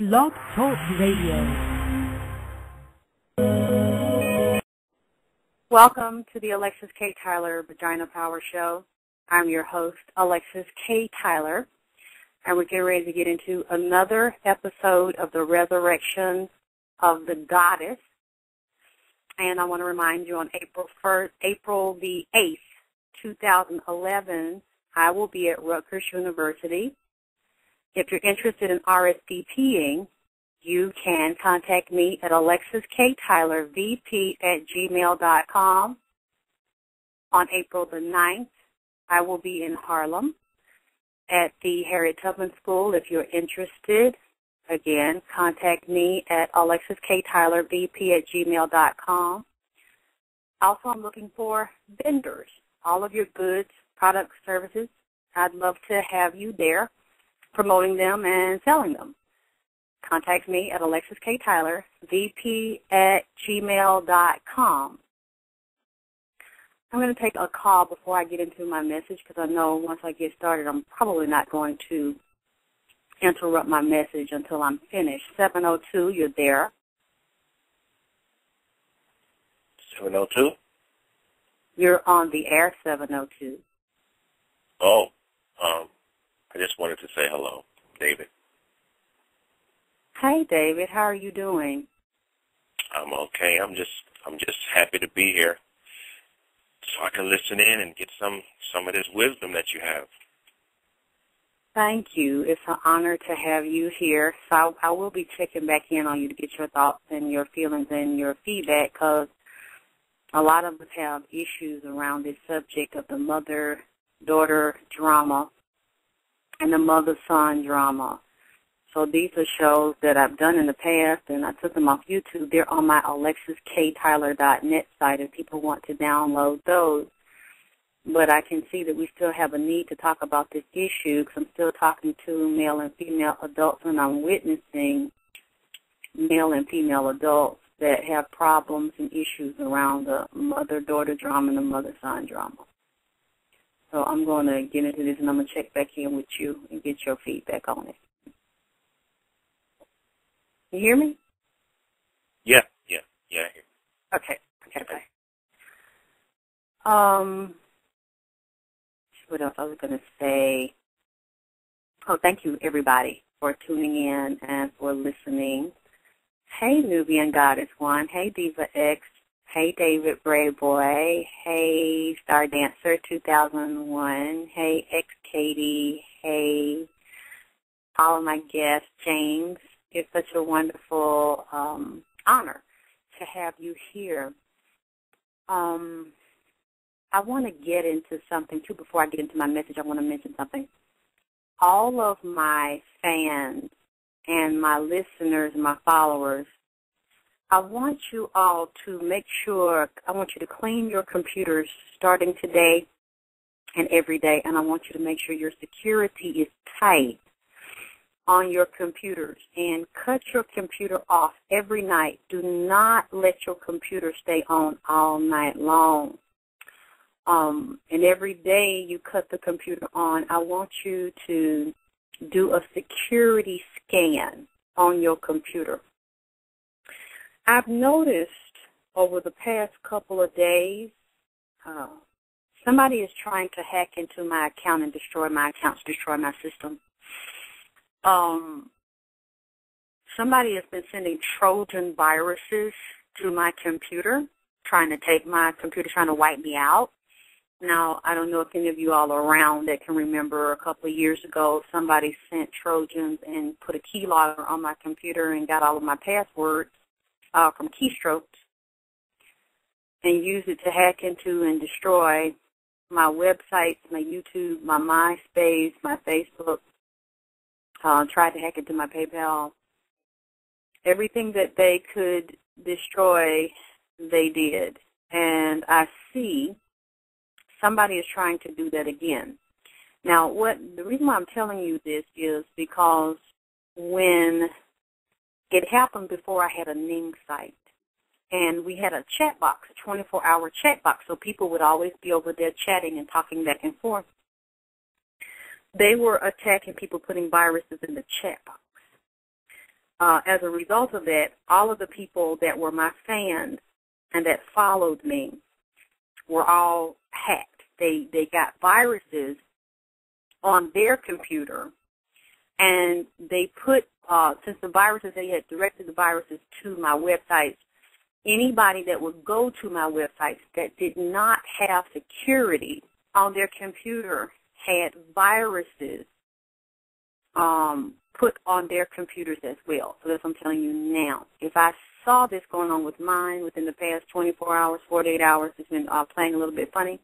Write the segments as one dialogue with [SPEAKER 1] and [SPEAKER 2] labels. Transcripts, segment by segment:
[SPEAKER 1] Blog Talk Radio.
[SPEAKER 2] Welcome to the Alexis K. Tyler Vagina Power Show. I'm your host, Alexis K. Tyler, and we're getting ready to get into another episode of the Resurrection of the Goddess. And I want to remind you on April the 8th, 2011, I will be at Rutgers University. If you're interested in RSVPing, you can contact me at alexiskttylervp@gmail.com. On April the 9th, I will be in Harlem at the Harriet Tubman School. If you're interested, again, contact me at alexiskttylervp@gmail.com. Also, I'm looking for vendors, all of your goods, products, services. I'd love to have you there, promoting them and selling them. Contact me at alexiskttylervp@gmail.com. I'm going to take a call before I get into my message because I know once I get started, I'm probably not going to interrupt my message until I'm finished. 702, you're there.
[SPEAKER 3] 702?
[SPEAKER 2] You're on the air, 702.
[SPEAKER 3] Oh, I just wanted to say hello, David.
[SPEAKER 2] Hi, David. How are you doing?
[SPEAKER 3] I'm okay. I'm just happy to be here, so I can listen in and get some of this wisdom that you have.
[SPEAKER 2] Thank you. It's an honor to have you here. So I will be checking back in on you to get your thoughts and your feelings and your feedback because a lot of us have issues around this subject of the mother-daughter drama and the mother-son drama. So these are shows that I've done in the past, and I took them off YouTube. They're on my alexiskttyler.net site if people want to download those. But I can see that we still have a need to talk about this issue because I'm still talking to male and female adults, and I'm witnessing male and female adults that have problems and issues around the mother-daughter drama and the mother-son drama. So I'm going to get into this, and I'm going to check back in with you and get your feedback on it. You hear me?
[SPEAKER 3] Yeah, I hear.
[SPEAKER 2] Okay. What else I was going to say? Oh, thank you, everybody, for tuning in and for listening. Hey, Nubian Goddess One. Hey, Diva X. Hey, David Brave Boy. Hey, Star Dancer 2001. Hey, X Katie. Hey, all of my guests. James, it's such a wonderful honor to have you here. I want to get into something, too. Before I get into my message, I want to mention something. All of my fans and my listeners, my followers, I want you all to make sure, I want you to clean your computers starting today and every day, and I want you to make sure your security is tight on your computers and cut your computer off every night. Do not let your computer stay on all night long. And every day you cut the computer on, I want you to do a security scan on your computer. I've noticed over the past couple of days, somebody is trying to hack into my account and destroy my accounts, destroy my system. Somebody has been sending Trojan viruses to my computer, trying to take my computer, trying to wipe me out. Now, I don't know if any of you all are around that can remember a couple of years ago, somebody sent Trojans and put a keylogger on my computer and got all of my passwords from keystrokes and used it to hack into and destroy my websites, my YouTube, my MySpace, my Facebook, tried to hack into my PayPal. Everything that they could destroy, they did. And I see somebody is trying to do that again. Now, the reason why I'm telling you this is because when it happened before, I had a Ning site, and we had a chat box, a 24-hour chat box, so people would always be over there chatting and talking back and forth. They were attacking people, putting viruses in the chat box. as a result of that, all of the people that were my fans and that followed me were all hacked. They got viruses on their computer, and they put, since the viruses, they had directed the viruses to my website, anybody that would go to my website that did not have security on their computer had viruses put on their computers as well. So that's what I'm telling you now. If I saw this going on with mine within the past 24 hours, 48 hours, it's been playing a little bit funny,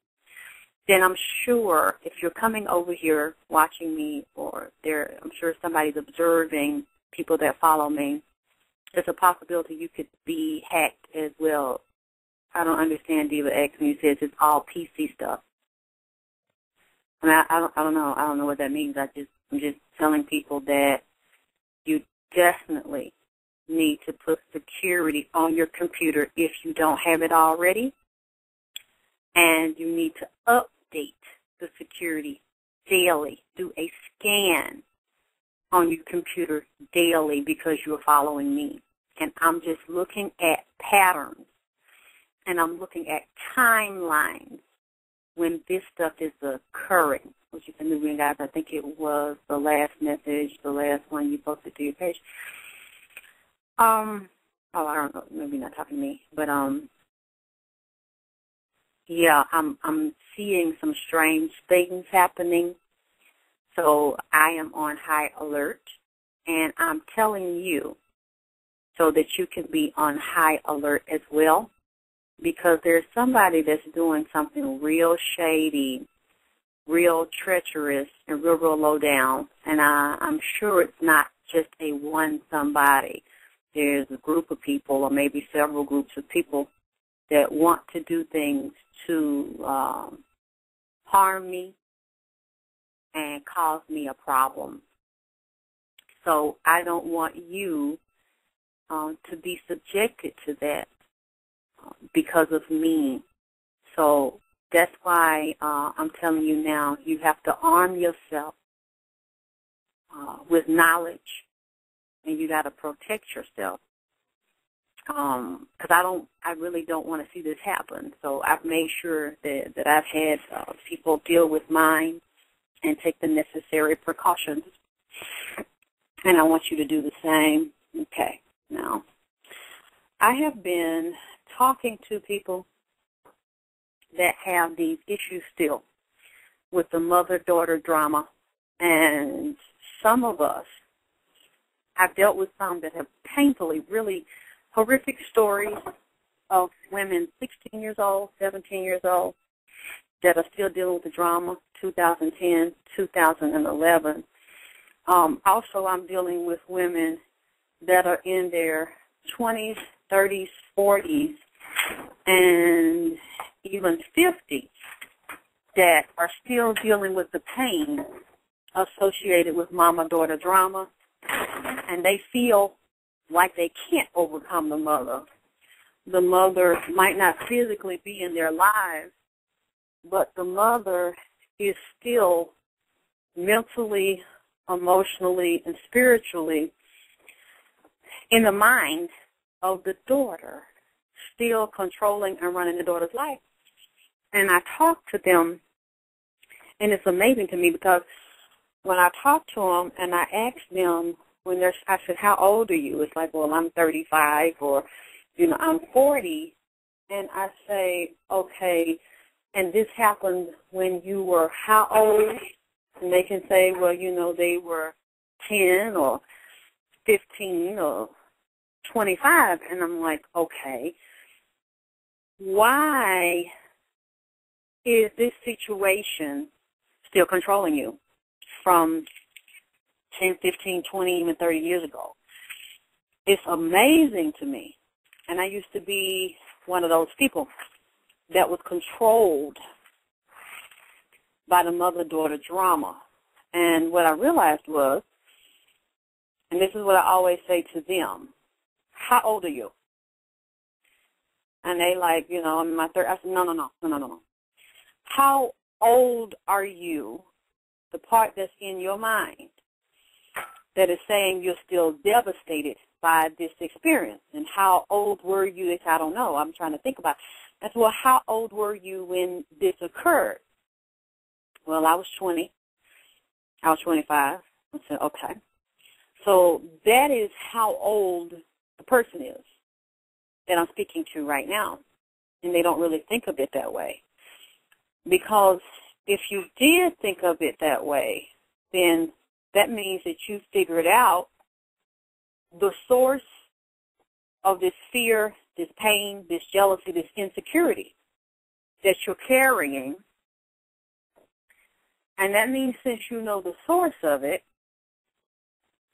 [SPEAKER 2] then I'm sure if you're coming over here watching me, or I'm sure somebody's observing people that follow me, there's a possibility you could be hacked as well. I don't understand Diva X when you says it's all PC stuff. I mean, I don't know. I don't know what that means. I'm just telling people that you definitely need to put security on your computer if you don't have it already, and you need to update the security daily. Do a scan on your computer daily because you're following me. And I'm just looking at patterns, and I'm looking at timelines when this stuff is occurring, which is the new ring, guys. I think it was the last message, the last one you posted to your page. I don't know, maybe not talking to me, but yeah, I'm seeing some strange things happening. So I am on high alert, and I'm telling you so that you can be on high alert as well, because there's somebody that's doing something real shady, real treacherous, and real low down, and I'm sure it's not just a one somebody. There's a group of people, or maybe several groups of people, that want to do things to harm me and cause me a problem. So I don't want you to be subjected to that because of me. So that's why I'm telling you now, you have to arm yourself with knowledge, and you got to protect yourself. Because I really don't want to see this happen. So I've made sure that I've had people deal with mine and take the necessary precautions. And I want you to do the same. Okay. Now, I have been talking to people that have these issues still with the mother-daughter drama. And some of us, I've dealt with some that have painfully, really horrific stories of women 16 years old, 17 years old, that are still dealing with the drama, 2010, 2011. Also, I'm dealing with women that are in their 20s, 30s, 40s, and even 50s that are still dealing with the pain associated with mama-daughter drama, and they feel like they can't overcome the mother. The mother might not physically be in their lives, but the mother is still mentally, emotionally, and spiritually in the mind of the daughter, still controlling and running the daughter's life. And I talk to them, and it's amazing to me because when I talk to them and I ask them, I said, how old are you? It's like, well, I'm 35, or, I'm 40. And I say, okay, and this happened when you were how old? And they can say, well, they were 10 or 15 or 25. And I'm like, okay, why is this situation still controlling you from 10, 15, 20, even 30 years ago? It's amazing to me. And I used to be one of those people that was controlled by the mother-daughter drama. And what I realized was, and this is what I always say to them, how old are you? And they like, I'm in my 30s. I said, no. How old are you, the part that's in your mind that is saying you're still devastated by this experience. And how old were you? I don't know. I'm trying to think about it. I said, well, how old were you when this occurred? Well, I was 20. I was 25. I said, okay. So that is how old the person is that I'm speaking to right now. And they don't really think of it that way. Because if you did think of it that way, then that means that you figured out the source of this fear, this pain, this jealousy, this insecurity that you're carrying. And that means since you know the source of it,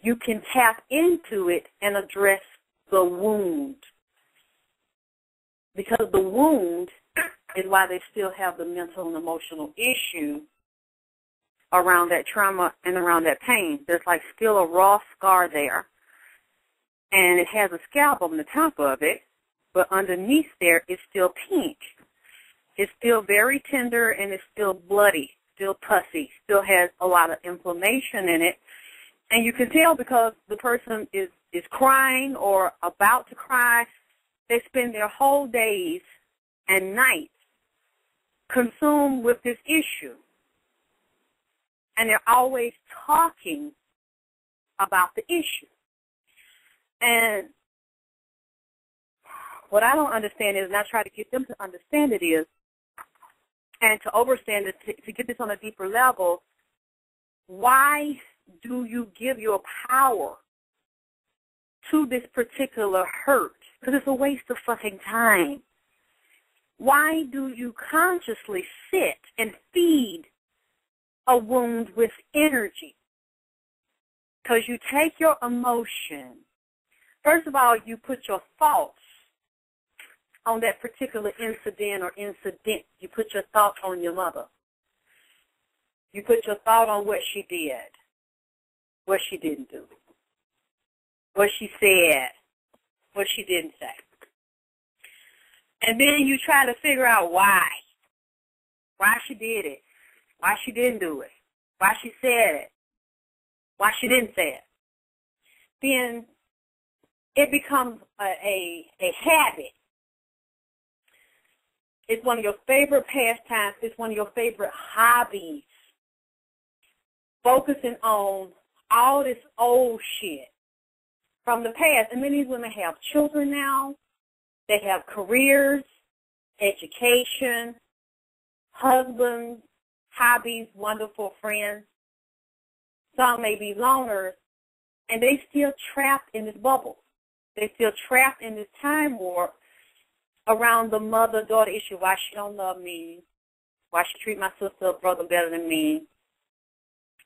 [SPEAKER 2] you can tap into it and address the wound. Because the wound is why they still have the mental and emotional issue around that trauma and around that pain. There's like still a raw scar there. And it has a scalp on the top of it, but underneath there it's still pink. It's still very tender and it's still bloody, still pussy, still has a lot of inflammation in it. And you can tell because the person is crying or about to cry. They spend their whole days and nights consumed with this issue. And they're always talking about the issue. And what I don't understand is, and I try to get them to understand it is, and to understand it, to get this on a deeper level, why do you give your power to this particular hurt? Because it's a waste of fucking time. Why do you consciously sit and feed a wound with energy? Because you take your emotion. First of all, you put your thoughts on that particular incident or incident. You put your thoughts on your mother. You put your thought on what she did, what she didn't do, what she said, what she didn't say. And then you try to figure out why she did it, why she didn't do it, why she said it, why she didn't say it. Then it becomes a habit. It's one of your favorite pastimes. It's one of your favorite hobbies. Focusing on all this old shit from the past. And many women have children now. They have careers, education, husbands, hobbies, wonderful friends. Some may be loners, and they still trapped in this bubble. They still trapped in this time warp around the mother-daughter issue. Why she don't love me? Why she treat my sister or brother better than me?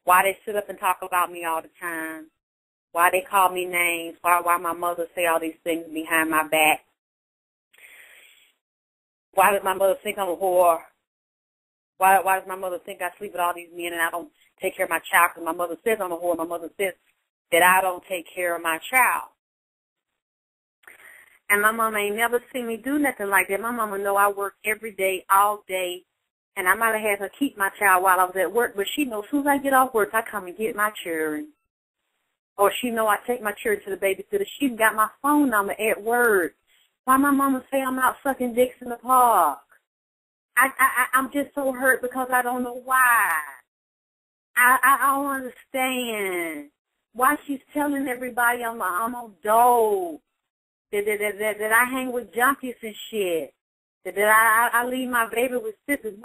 [SPEAKER 2] Why they sit up and talk about me all the time? Why they call me names? Why my mother say all these things behind my back? Why does my mother think I'm a whore? Why does my mother think I sleep with all these men and I don't take care of my child? Because my mother says I'm a whore. My mother says that I don't take care of my child. And my mama ain't never seen me do nothing like that. My mama know I work every day, all day, and I might have had her keep my child while I was at work, but she knows as soon as I get off work, I come and get my children. Or she know I take my children to the babysitter. She got my phone number at work. Why my mama say I'm out sucking dicks in the park? I'm just so hurt because I don't know why. I don't understand why she's telling everybody I'm a dope. That I hang with junkies and shit. That I leave my baby with sisters.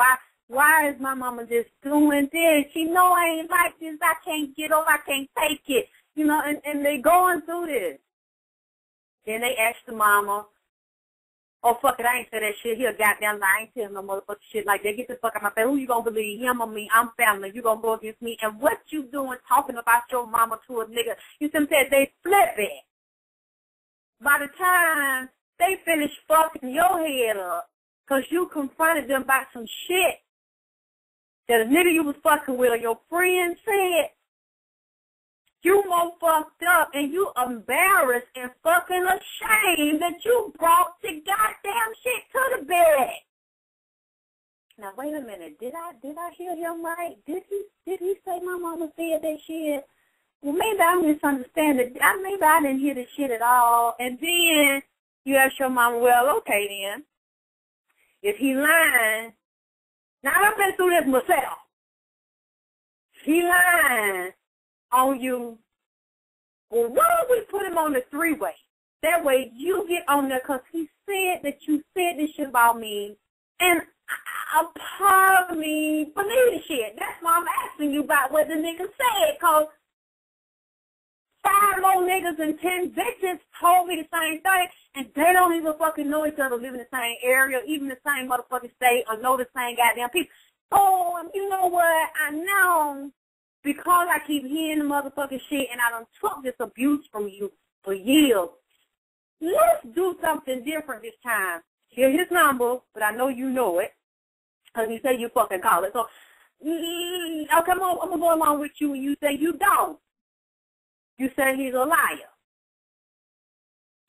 [SPEAKER 2] Why is my mama just doing this? She know I ain't like this. I can't get over. I can't take it. You know, and they going through this. Then they ask the mama, oh, fuck it, I ain't say that shit. He a goddamn lie. I ain't telling no motherfucking shit like that. Get the fuck out of my face. Who you gonna believe, him or me? I'm family. You gonna go against me. And what you doing talking about your mama to a nigga? You see what I'm saying? They flip it. By the time they finish fucking your head up, because you confronted them about some shit that a nigga you was fucking with or your friend said, you more fucked up and you embarrassed and fucking ashamed that you brought the goddamn shit to the bed. Now wait a minute, did I hear him right? Did he say my mama said that shit? well, maybe I'm misunderstanding. Maybe I didn't hear the shit at all. And then you ask your mama, well, okay then. If he lying, now I've been through this myself. If he lying on you, well, why don't we put him on the three-way? That way you get on there because he said that you said this shit about me. And a part of me believe the shit. That's why I'm asking you about what the nigga said, because 5 more niggas and 10 bitches told me the same thing, and they don't even fucking know each other, live in the same area, even the same motherfucking state, or know the same goddamn people. Oh, and you know what? I know, because I keep hearing the motherfucking shit, and I done took this abuse from you for years. Let's do something different this time. Here's his number, but I know you know it, because you say you fucking call it. So, okay, I'm going to go along with you, and you say you don't. You say he's a liar.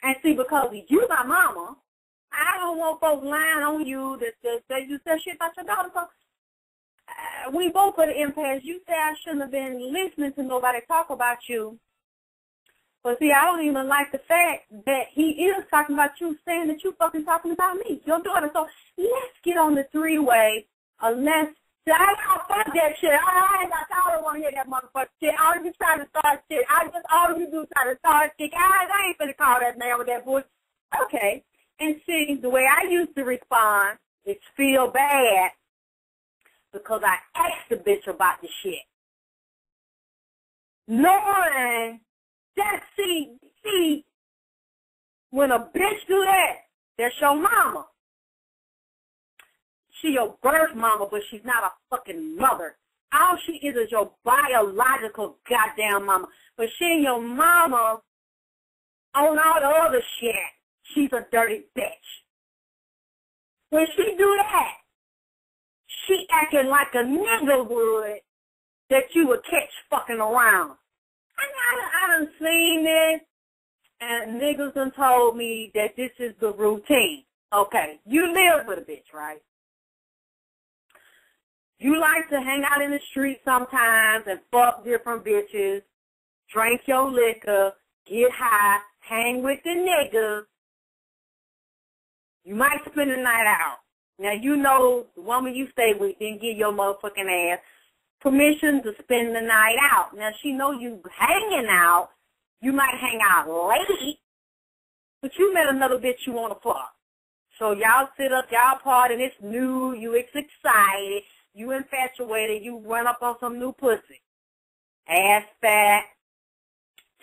[SPEAKER 2] And see, because you my mama, I don't want folks lying on you that you said shit about your daughter. So we both put an impasse. You say I shouldn't have been listening to nobody talk about you. But see, I don't even like the fact that he is talking about you, saying that you fucking talking about me, your daughter. So let's get on the three-way. Unless, see, I don't fuck that shit. I don't want to hear that motherfucker shit. All you trying to start shit. All you do trying to start shit. I ain't finna call that man with that voice. Okay. And see, the way I used to respond is feel bad because I asked the bitch about the shit. Knowing that, see, when a bitch do that, that's your mama. She your birth mama, but she's not a fucking mother. All she is your biological goddamn mama. But she ain't your mama on all the other shit. She's a dirty bitch. When she do that, she acting like a nigga would that you would catch fucking around. I done seen this, and niggas done told me that this is the routine. Okay, you live with a bitch, right? You like to hang out in the street sometimes and fuck different bitches, drink your liquor, get high, hang with the niggas. You might spend the night out. Now, you know the woman you stay with didn't give your motherfucking ass permission to spend the night out. Now, she know you hanging out. You might hang out late, but you met another bitch you want to fuck. So y'all sit up, y'all party, and it's new, you excited, you infatuated, you run up on some new pussy. Ass fat,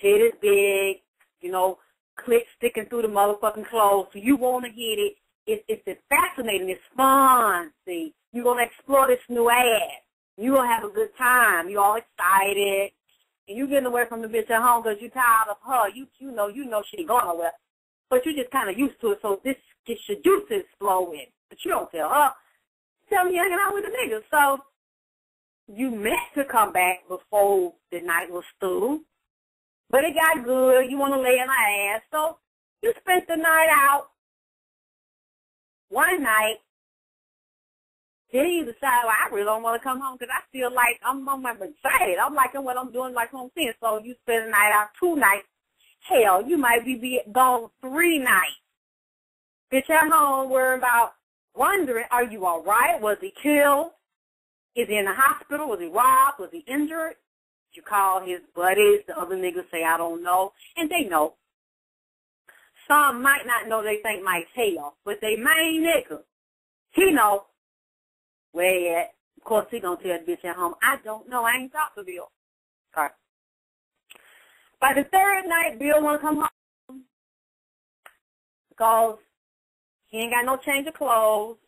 [SPEAKER 2] titties big, you know, clit sticking through the motherfucking clothes. So you want to hit it. It's fascinating. It's fun. See, you're going to explore this new ass. You're going to have a good time. You're all excited. And you getting away from the bitch at home because you're tired of her. You know she ain't going nowhere. But you just kind of used to it. So this gets your juices flowing. But you don't tell her. Tell me you're hanging out with the niggas. So you meant to come back before the night was through. But it got good. You want to lay in her ass. So you spent the night out. One night, then you decide, well, I really don't want to come home because I feel like I'm excited. I'm liking what I'm doing, like I'm seeing. So you spend the night out 2 nights. Hell, you might be gone 3 nights. Bitch at home worrying about, wondering, are you all right? Was he killed? Is he in the hospital? Was he robbed? Was he injured? You call his buddies. The other niggas say, I don't know. And they know. Some might not know, they think Mike's hell, but they main nigga. He know where he at. Of course, he gonna tell the bitch at home, I don't know, I ain't talked to Bill. Okay. By the 3rd night, Bill wanna come home because he ain't got no change of clothes.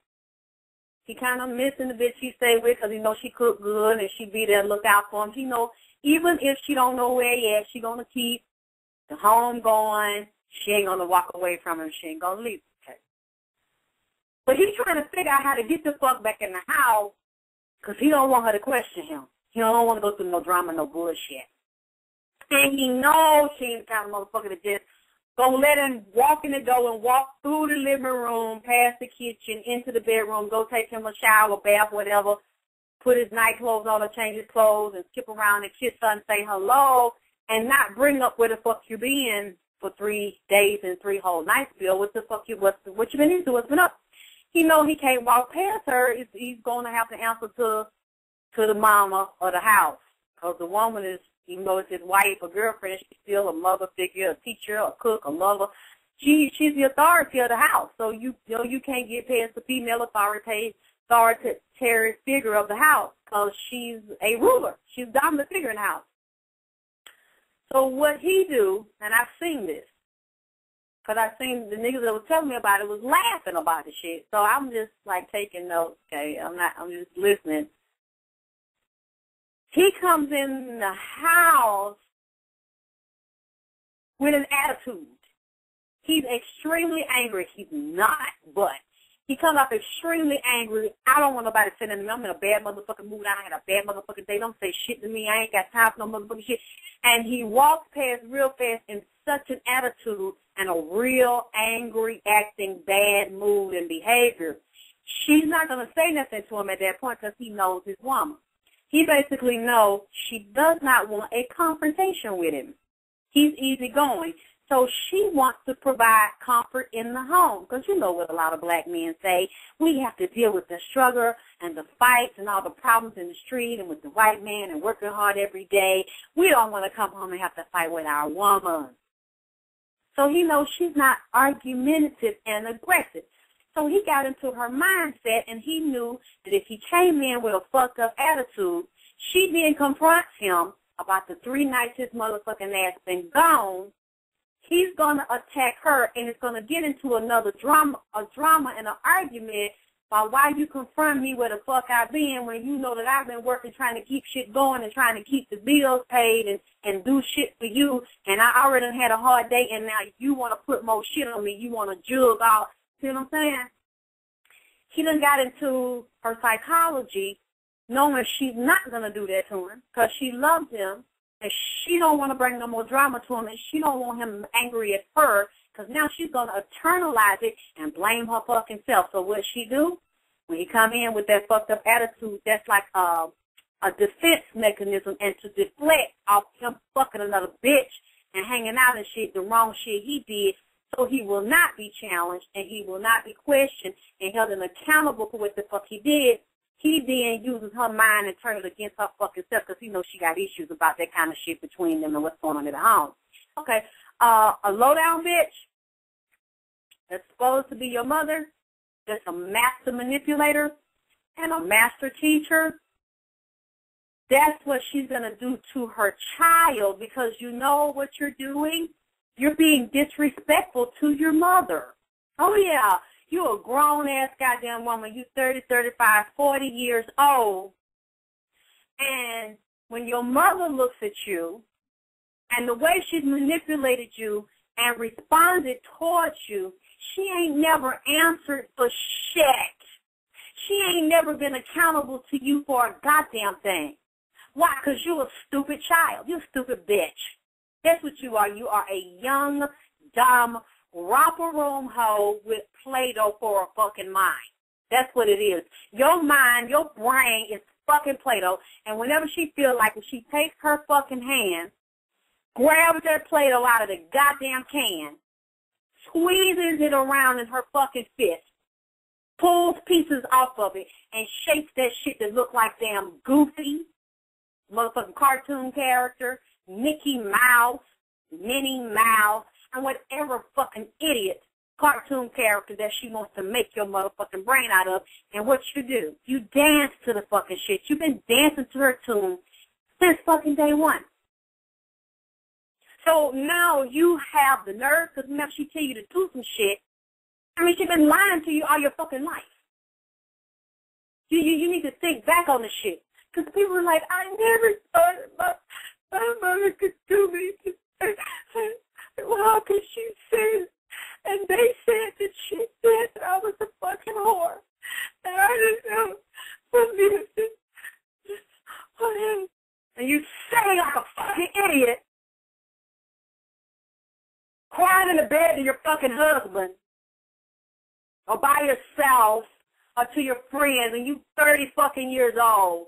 [SPEAKER 2] He kind of missing the bitch he stay with because he know she cook good and she be there to look out for him. He know even if she don't know where he at, she gonna keep the home going. She ain't going to walk away from him. She ain't going to leave. Okay. But he's trying to figure out how to get the fuck back in the house because he don't want her to question him. He don't want to go through no drama, no bullshit. And he knows she ain't the kind of motherfucker that just going to let him walk in the door and walk through the living room, past the kitchen, into the bedroom, go take him a shower, bath, whatever, put his night clothes on or change his clothes and skip around and kiss her and say hello. and not bring up where the fuck you been for 3 days and 3 whole nights, Bill. What you been into? What's been up? He know he can't walk past her. He's going to have to answer to the mama of the house, because the woman is, even though it's his wife or girlfriend, she's still a mother figure, a teacher, a cook, a lover. She's the authority of the house. So you can't get past the female authoritarian figure of the house, because she's a ruler. She's the dominant figure in the house. So what he do, and I've seen this, because I've seen the niggas that was telling me about it was laughing about the shit. So I'm just like taking notes, okay? I'm just listening. He comes in the house with an attitude. He's extremely angry. He's not, but he comes off extremely angry. I don't want nobody sending me. I'm in a bad motherfucking mood. I had a bad motherfucking day. Don't say shit to me. I ain't got time for no motherfucking shit. And he walks past real fast in such an attitude and a real angry, acting, bad mood and behavior. She's not going to say nothing to him at that point because he knows his woman. He basically knows she does not want a confrontation with him. He's easygoing. So she wants to provide comfort in the home, because you know what a lot of black men say. We have to deal with the struggle and the fights and all the problems in the street and with the white man and working hard every day. We don't want to come home and have to fight with our woman. So he knows she's not argumentative and aggressive. So he got into her mindset, and he knew that if he came in with a fucked up attitude, she then confronts him about the 3 nights his motherfucking ass been gone. He's going to attack her, and it's going to get into another drama and an argument about why you confront me where the fuck I've been when you know that I've been working trying to keep shit going and trying to keep the bills paid and do shit for you, and I already had a hard day, and now you want to put more shit on me. You want to jug out. See what I'm saying? He done got into her psychology knowing she's not going to do that to him because she loves him. And she don't want to bring no more drama to him, and she don't want him angry at her, because now she's going to internalize it and blame her fucking self. So what she do? When he come in with that fucked up attitude, that's like a defense mechanism, and to deflect off him fucking another bitch and hanging out and shit, the wrong shit he did, so he will not be challenged and he will not be questioned and held accountable for what the fuck he did. He then uses her mind and turns it against her fucking self because he knows she got issues about that kind of shit between them and what's going on in the home. Okay, a low-down bitch that's supposed to be your mother, that's a master manipulator and a master teacher, that's what she's going to do to her child, because you know what you're doing? You're being disrespectful to your mother. Oh, yeah. You're a grown-ass goddamn woman. You're 30, 35, 40 years old. And when your mother looks at you and the way she's manipulated you and responded towards you, she ain't never answered for shit. She ain't never been accountable to you for a goddamn thing. Why? Because you're a stupid child. You're a stupid bitch. That's what you are. You are a young, dumb, romper room hoe with Play-Doh for a fucking mind. That's what it is. Your mind, your brain is fucking Play-Doh, and whenever she feels like if she takes her fucking hand, grabs that Play-Doh out of the goddamn can, squeezes it around in her fucking fist, pulls pieces off of it, and shapes that shit that look like damn Goofy, motherfucking cartoon character, Mickey Mouse, Minnie Mouse, and whatever fucking idiot cartoon character that she wants to make your motherfucking brain out of. And what you do? You dance to the fucking shit. You've been dancing to her tune since fucking day one. So now you have the nerve, because now she tell you to do some shit. I mean, she's been lying to you all your fucking life. You need to think back on the shit. Because people are like, I never thought my mother could do me. Well, how could she say it? And they said that she said that I was a fucking whore. And I didn't know what me to. And you say like a fucking idiot, crying in the bed to your fucking husband, or by yourself, or to your friends, and you 30 fucking years old.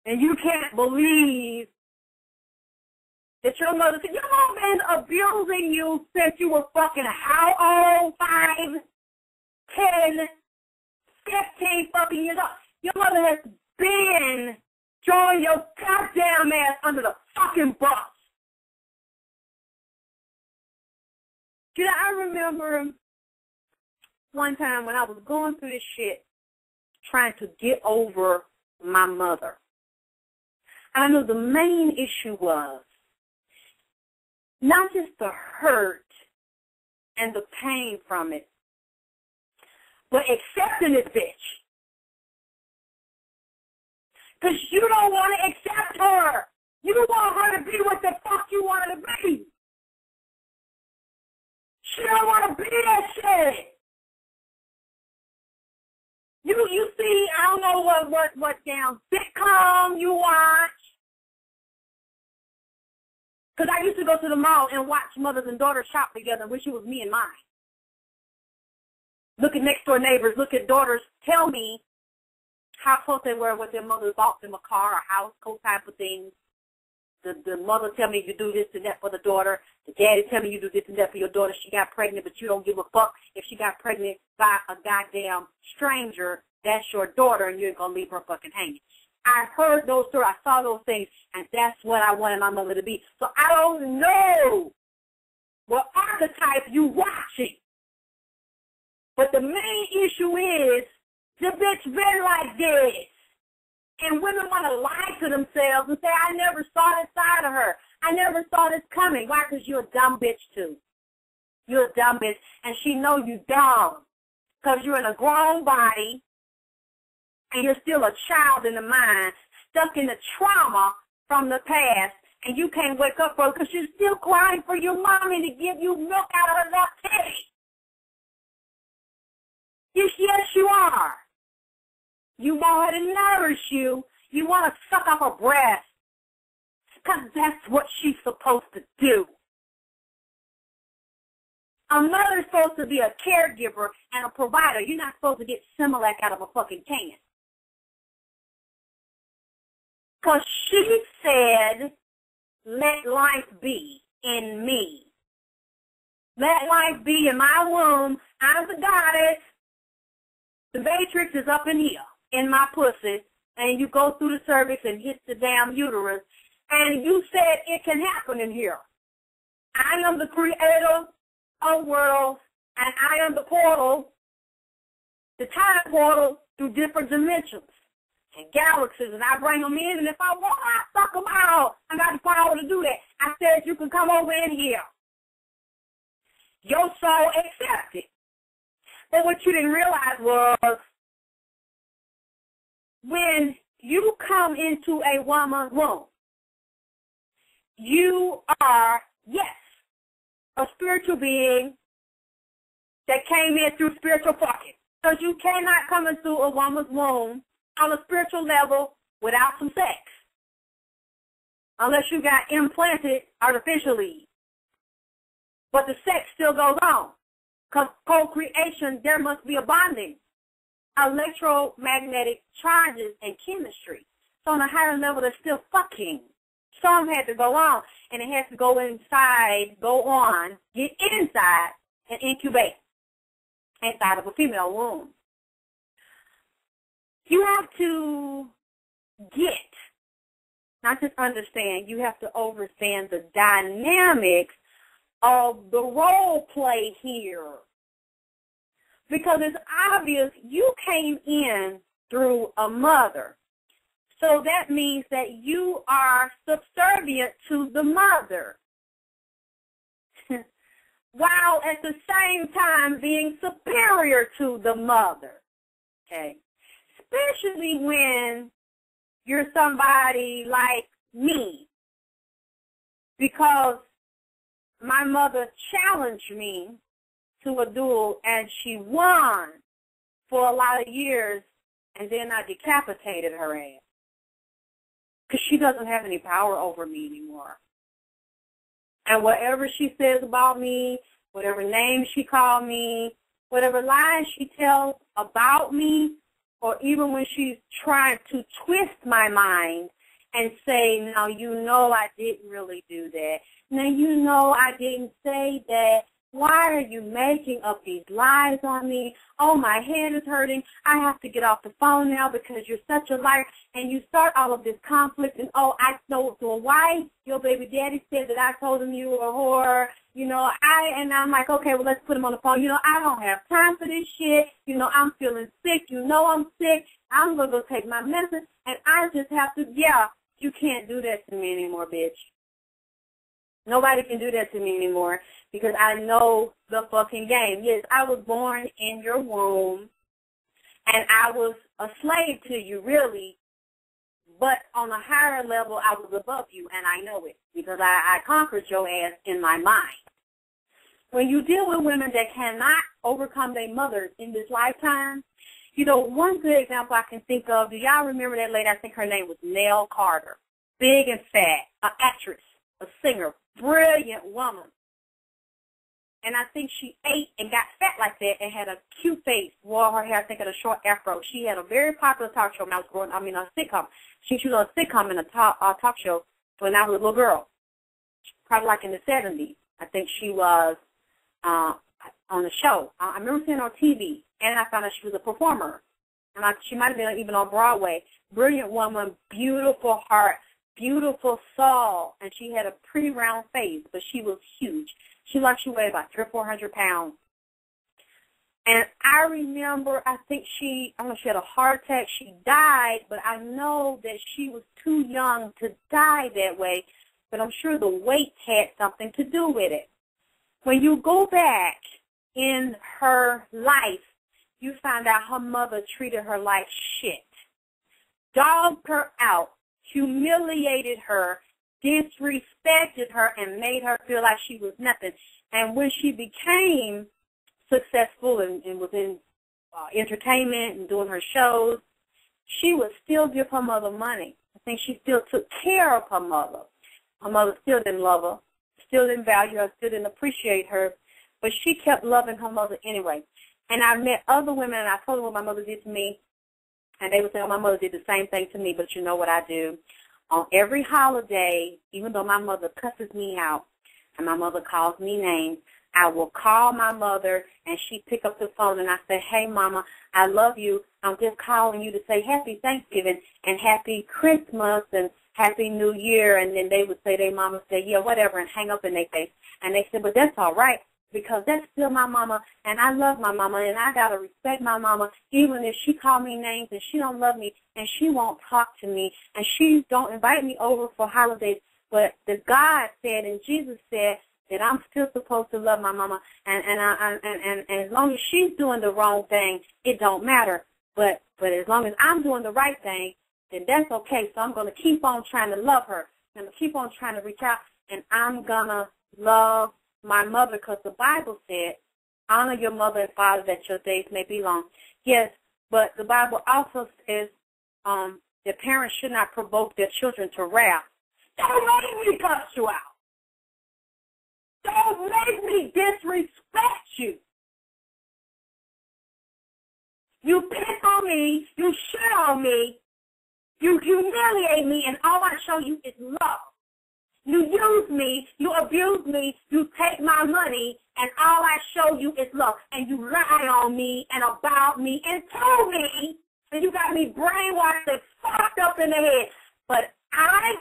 [SPEAKER 2] And you can't believe that your mother said, your mom been abusing you since you were fucking how old? 5, 10, 15 fucking years old. Your mother has been throwing your goddamn ass under the fucking bus. You know, I remember one time when I was going through this shit, trying to get over my mother. I know the main issue was not just the hurt and the pain from it, but accepting this bitch. Because you don't want to accept her. You don't want her to be what the fuck you want her to be. She don't want to be that shit. You see, I don't know what damn sitcom you watch. Because I used to go to the mall and watch mothers and daughters shop together and wish it was me and mine. Look at next door neighbors, look at daughters, tell me how close they were with their mothers, bought them a car, a house, those type of things. The mother tell me you do this and that for the daughter. The daddy tell me you do this and that for your daughter. She got pregnant, but you don't give a fuck if she got pregnant by a goddamn stranger. That's your daughter, and you ain't going to leave her fucking hanging. I heard those stories. I saw those things, and that's what I wanted my mother to be. So I don't know what archetype you watching. But the main issue is the bitch been like this. And women want to lie to themselves and say, I never saw this side of her. I never saw this coming. Why? Because you're a dumb bitch, too. You're a dumb bitch, and she know you dumb. Because you're in a grown body, and you're still a child in the mind, stuck in the trauma from the past, and you can't wake up for it because you're still crying for your mommy to give you milk out of her left titty. Yes, you are. You want her to nourish you. You want to suck off her breast. Because that's what she's supposed to do. A mother's supposed to be a caregiver and a provider. You're not supposed to get Similac out of a fucking can. Because she said, let life be in me. Let life be in my womb. I'm the goddess. The matrix is up in here, in my pussy, and you go through the cervix and hit the damn uterus, and you said it can happen in here. I am the creator of worlds, and I am the portal, the time portal through different dimensions and galaxies, and I bring them in, and if I want, I suck them out. I got the power to do that. I said you can come over in here. Your soul accepted. But what you didn't realize was when you come into a woman's womb, you are, yes, a spiritual being that came in through spiritual fucking. Because you cannot come into a woman's womb on a spiritual level without some sex. Unless you got implanted artificially. But the sex still goes on. Because co-creation, there must be a bonding, electromagnetic charges, and chemistry. So on a higher level, there's still fucking. Some had to go on, and it has to go inside, go on, get inside, and incubate inside of a female womb. You have to get, not just understand, you have to understand the dynamics of the role play here. Because it's obvious you came in through a mother. So that means that you are subservient to the mother. While at the same time being superior to the mother. Okay? Especially when you're somebody like me. Because my mother challenged me to a duel, and she won for a lot of years, and then I decapitated her ass. Because she doesn't have any power over me anymore. And whatever she says about me, whatever name she called me, whatever lies she tells about me, or even when she's trying to twist my mind and say, now you know I didn't really do that. Now you know I didn't say that. Why are you making up these lies on me? Oh, my head is hurting. I have to get off the phone now because you're such a liar. And you start all of this conflict and, oh, I know, so why your baby daddy said that I told him you were a whore. You know, and I'm like, okay, well, let's put him on the phone. You know, I don't have time for this shit. You know, I'm feeling sick. You know I'm sick. I'm going to go take my medicine. And I just have to, yeah, you can't do that to me anymore, bitch. Nobody can do that to me anymore because I know the fucking game. Yes, I was born in your womb, and I was a slave to you, really. But on a higher level, I was above you, and I know it because I conquered your ass in my mind. When you deal with women that cannot overcome their mothers in this lifetime, you know, one good example I can think of, do y'all remember that lady? I think her name was Nell Carter. Big and fat, an actress, a singer, brilliant woman. And I think she ate and got fat like that and had a cute face, wore her hair, I think, in a short afro. She had a very popular talk show when I was growing up, a sitcom. She was on a sitcom in a talk show when I was a little girl, probably like in the 70s. I think she was on the show. I remember seeing her on TV, and I found out she was a performer. And she might have been even on Broadway. Brilliant woman, beautiful heart, beautiful soul, and she had a pretty round face, but she was huge. She weighed about 300 or 400 pounds. And I remember, I think she had a heart attack. She died, but I know that she was too young to die that way, but I'm sure the weight had something to do with it. When you go back in her life, you find out her mother treated her like shit, dogged her out, humiliated her, disrespected her, and made her feel like she was nothing. And when she became successful and was in entertainment and doing her shows, she would still give her mother money. I think she still took care of her mother. Her mother still didn't love her, still didn't value her, still didn't appreciate her, but she kept loving her mother anyway. And I met other women, and I told them what my mother did to me, and they would say, oh, my mother did the same thing to me, but you know what I do? On every holiday, even though my mother cusses me out and my mother calls me names, I will call my mother, and she pick up the phone, and I say, hey, Mama, I love you. I'm just calling you to say Happy Thanksgiving and Happy Christmas and Happy New Year. And then they would say, their mama say, yeah, whatever, and hang up in their face. And they said, but that's all right, because that's still my mama, and I love my mama, and I got to respect my mama, even if she call me names and she don't love me and she won't talk to me and she don't invite me over for holidays. But the God said and Jesus said that I'm still supposed to love my mama, and as long as she's doing the wrong thing, it don't matter. But as long as I'm doing the right thing, then that's okay. So I'm going to keep on trying to love her. I'm going to keep on trying to reach out, and I'm going to love my mother, because the Bible said, honor your mother and father that your days may be long. Yes, but the Bible also says that parents should not provoke their children to wrath. Don't make me cuss you out. Don't make me disrespect you. You pick on me, you shit on me, you humiliate me, and all I show you is love. You use me, you abuse me, you take my money, and all I show you is love. And you lie on me and about me and to me, and you got me brainwashed and fucked up in the head. But I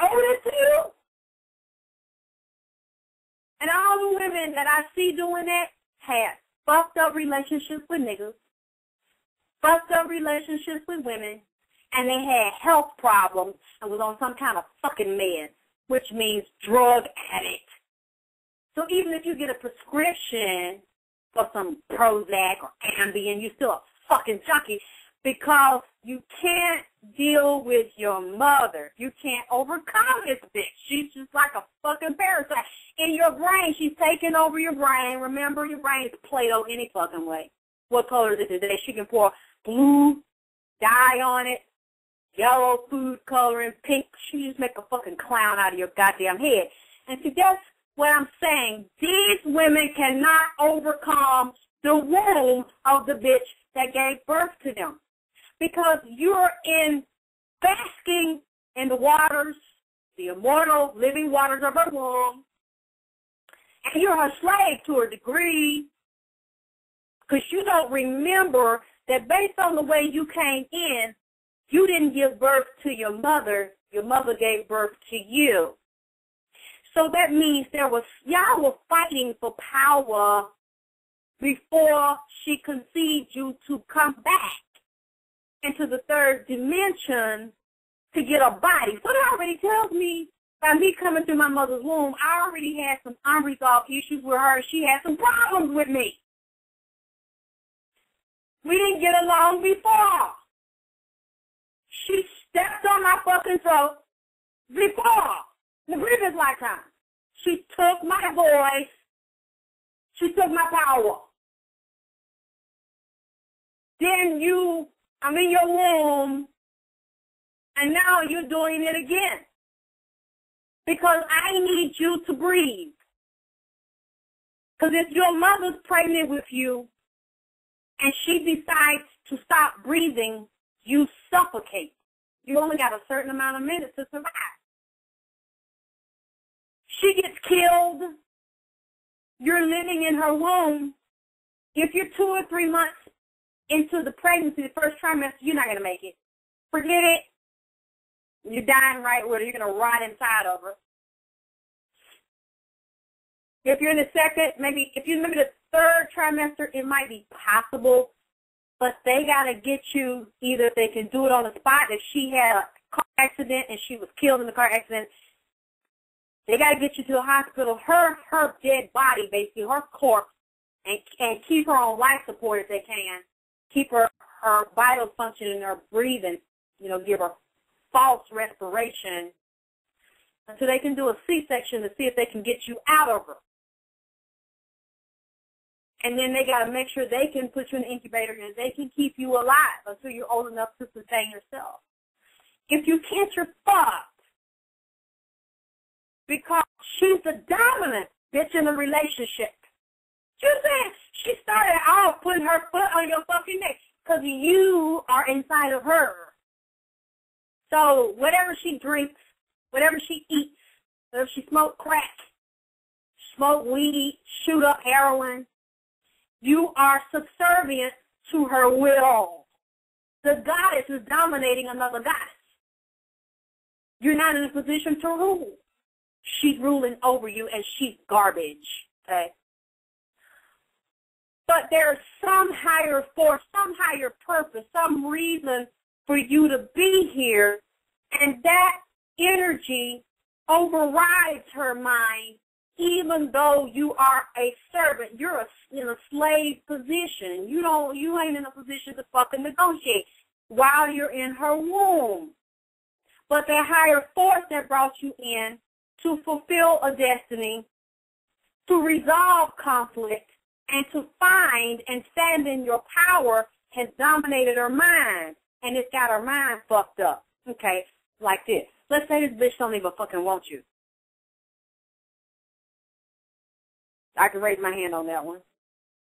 [SPEAKER 2] owe it to you. And all the women that I see doing that had fucked up relationships with niggas, fucked up relationships with women, and they had health problems and was on some kind of fucking meds, which means drug addict. So even if you get a prescription for some Prozac or Ambien, you're still a fucking junkie, because you can't deal with your mother. You can't overcome this bitch. She's just like a fucking parasite. In your brain, she's taking over your brain. Remember, your brain is Play-Doh any fucking way. What color is it today? She can pour blue dye on it, yellow food coloring, pink. She just make a fucking clown out of your goddamn head. And see, that's what I'm saying. These women cannot overcome the womb of the bitch that gave birth to them, because you're basking in the waters, the immortal living waters of her womb, and you're her slave to a degree, because you don't remember that based on the way you came in, you didn't give birth to your mother gave birth to you. So that means y'all were fighting for power before she conceived you to come back into the third dimension to get a body. So that already tells me, by me coming through my mother's womb, I already had some unresolved issues with her. She had some problems with me. We didn't get along before. She stepped on my fucking throat before, in the previous lifetime. She took my voice. She took my power. Then I'm in your womb, and now you're doing it again. Because I need you to breathe. Because if your mother's pregnant with you, and she decides to stop breathing, you suffocate. You only got a certain amount of minutes to survive. She gets killed. You're living in her womb. If you're 2 or 3 months into the pregnancy, the first trimester, you're not going to make it. Forget it. You're dying right with her. You're going to rot inside of her. If you're in the second, maybe if you remember the third trimester, it might be possible, but they got to get you, either if they can do it on the spot, if she had a car accident and she was killed in the car accident, they got to get you to the hospital, her dead body, basically, her corpse, and keep her on life support if they can. Keep her vital function and her breathing, give her false respiration until they can do a C-section to see if they can get you out of her. And then they got to make sure they can put you in an incubator and they can keep you alive until you're old enough to sustain yourself. If you can't, you're fucked. Because she's the dominant bitch in the relationship. You saying she started off putting her foot on your fucking neck because you are inside of her. So whatever she drinks, whatever she eats, whether she smoke crack, smoke weed, shoot up heroin, you are subservient to her will. The goddess is dominating another goddess. You're not in a position to rule. She's ruling over you, and she's garbage, okay? But there's some higher force, some higher purpose, some reason for you to be here, and that energy overrides her mind, even though you are a servant. You're in a slave position. You ain't in a position to fucking negotiate while you're in her womb. But that higher force that brought you in to fulfill a destiny, to resolve conflict, and to find and stand in your power has dominated her mind, and it's got her mind fucked up. Okay, like this. Let's say this bitch don't even fucking want you. I can raise my hand on that one.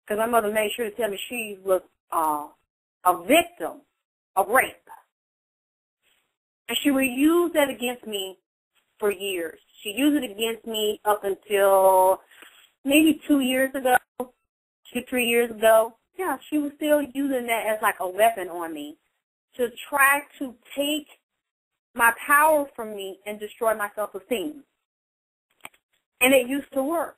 [SPEAKER 2] Because my mother made sure to tell me she was a victim of rape. And she would use that against me for years. She used it against me up until maybe 2 years ago, 2-3 years ago. Yeah, she was still using that as like a weapon on me to try to take my power from me and destroy my self-esteem. And it used to work.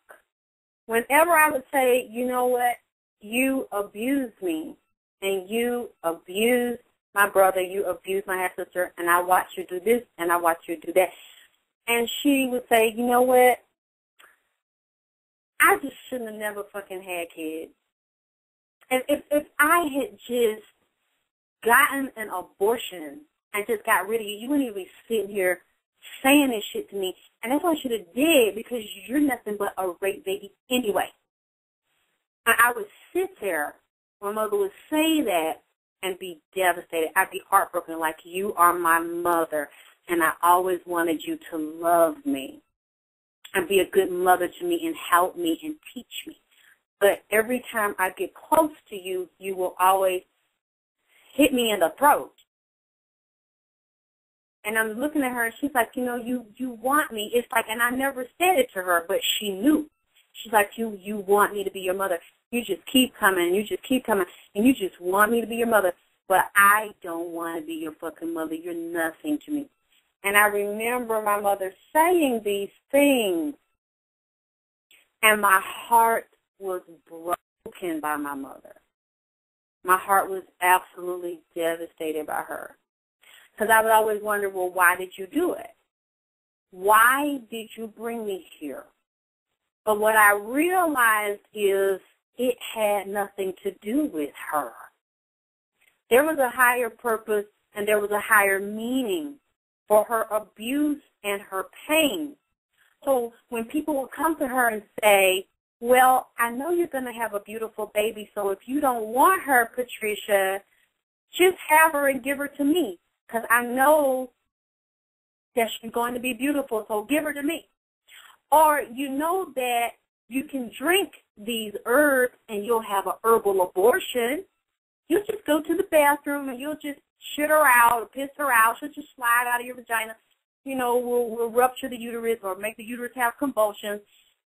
[SPEAKER 2] Whenever I would say, you know what, you abused me, and you abused my brother, you abused my half-sister, and I watched you do this, and I watched you do that. And she would say, you know what, I just shouldn't have never fucking had kids. And if I had just gotten an abortion and just got rid of you, you wouldn't even be sitting here saying this shit to me. And that's what I should have did, because you're nothing but a rape baby anyway. I would sit there, my mother would say that, and be devastated. I'd be heartbroken, like, you are my mother, and I always wanted you to love me and be a good mother to me and help me and teach me. But every time I get close to you, you will always hit me in the throat. And I'm looking at her, and she's like, you know, you want me. It's like, and I never said it to her, but she knew. She's like, you want me to be your mother. You just keep coming, you just keep coming, and you just want me to be your mother. But I don't want to be your fucking mother. You're nothing to me. And I remember my mother saying these things, and my heart was broken by my mother. My heart was absolutely devastated by her. Because I would always wonder, well, why did you do it? Why did you bring me here? But what I realized is it had nothing to do with her. There was a higher purpose and there was a higher meaning for her abuse and her pain. So when people would come to her and say, well, I know you're going to have a beautiful baby, so if you don't want her, Patricia, just have her and give her to me. Because I know that she's going to be beautiful, so give her to me. Or you know that you can drink these herbs and you'll have an herbal abortion. You'll just go to the bathroom and you'll just shit her out or piss her out. She'll just slide out of your vagina. You know, we'll rupture the uterus or make the uterus have convulsions.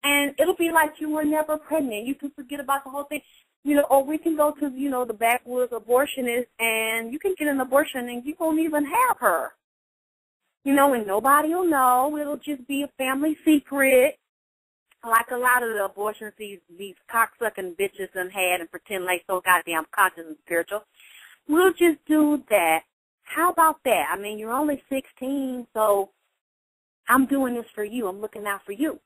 [SPEAKER 2] And it'll be like you were never pregnant. You can forget about the whole thing. You know, or we can go to, you know, the backwoods abortionist and you can get an abortion and you won't even have her. You know, and nobody will know. It'll just be a family secret. Like a lot of the abortions these cocksucking bitches done had and pretend like so goddamn conscious and spiritual. We'll just do that. How about that? I mean, you're only 16, so I'm doing this for you. I'm looking out for you.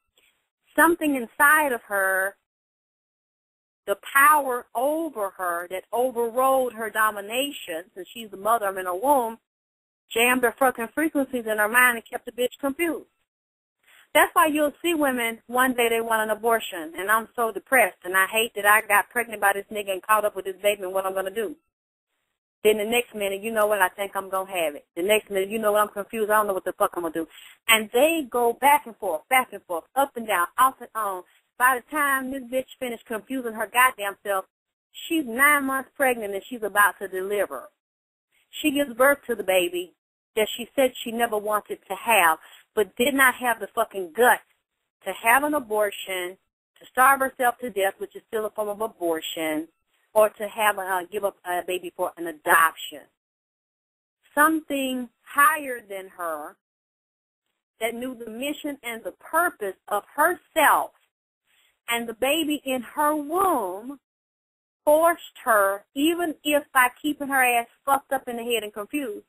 [SPEAKER 2] Something inside of her, the power over her that overrode her domination, since she's the mother, I'm in her womb, jammed her fucking frequencies in her mind and kept the bitch confused. That's why you'll see women, one day they want an abortion, and I'm so depressed, and I hate that I got pregnant by this nigga and caught up with this baby and what I'm going to do. Then the next minute, you know what, I think I'm going to have it. The next minute, you know what, I'm confused, I don't know what the fuck I'm going to do. And they go back and forth, up and down, off and on. By the time this bitch finished confusing her goddamn self, she's 9 months pregnant and she's about to deliver. She gives birth to the baby that she said she never wanted to have, but did not have the fucking guts to have an abortion, to starve herself to death, which is still a form of abortion, or to have give up a baby for an adoption. Something higher than her that knew the mission and the purpose of herself and the baby in her womb forced her, even if by keeping her ass fucked up in the head and confused,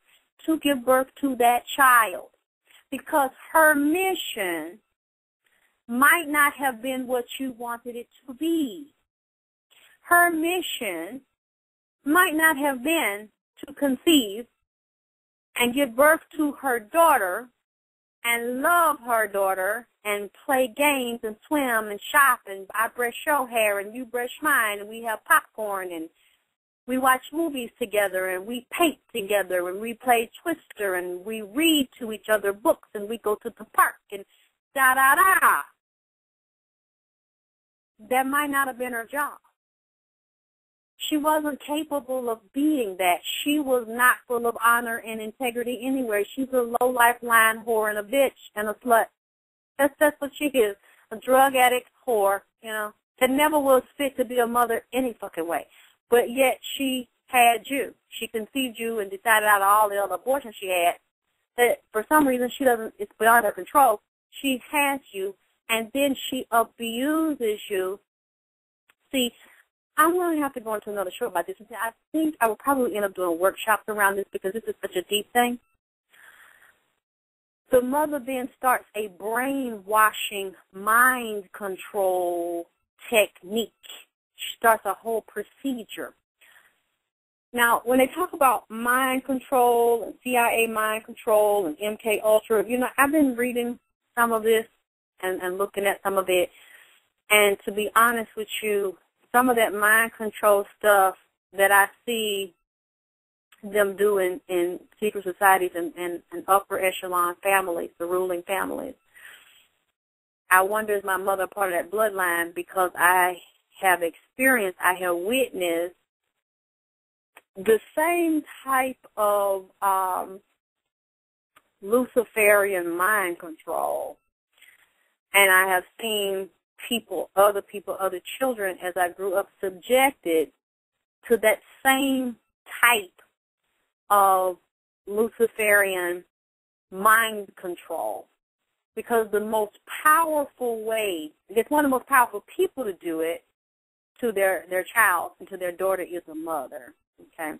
[SPEAKER 2] to give birth to that child. Because her mission might not have been what you wanted it to be. Her mission might not have been to conceive and give birth to her daughter and love her daughter and play games and swim and shop and I brush your hair and you brush mine and we have popcorn and we watch movies together and we paint together and we play Twister and we read to each other books and we go to the park and da-da-da. That might not have been her job. She wasn't capable of being that. She was not full of honor and integrity anywhere. She's a low-life lying whore and a bitch and a slut. That's what she is, a drug addict whore, you know, that never was fit to be a mother any fucking way. But yet she had you. She conceived you and decided out of all the other abortions she had that for some reason it's beyond her control. She has you, and then she abuses you. See, I'm going to have to go into another show about this. I think I will probably end up doing workshops around this because this is such a deep thing. The mother then starts a brainwashing mind control technique. She starts a whole procedure. Now, when they talk about mind control and CIA mind control and MK Ultra, you know, I've been reading some of this and looking at some of it. And to be honest with you, some of that mind control stuff that I see them do in secret societies and upper echelon families, the ruling families, I wonder is my mother part of that bloodline because I have experienced, I have witnessed the same type of Luciferian mind control. And I have seen other children, as I grew up, subjected to that same type of Luciferian mind control. Because the most powerful way, it's one of the most powerful people to do it to their child and to their daughter is a mother, okay?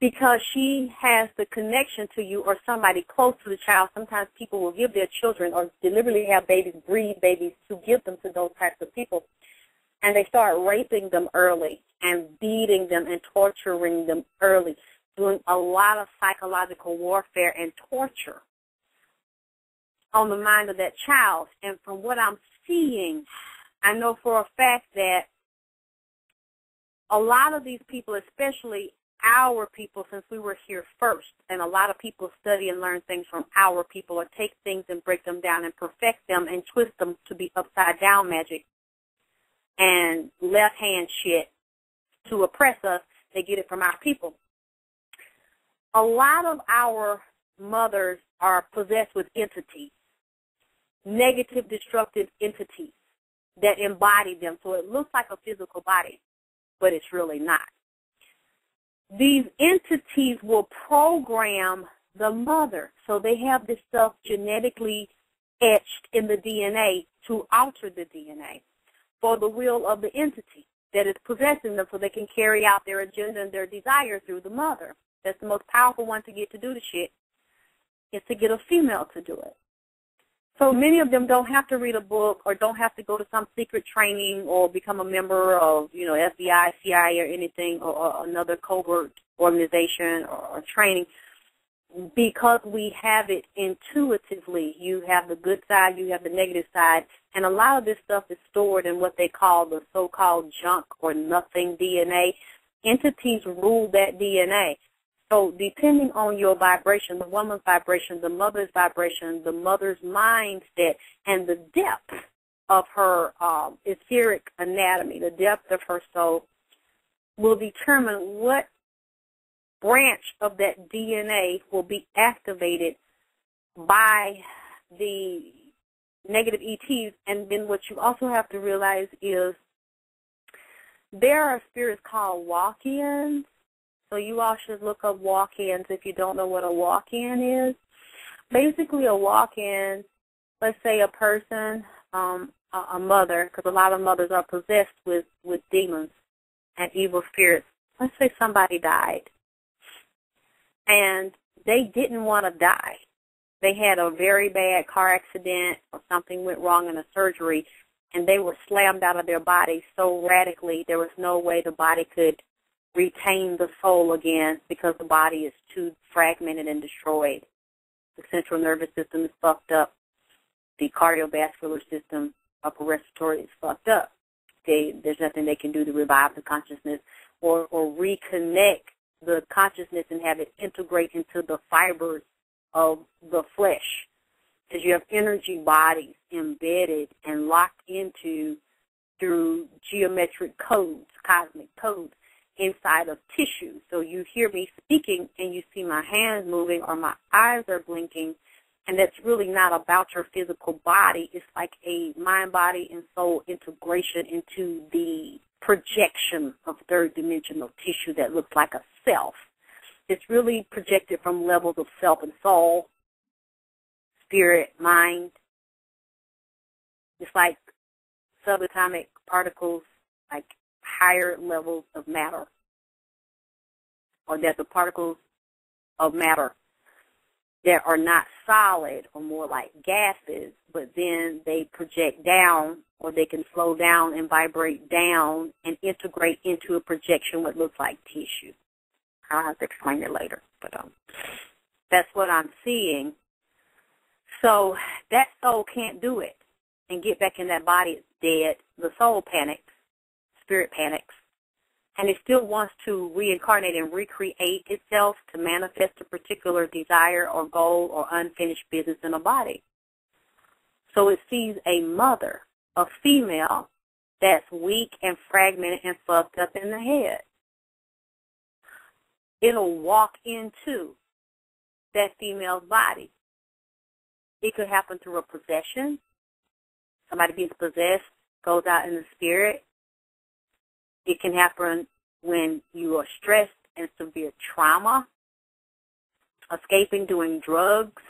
[SPEAKER 2] Because she has the connection to you or somebody close to the child. Sometimes people will give their children or deliberately have babies, breed babies, to give them to those types of people. And they start raping them early and beating them and torturing them early, doing a lot of psychological warfare and torture on the mind of that child. And from what I'm seeing, I know for a fact that a lot of these people, especially our people, since we were here first, and a lot of people study and learn things from our people or take things and break them down and perfect them and twist them to be upside down magic and left hand shit to oppress us. They get it from our people. A lot of our mothers are possessed with entities, negative, destructive entities that embody them. So it looks like a physical body, but it's really not. These entities will program the mother. So they have this stuff genetically etched in the DNA to alter the DNA for the will of the entity that is possessing them so they can carry out their agenda and their desire through the mother. That's the most powerful one to get to do the shit, is to get a female to do it. So many of them don't have to read a book or don't have to go to some secret training or become a member of, FBI, CIA or anything or another covert organization or training, because we have it intuitively. You have the good side, you have the negative side, and a lot of this stuff is stored in what they call the so-called junk or nothing DNA. Entities rule that DNA. So depending on your vibration, the woman's vibration, the mother's vibration, the mother's mindset, and the depth of her etheric anatomy, the depth of her soul, will determine what branch of that DNA will be activated by the negative ETs. And then what you also have to realize is there are spirits called walk-ins. So you all should look up walk-ins if you don't know what a walk-in is. Basically a walk-in, let's say a person, a mother, because a lot of mothers are possessed with demons and evil spirits. Let's say somebody died, and they didn't want to die. They had a very bad car accident or something went wrong in a surgery, and they were slammed out of their body so radically there was no way the body could retain the soul again because the body is too fragmented and destroyed. The central nervous system is fucked up. The cardiovascular system, upper respiratory, is fucked up. There's nothing they can do to revive the consciousness or reconnect the consciousness and have it integrate into the fibers of the flesh. Because you have energy bodies embedded and locked into through geometric codes, cosmic codes, inside of tissue. So you hear me speaking and you see my hands moving or my eyes are blinking, and that's really not about your physical body. It's like a mind, body, and soul integration into the projection of third-dimensional tissue that looks like a self. It's really projected from levels of self and soul, spirit, mind. It's like subatomic particles, like higher levels of matter, or that the particles of matter that are not solid or more like gases, but then they project down, or they can slow down and vibrate down and integrate into a projection what looks like tissue. I'll have to explain it later, but that's what I'm seeing. So that soul can't do it and get back in that body. It's dead. The soul panics. Spirit panics, and it still wants to reincarnate and recreate itself to manifest a particular desire or goal or unfinished business in a body. So it sees a mother, a female, that's weak and fragmented and fucked up in the head. It'll walk into that female's body. It could happen through a possession. Somebody being possessed goes out in the spirit. It can happen when you are stressed and severe trauma, escaping, doing drugs,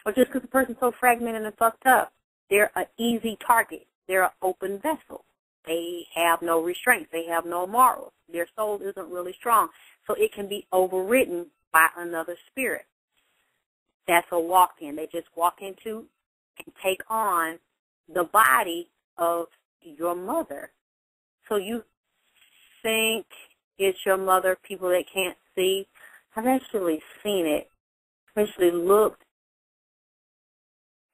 [SPEAKER 2] or just because the person's so fragmented and fucked up. They're an easy target. They're an open vessel. They have no restraints. They have no morals. Their soul isn't really strong. So it can be overridden by another spirit. That's a walk-in. They just walk into and take on the body of your mother. So you think it's your mother, people that can't see. I've actually seen it. I've actually looked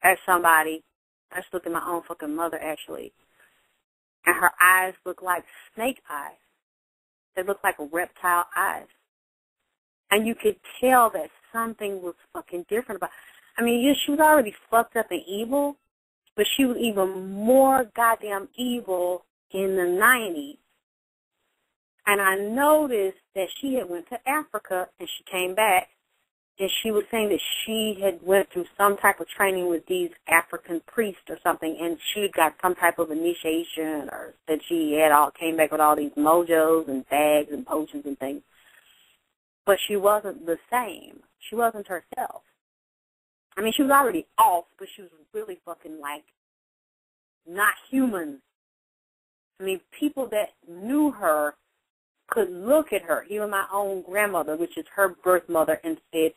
[SPEAKER 2] at somebody. I just looked at my own fucking mother, actually. And her eyes look like snake eyes. They look like reptile eyes. And you could tell that something was fucking different about. I mean, yeah, she was already fucked up and evil, but she was even more goddamn evil in the 90s. And I noticed that she had went to Africa and she came back, and she was saying that she had went through some type of training with these African priests or something, and she had got some type of initiation, or that she had came back with all these mojos and bags and potions and things. But she wasn't the same. She wasn't herself. I mean, she was already off, but she was really fucking, like, not human. I mean, people that knew her could look at her, even my own grandmother, which is her birth mother, and said,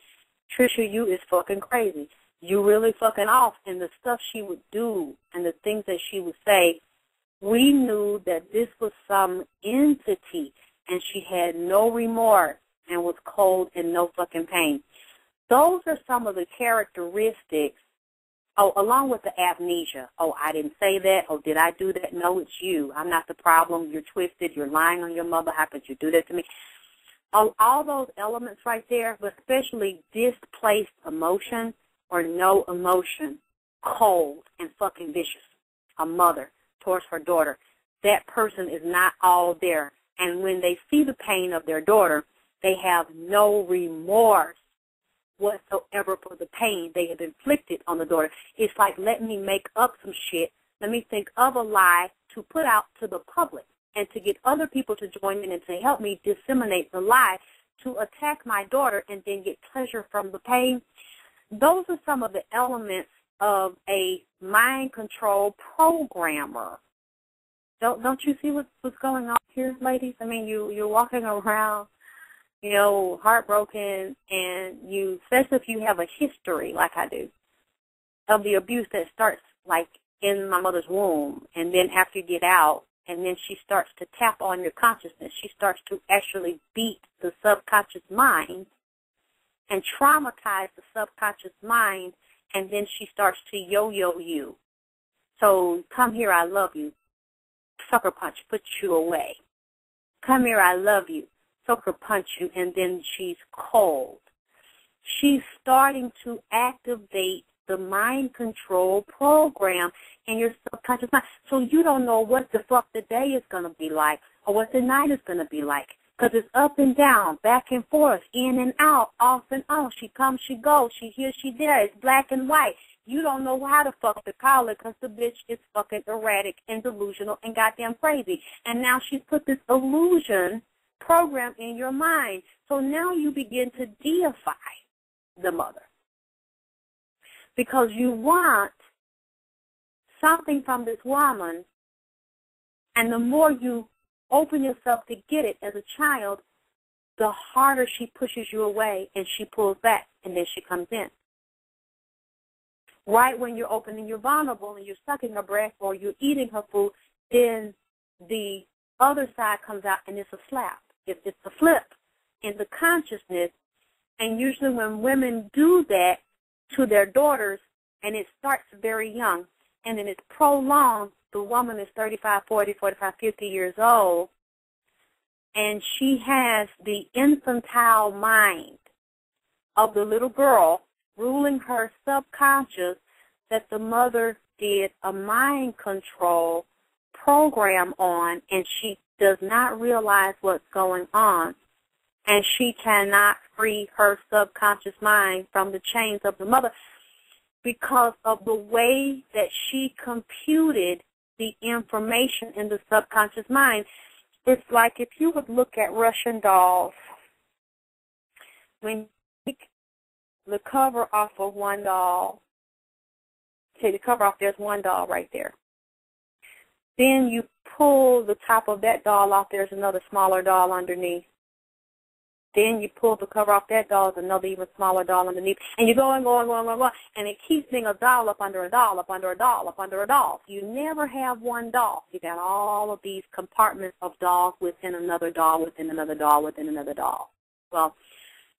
[SPEAKER 2] Trisha, you is fucking crazy. You really fucking off. And the stuff she would do and the things that she would say, we knew that this was some entity, and she had no remorse and was cold and no fucking pain. Those are some of the characteristics. Oh, along with the amnesia. Oh, I didn't say that. Oh, did I do that? No, it's you. I'm not the problem. You're twisted. You're lying on your mother. How could you do that to me? All those elements right there, but especially displaced emotion or no emotion, cold and fucking vicious. A mother towards her daughter. That person is not all there. And when they see the pain of their daughter, they have no remorse whatsoever for the pain they have inflicted on the daughter. It's like, let me make up some shit. Let me think of a lie to put out to the public and to get other people to join in and to help me disseminate the lie to attack my daughter and then get pleasure from the pain. Those are some of the elements of a mind control programmer. Don't you see what's going on here, ladies? I mean, you're walking around, you know, heartbroken, and you, especially if you have a history like I do, of the abuse that starts like in my mother's womb, and then after you get out, and then she starts to tap on your consciousness. She starts to actually beat the subconscious mind and traumatize the subconscious mind, and then she starts to yo-yo you. So, come here, I love you. Sucker punch, put you away. Come here, I love you. Sucker punch you, and then she's cold. She's starting to activate the mind control program in your subconscious mind. So you don't know what the fuck the day is going to be like or what the night is going to be like, because it's up and down, back and forth, in and out, off and on. She comes, she goes, she here, she there. It's black and white. You don't know how to fuck to call it because the bitch is fucking erratic and delusional and goddamn crazy. And now she's put this illusion program in your mind. So now you begin to deify the mother because you want something from this woman, and the more you open yourself to get it as a child, the harder she pushes you away and she pulls back, and then she comes in. Right when you're opening, you're vulnerable and you're sucking her breath or you're eating her food, then the other side comes out and it's a slap. It's a flip in the consciousness. And usually when women do that to their daughters, and it starts very young, and then it's prolonged, the woman is 35, 40, 45, 50 years old, and she has the infantile mind of the little girl ruling her subconscious that the mother did a mind control program on, and she does not realize what's going on. and she cannot free her subconscious mind from the chains of the mother because of the way that she computed the information in the subconscious mind. It's like if you would look at Russian dolls. When you take the cover off of one doll, take the cover off, there's one doll right there. Then you pull the top of that doll off, there's another smaller doll underneath. Then you pull the cover off that doll, there's another even smaller doll underneath. And you go and go and go and go and go. And it keeps being a doll up under a doll, up under a doll, up under a doll. You never have one doll. You got all of these compartments of dolls within another doll, within another doll, within another doll. Well,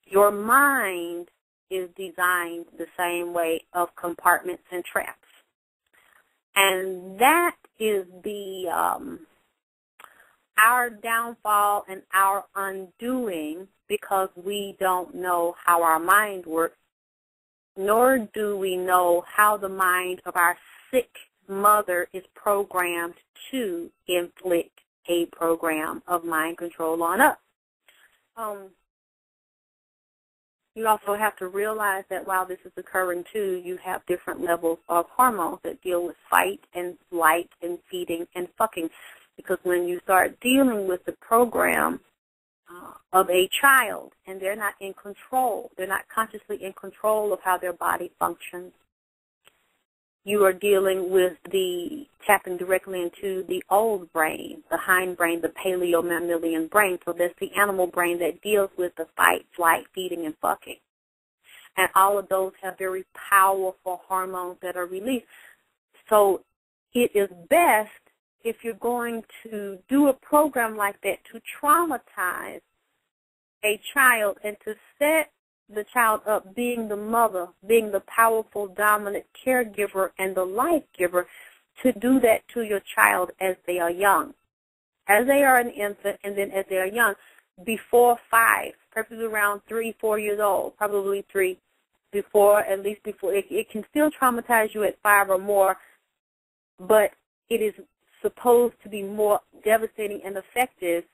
[SPEAKER 2] your mind is designed the same way of compartments and traps. And that is our downfall and our undoing because we don't know how our mind works, nor do we know how the mind of our sick mother is programmed to inflict a program of mind control on us. You also have to realize that while this is occurring too, you have different levels of hormones that deal with fight and flight and feeding and fucking. Because when you start dealing with the program of a child and they're not in control, they're not consciously in control of how their body functions, you are dealing with tapping directly into the old brain, the hindbrain, the paleo-mammalian brain. So that's the animal brain that deals with the fight, flight, feeding, and fucking. And all of those have very powerful hormones that are released. So it is best if you're going to do a program like that to traumatize a child and to set the child up being the mother, being the powerful, dominant caregiver and the life giver, to do that to your child as they are young. As they are an infant and then as they are young, before 5, probably around 3, 4 years old, probably 3, at least before. It can still traumatize you at 5 or more, but it is supposed to be more devastating and effective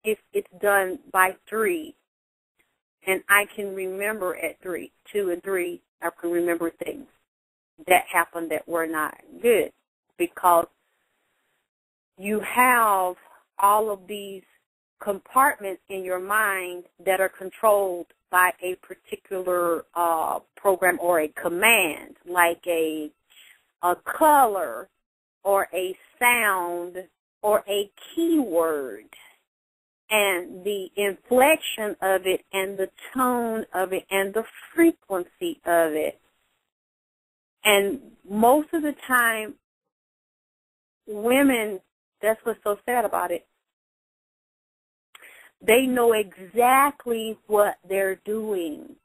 [SPEAKER 2] if it's done by 3. And I can remember at 2 and 3, I can remember things that happened that were not good because you have all of these compartments in your mind that are controlled by a particular program or a command, like a color or a sound or a keyword. And the inflection of it and the tone of it and the frequency of it. And most of the time, women, that's what's so sad about it, they know exactly what they're doing.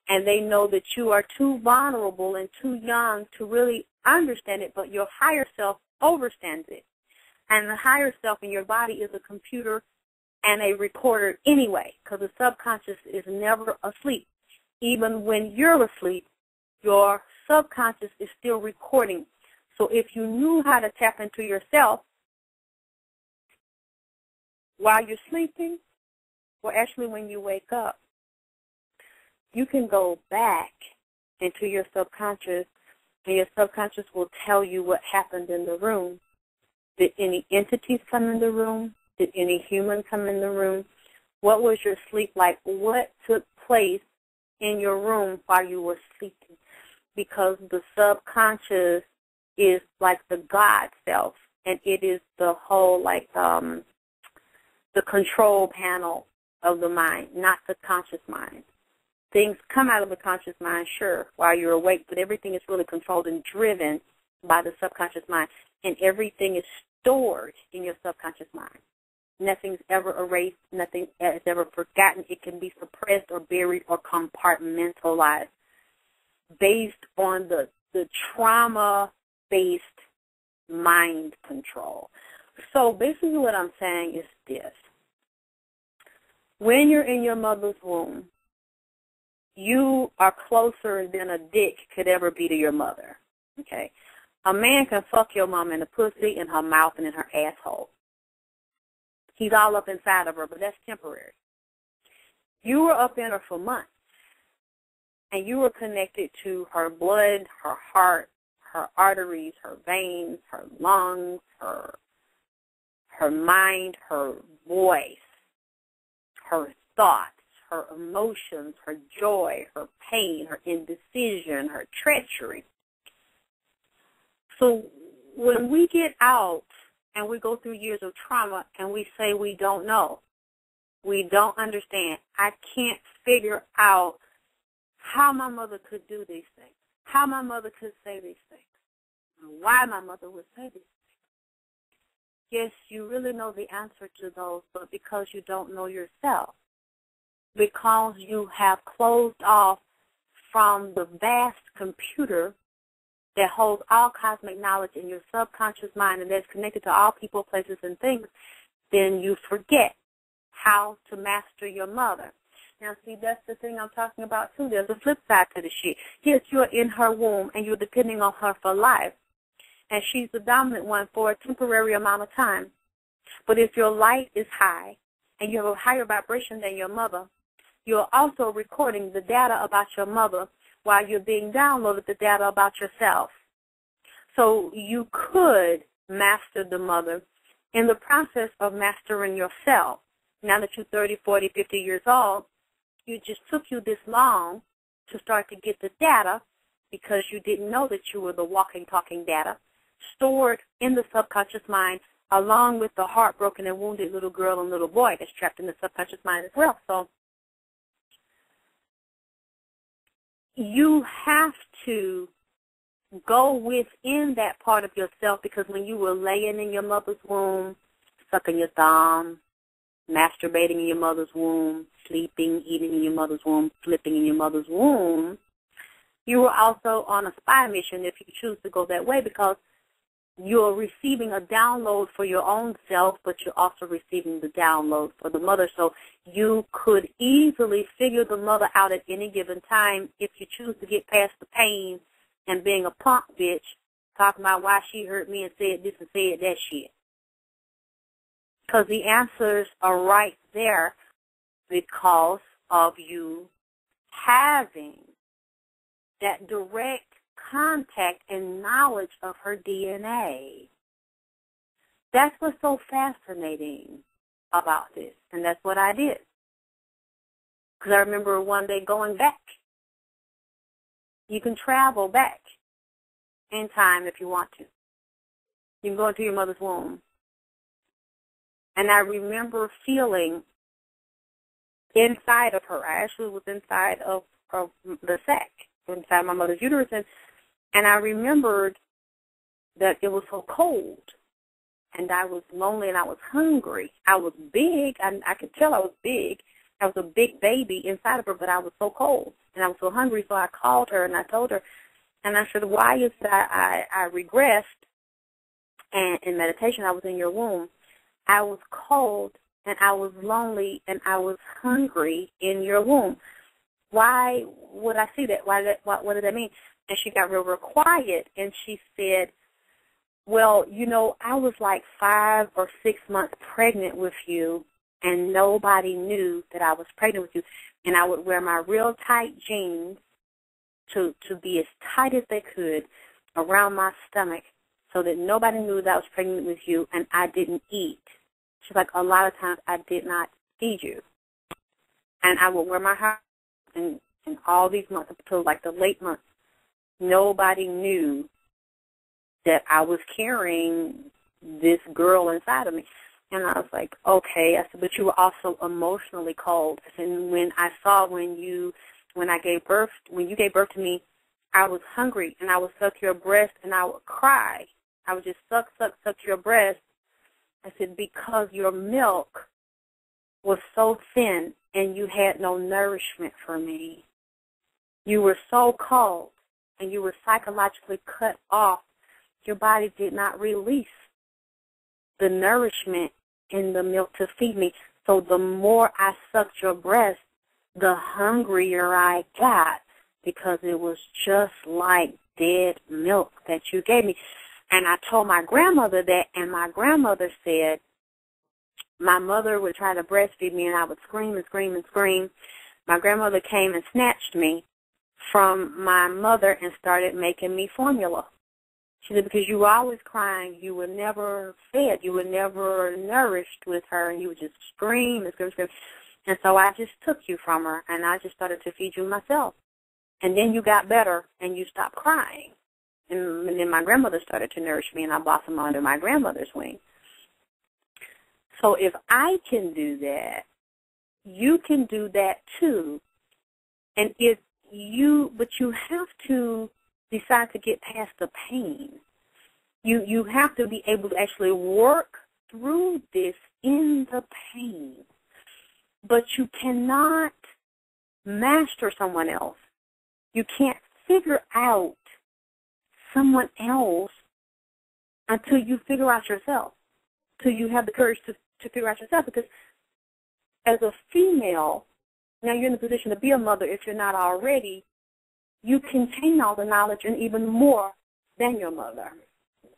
[SPEAKER 2] And they know that you are too vulnerable and too young to really understand it, but your higher self understands it. And the higher self in your body is a computer and a recorder anyway, because the subconscious is never asleep. Even when you're asleep, your subconscious is still recording. So if you knew how to tap into yourself while you're sleeping, or actually when you wake up, you can go back into your subconscious, and your subconscious will tell you what happened in the room. Did any entities come in the room? Did any human come in the room? What was your sleep like? What took place in your room while you were sleeping? Because the subconscious is like the God self, and it is the whole, like, the control panel of the mind, not the conscious mind. Things come out of the conscious mind, sure, while you're awake, but everything is really controlled and driven by the subconscious mind, and everything is stored in your subconscious mind. Nothing's ever erased. Nothing is ever forgotten. It can be suppressed or buried or compartmentalized based on the trauma-based mind control. So basically what I'm saying is this. When you're in your mother's womb, you are closer than a dick could ever be to your mother. Okay? A man can fuck your mom in the pussy, in her mouth, and in her asshole. He's all up inside of her, but that's temporary. You were up in her for months, and you were connected to her blood, her heart, her arteries, her veins, her lungs, her mind, her voice, her thoughts, her emotions, her joy, her pain, her indecision, her treachery. So when we get out and we go through years of trauma and we say we don't know, we don't understand, I can't figure out how my mother could do these things, how my mother could say these things, why my mother would say these things. Yes, you really know the answer to those, but because you don't know yourself, because you have closed off from the vast computer that holds all cosmic knowledge in your subconscious mind and that's connected to all people, places, and things, then you forget how to master your mother. Now, see, that's the thing I'm talking about, too. There's a flip side to the shit. Yes, you're in her womb, and you're depending on her for life, and she's the dominant one for a temporary amount of time. But if your light is high and you have a higher vibration than your mother, you're also recording the data about your mother while you're being downloaded the data about yourself. So you could master the mother in the process of mastering yourself. Now that you're 30, 40, 50 years old, it just took you this long to start to get the data because you didn't know that you were the walking, talking data stored in the subconscious mind along with the heartbroken and wounded little girl and little boy that's trapped in the subconscious mind as well. So you have to go within that part of yourself because when you were laying in your mother's womb, sucking your thumb, masturbating in your mother's womb, sleeping, eating in your mother's womb, flipping in your mother's womb, you were also on a spy mission if you choose to go that way because you're receiving a download for your own self, but you're also receiving the download for the mother. So you could easily figure the mother out at any given time if you choose to get past the pain and being a punk bitch, talking about why she hurt me and said this and said that shit. Because the answers are right there because of you having that direct contact and knowledge of her DNA. That's what's so fascinating about this, and that's what I did. Because I remember one day going back. You can travel back in time if you want to. You can go into your mother's womb. And I remember feeling inside of her. I actually was inside of the sac, inside my mother's uterus, and I remembered that it was so cold, and I was lonely, and I was hungry. I was big, and I could tell I was big. I was a big baby inside of her, but I was so cold, and I was so hungry, so I called her, and I told her, and I said, why is that I regressed, and in meditation I was in your womb. I was cold, and I was lonely, and I was hungry in your womb. Why would I see that? What did that mean? And she got real quiet, and she said, well, you know, I was like 5 or 6 months pregnant with you, and nobody knew that I was pregnant with you. And I would wear my real tight jeans to be as tight as they could around my stomach so that nobody knew that I was pregnant with you, and I didn't eat. She's like, a lot of times I did not feed you. And I would wear my hair, and all these months up until like the late months, nobody knew that I was carrying this girl inside of me. And I was like, okay. I said, but you were also emotionally cold. And when I saw when you gave birth to me, I was hungry, and I would suck your breast, and I would cry. I would just suck your breast. I said, because your milk was so thin, and you had no nourishment for me. You were so cold, and you were psychologically cut off. Your body did not release the nourishment in the milk to feed me. So the more I sucked your breast, the hungrier I got because it was just like dead milk that you gave me. And I told my grandmother that, and my grandmother said my mother would try to breastfeed me, and I would scream and scream and scream. My grandmother came and snatched me from my mother and started making me formula. She said, because you were always crying, you were never fed, you were never nourished with her, and you would just scream and scream and scream. And so I just took you from her, and I just started to feed you myself. And then you got better, and you stopped crying. And then my grandmother started to nourish me, and I blossomed under my grandmother's wing. So if I can do that, you can do that too. And but you have to decide to get past the pain. You have to be able to actually work through this in the pain. But you cannot master someone else. You can't figure out someone else until you figure out yourself, until you have the courage to figure out yourself. Because as a female, now you're in a position to be a mother if you're not already, you contain all the knowledge and even more than your mother.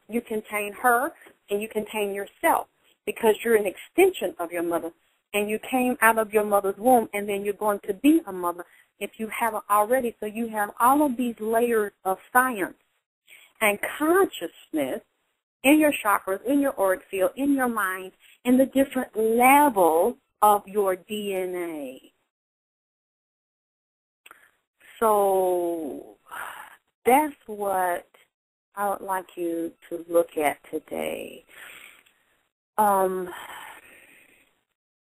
[SPEAKER 2] You contain her and you contain yourself because you're an extension of your mother, and you came out of your mother's womb, and then you're going to be a mother if you haven't already. So you have all of these layers of science and consciousness in your chakras, in your auric field, in your mind, in the different levels of your DNA. So that's what I would like you to look at today.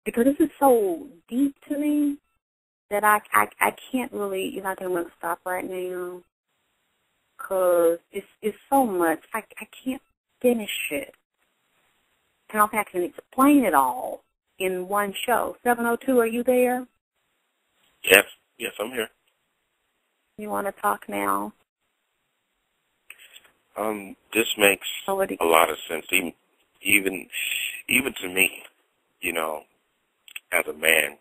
[SPEAKER 2] Because this is so deep to me that I can't really, you're not going to stop right now because it's so much. I can't finish it. I don't think I can explain it all in one show. 702, are you there?
[SPEAKER 3] Yes, I'm here.
[SPEAKER 2] You want to talk now?
[SPEAKER 3] This makes a lot of sense, even to me, as a man,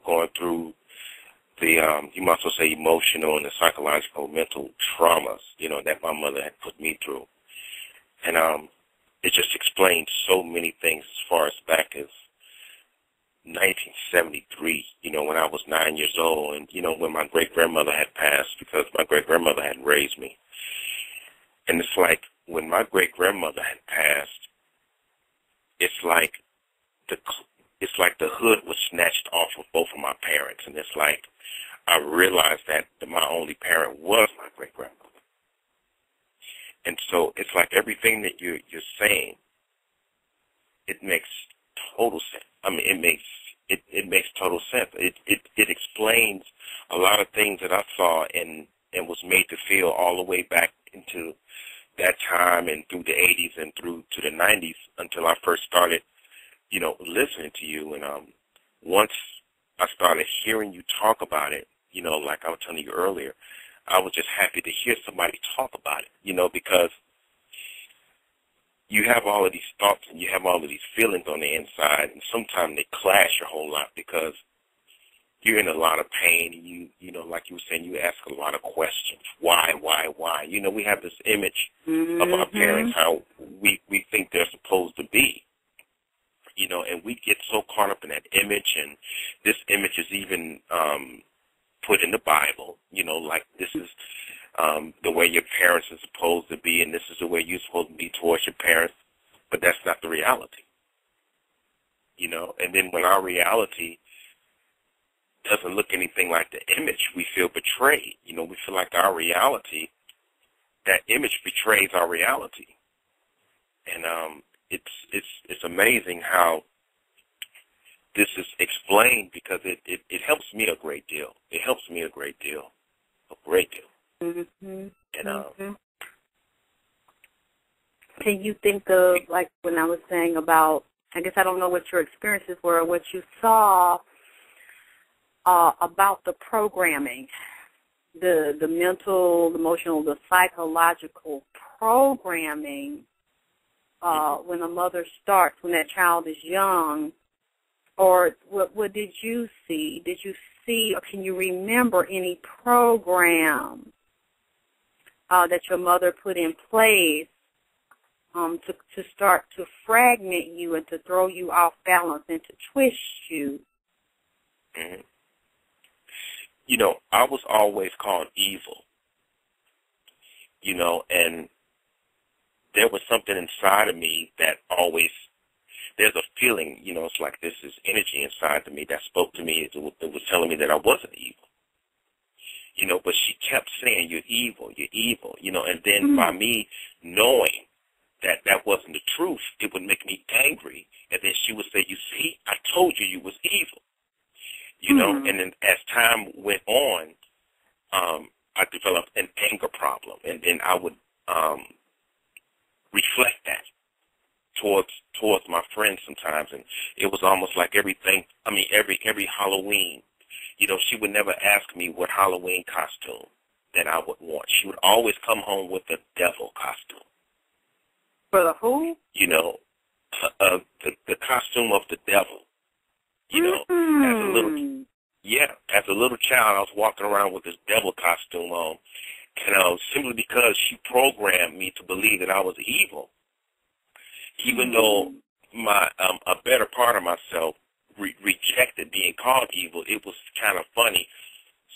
[SPEAKER 3] going through the, you might as well say emotional and the psychological, mental traumas, that my mother had put me through. And it just explains so many things as far as back as 1973, when I was 9 years old, and, when my great-grandmother had passed, because my great-grandmother had raised me. And it's like when my great-grandmother had passed, it's like the hood was snatched off of both of my parents, and it's like I realized that my only parent was my great-grandmother. And so it's like everything that you're saying, it makes total sense. I mean, it makes total sense. It explains a lot of things that I saw and was made to feel all the way back into that time and through the 80s and through to the 90s until I first started, listening to you. And once I started hearing you talk about it, like I was telling you earlier, I was just happy to hear somebody talk about it, because you have all of these thoughts and you have all of these feelings on the inside, and sometimes they clash a whole lot because you're in a lot of pain, and like you were saying, you ask a lot of questions. Why? We have this image of our parents, how we think they're supposed to be, and we get so caught up in that image, and this image is even put in the Bible, like this is the way your parents are supposed to be, and this is the way you're supposed to be towards your parents, but that's not the reality, and then when our reality doesn't look anything like the image, we feel betrayed. We feel like our reality, that image betrays our reality. And it's amazing how this is explained because it helps me a great deal. It helps me a great deal. A great deal.
[SPEAKER 2] Mm-hmm.
[SPEAKER 3] And
[SPEAKER 2] can you think of, like when I was saying about, I guess I don't know what your experiences were, what you saw about the programming, the mental, the emotional, the psychological programming when a mother starts, when that child is young, or what did you see? Did you see, or can you remember any program that your mother put in place to start to fragment you and to throw you off balance and to twist you?
[SPEAKER 3] Mm-hmm. I was always called evil, and there was something inside of me that always, there's a feeling, it's like this is energy inside of me that spoke to me. It was telling me that I wasn't evil, but she kept saying, you're evil, and then by me knowing that that wasn't the truth, it would make me angry. And then she would say, you see, I told you was evil, and then as time went on, I developed an anger problem, and then I would reflect that towards my friends sometimes, and it was almost like every Halloween, she would never ask me what Halloween costume that I would want. She would always come home with a devil costume.
[SPEAKER 2] For the who?
[SPEAKER 3] The costume of the devil. As a little child, I was walking around with this devil costume on, and simply because she programmed me to believe that I was evil, even though my a better part of myself rejected being called evil. It was kind of funny,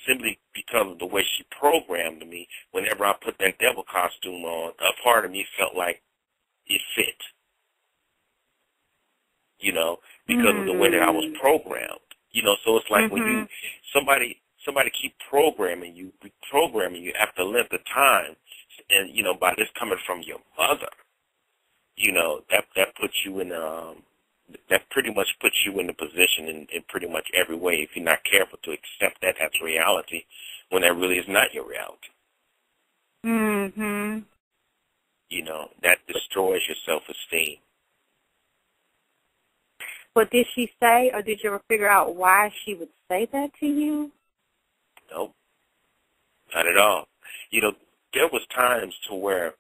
[SPEAKER 3] simply because of the way she programmed me. Whenever I put that devil costume on, a part of me felt like it fit, because of the way that I was programmed. So it's like when you somebody keep programming you after a length of time, and by this coming from your mother, that puts you in that pretty much puts you in the position in pretty much every way, if you're not careful to accept that as reality when that really is not your reality. That destroys your self-esteem.
[SPEAKER 2] But did she say, or did you ever figure out why she would say that to you?
[SPEAKER 3] Nope, not at all. There was times to where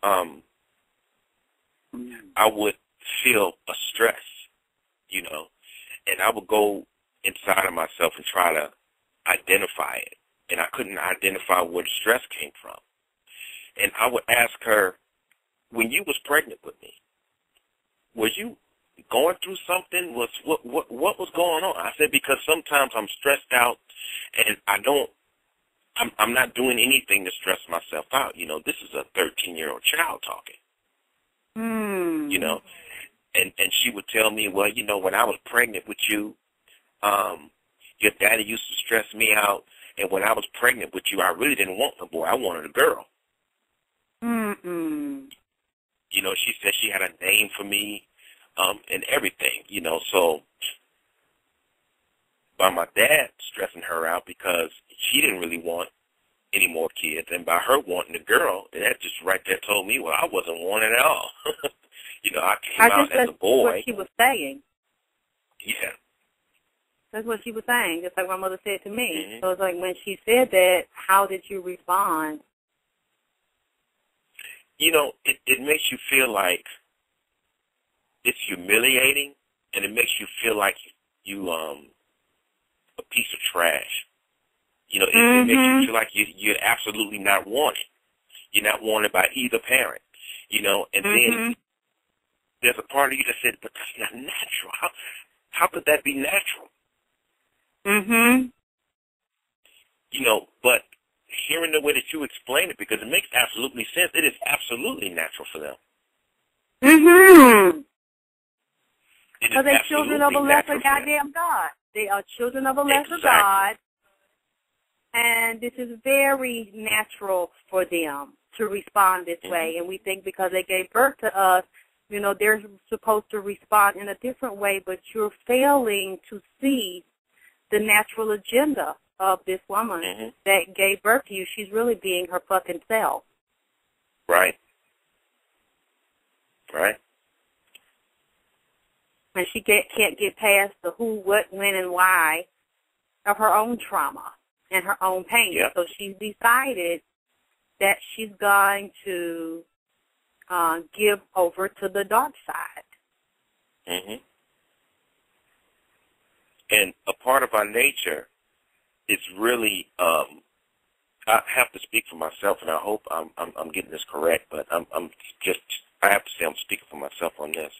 [SPEAKER 3] I would feel a stress, and I would go inside of myself and try to identify it, and I couldn't identify where the stress came from. And I would ask her, when you was pregnant with me, were you going through something? What was going on? I said, because sometimes I'm stressed out, and I'm not doing anything to stress myself out. This is a 13-year-old child talking. And she would tell me, well, when I was pregnant with you, your daddy used to stress me out, and when I was pregnant with you, I really didn't want a boy. I wanted a girl. She said she had a name for me, and everything, so by my dad stressing her out because she didn't really want any more kids, and by her wanting a girl, that just right there told me, well, I wasn't wanted at all. I came out as a boy.
[SPEAKER 2] What she was saying.
[SPEAKER 3] Yeah.
[SPEAKER 2] That's what she was saying, just like my mother said to me. So it's like when she said that, how did you respond?
[SPEAKER 3] It makes you feel like it's humiliating, and it makes you feel like you a piece of trash. It makes you feel like you're absolutely not wanted. You're not wanted by either parent. And then there's a part of you that said, but that's not natural. How could that be natural? But hearing the way that you explain it, because it makes absolutely sense, it is absolutely natural for them.
[SPEAKER 2] Because they're children of a lesser goddamn God. They are children of a lesser God, and this is very natural for them to respond this way. And we think because they gave birth to us, they're supposed to respond in a different way, but you're failing to see the natural agenda of this woman that gave birth to you. She's really being her fucking self.
[SPEAKER 3] Right.
[SPEAKER 2] And she can't get past the who, what, when, and why of her own trauma and her own pain.
[SPEAKER 3] Yep.
[SPEAKER 2] So she's decided that she's going to give over to the dark side.
[SPEAKER 3] And a part of our nature is really, I have to speak for myself, and I hope I'm getting this correct, but I have to say I'm speaking for myself on this.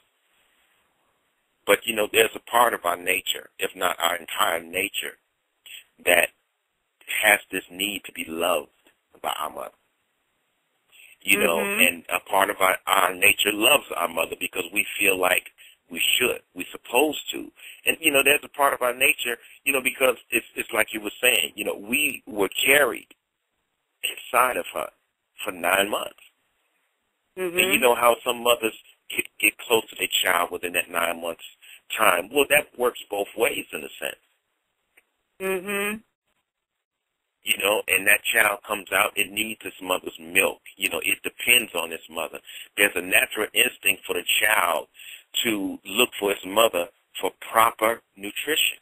[SPEAKER 3] But, there's a part of our nature, if not our entire nature, that has this need to be loved by our mother. You know, and a part of our nature loves our mother because we feel like we should, we're supposed to. And, you know, there's a part of our nature, you know, because it's like you were saying, you know, we were carried inside of her for 9 months. And you know how some mothers get close to their child within that 9 months time. Well, that works both ways in a sense. You know, and that child comes out, it needs its mother's milk. You know, it depends on its mother. There's a natural instinct for the child to look for its mother for proper nutrition.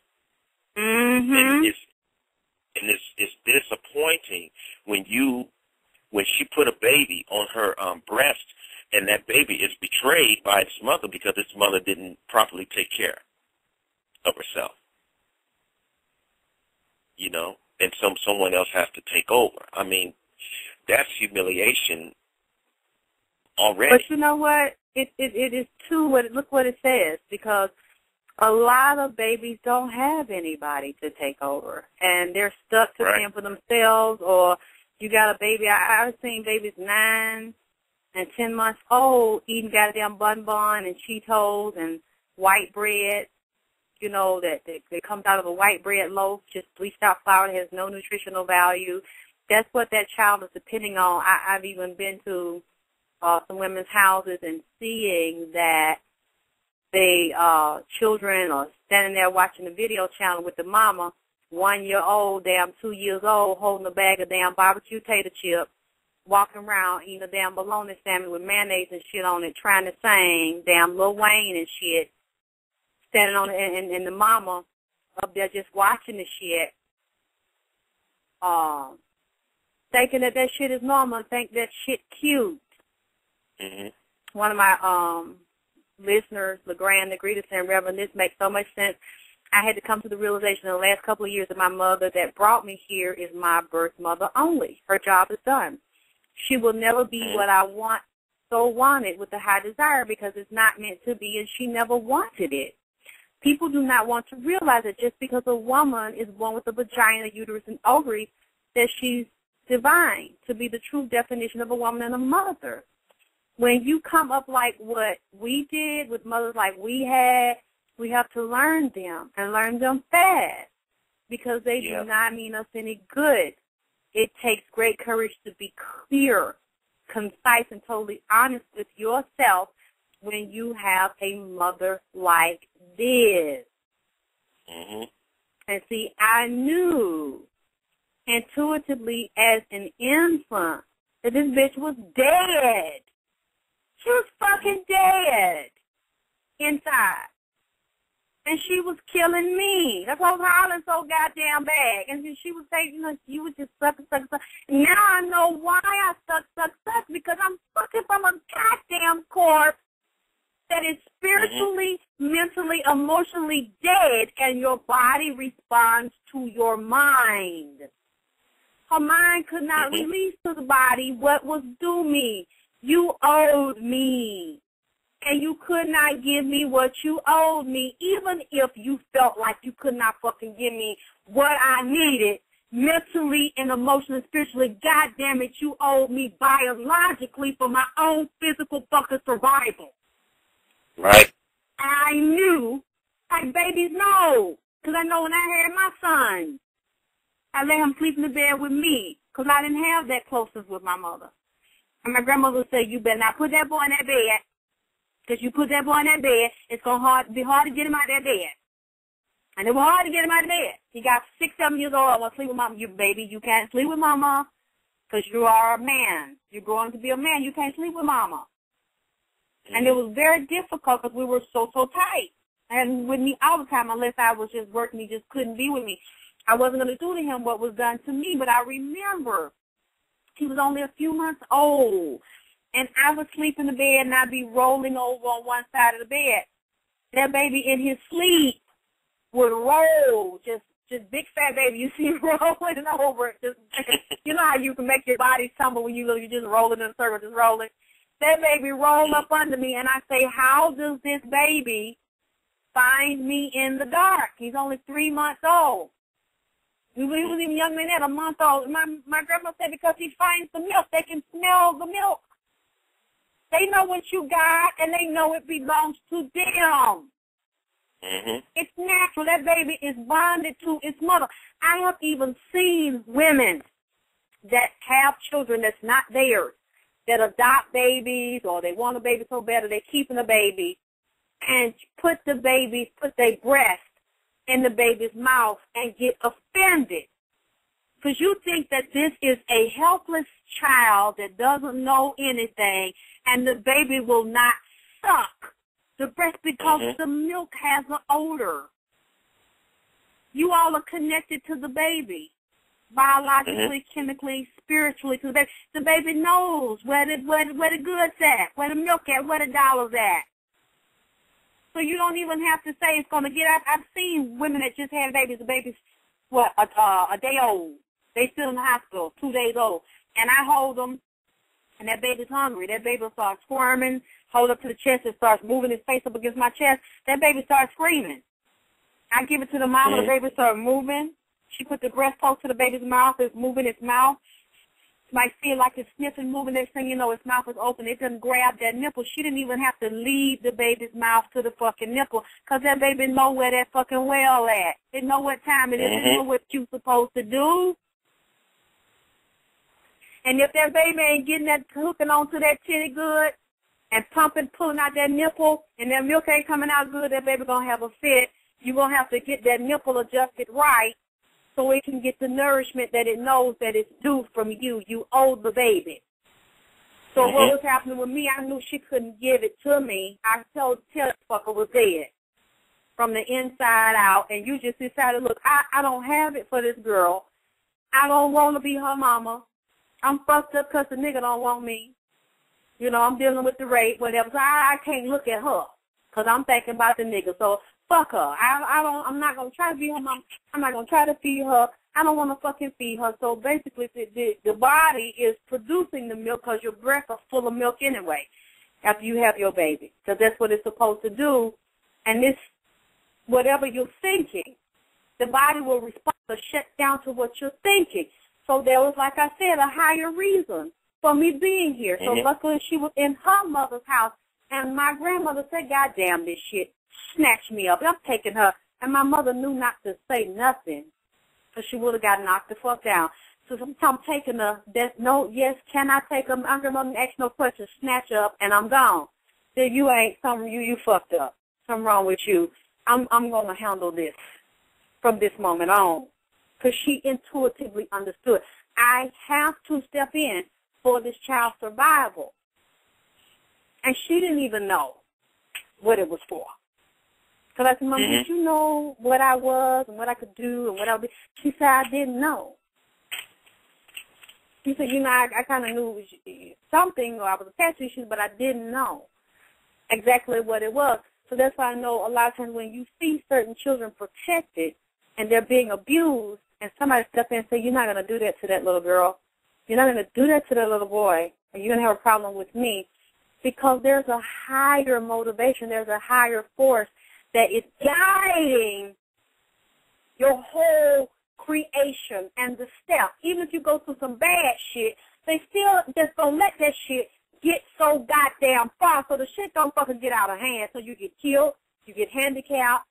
[SPEAKER 3] And it's disappointing when she put a baby on her breast and that baby is betrayed by its mother because its mother didn't properly take care of herself. You know? And someone else has to take over. I mean, that's humiliation already.
[SPEAKER 2] But you know what? It is too. Look what it says, because a lot of babies don't have anybody to take over, and they're stuck to fend for themselves. Or you got a baby. I've seen babies 9 and 10 months old eating goddamn bun and Cheetos and white bread. You know, that comes out of a white bread loaf, just bleached out flour that has no nutritional value. That's what that child is depending on. I've even been to some women's houses and seeing that children are standing there watching the video channel with the mama, 1 year old, damn 2 years old, holding a bag of damn barbecue tater chips, walking around eating a damn bologna sandwich with mayonnaise and shit on it, trying to sing damn Lil Wayne and shit. Standing on it, and the mama up there just watching the shit, thinking that shit is normal and think that shit cute. One of my listeners, LeGrand Negrita, said, Reverend, this makes so much sense. I had to come to the realization in the last couple of years that my mother that brought me here is my birth mother only. Her job is done. She will never be what I wanted with a high desire because it's not meant to be, and she never wanted it. People do not want to realize that just because a woman is born with a vagina, uterus, and ovaries, that she's divine, to be the true definition of a woman and a mother. When you come up like what we did with mothers like we had, we have to learn them and learn them fast because they do not mean us any good. It takes great courage to be clear, concise, and totally honest with yourself when you have a mother like this. And see, I knew intuitively as an infant that this bitch was dead. She was fucking dead inside. And she was killing me. That's why I was hollering so goddamn bad. And she would say, you know, you would just suck. Now I know why I suck, because I'm fucking from a goddamn corpse that is spiritually, mentally, emotionally dead, and your body responds to your mind. Her mind could not release to the body what was due me. You owed me, and you could not give me what you owed me, even if you felt like you could not fucking give me what I needed mentally and emotionally, spiritually. God damn it, you owed me biologically for my own physical fucking survival.
[SPEAKER 3] Right.
[SPEAKER 2] I knew, like babies know, because I know when I had my son, I let him sleep in the bed with me, because I didn't have that closeness with my mother. And my grandmother would say, you better not put that boy in that bed, because you put that boy in that bed, it's going to be hard to get him out of that bed. And it was hard to get him out of bed. He got 6, 7 years old, I want to sleep with mama. You baby, you can't sleep with mama, because you are a man. You're growing to be a man. You can't sleep with mama. And it was very difficult because we were so tight. And with me all the time, unless I was just working, he just couldn't be with me. I wasn't going to do to him what was done to me, but I remember he was only a few months old. And I would sleep in the bed and I'd be rolling over on one side of the bed. That baby in his sleep would roll, just big fat baby. You see rolling over. Just, you know how you can make your body tumble when you're just rolling in a circle, just rolling. That baby roll up under me, and I say, how does this baby find me in the dark? He's only 3 months old. He was even younger than that, a month old. My grandma said because he finds the milk, they can smell the milk. They know what you got, and they know it belongs to them.
[SPEAKER 3] Mm-hmm.
[SPEAKER 2] It's natural. That baby is bonded to its mother. I have even seen women that have children that's not theirs, that adopt babies, or they want a baby so bad, or they're keeping a baby, and put their breast in the baby's mouth and get offended. Because you think that this is a helpless child that doesn't know anything, and the baby will not suck the breast because the milk has an odor. You all are connected to the baby, biologically, chemically, spiritually to the baby. The baby knows where the goods at, where the milk at, where the dollars at. So you don't even have to say it's going to get out. I've seen women that just had babies, the baby's, a day old. They still in the hospital, 2 days old. And I hold them, and that baby's hungry. That baby starts squirming, hold up to the chest, and starts moving his face up against my chest. That baby starts screaming. I give it to the mama, the baby starts moving. She put the breast close to the baby's mouth, it's moving its mouth. You might feel like it's sniffing, moving. Next thing you know, its mouth is open. It doesn't grab that nipple. She didn't even have to lead the baby's mouth to the fucking nipple because that baby know where that fucking well at. It know what time it is. It know what you're supposed to do. And if that baby ain't getting that, hooking onto that titty good and pumping, pulling out that nipple, and that milk ain't coming out good, that baby going to have a fit. You're going to have to get that nipple adjusted right so it can get the nourishment that it knows that it's due from you. You owe the baby. So what was happening with me, I knew she couldn't give it to me. I told the fucker was dead from the inside out, and you just decided, look, I don't have it for this girl. I don't want to be her mama. I'm fucked up because the nigga don't want me. You know, I'm dealing with the rape, whatever. So I can't look at her because I'm thinking about the nigga. So fuck her. I'm not going to try to be her mom. I'm not going to try to feed her. I don't want to fucking feed her. So basically, the body is producing the milk because your breasts are full of milk anyway after you have your baby, because that's what it's supposed to do. And this, whatever you're thinking, the body will respond or shut down to what you're thinking. So there was, like I said, a higher reason for me being here. So luckily she was in her mother's house, and my grandmother said, God damn this shit, snatched me up. I'm taking her. And my mother knew not to say nothing, because she would have got knocked the fuck down. So I'm taking her. Yes, can I take her? My grandmother didn't ask no questions, snatch her up, and I'm gone. Then you ain't something, you fucked up. Something wrong with you. I'm going to handle this from this moment on. Because she intuitively understood. I have to step in for this child's survival. And she didn't even know what it was for. Because I said, Mom, did you know what I was and what I could do and what I would be? She said, I didn't know. She said, I kind of knew it was something, or I was attached to issues, but I didn't know exactly what it was. So that's why I know a lot of times when you see certain children protected and they're being abused, and somebody step in and say, you're not going to do that to that little girl. You're not going to do that to that little boy, or you're going to have a problem with me. Because there's a higher motivation, there's a higher force that is guiding your whole creation and the steps. Even if you go through some bad shit, they still just don't let that shit get so goddamn far so the shit don't fucking get out of hand. So you get killed, you get handicapped,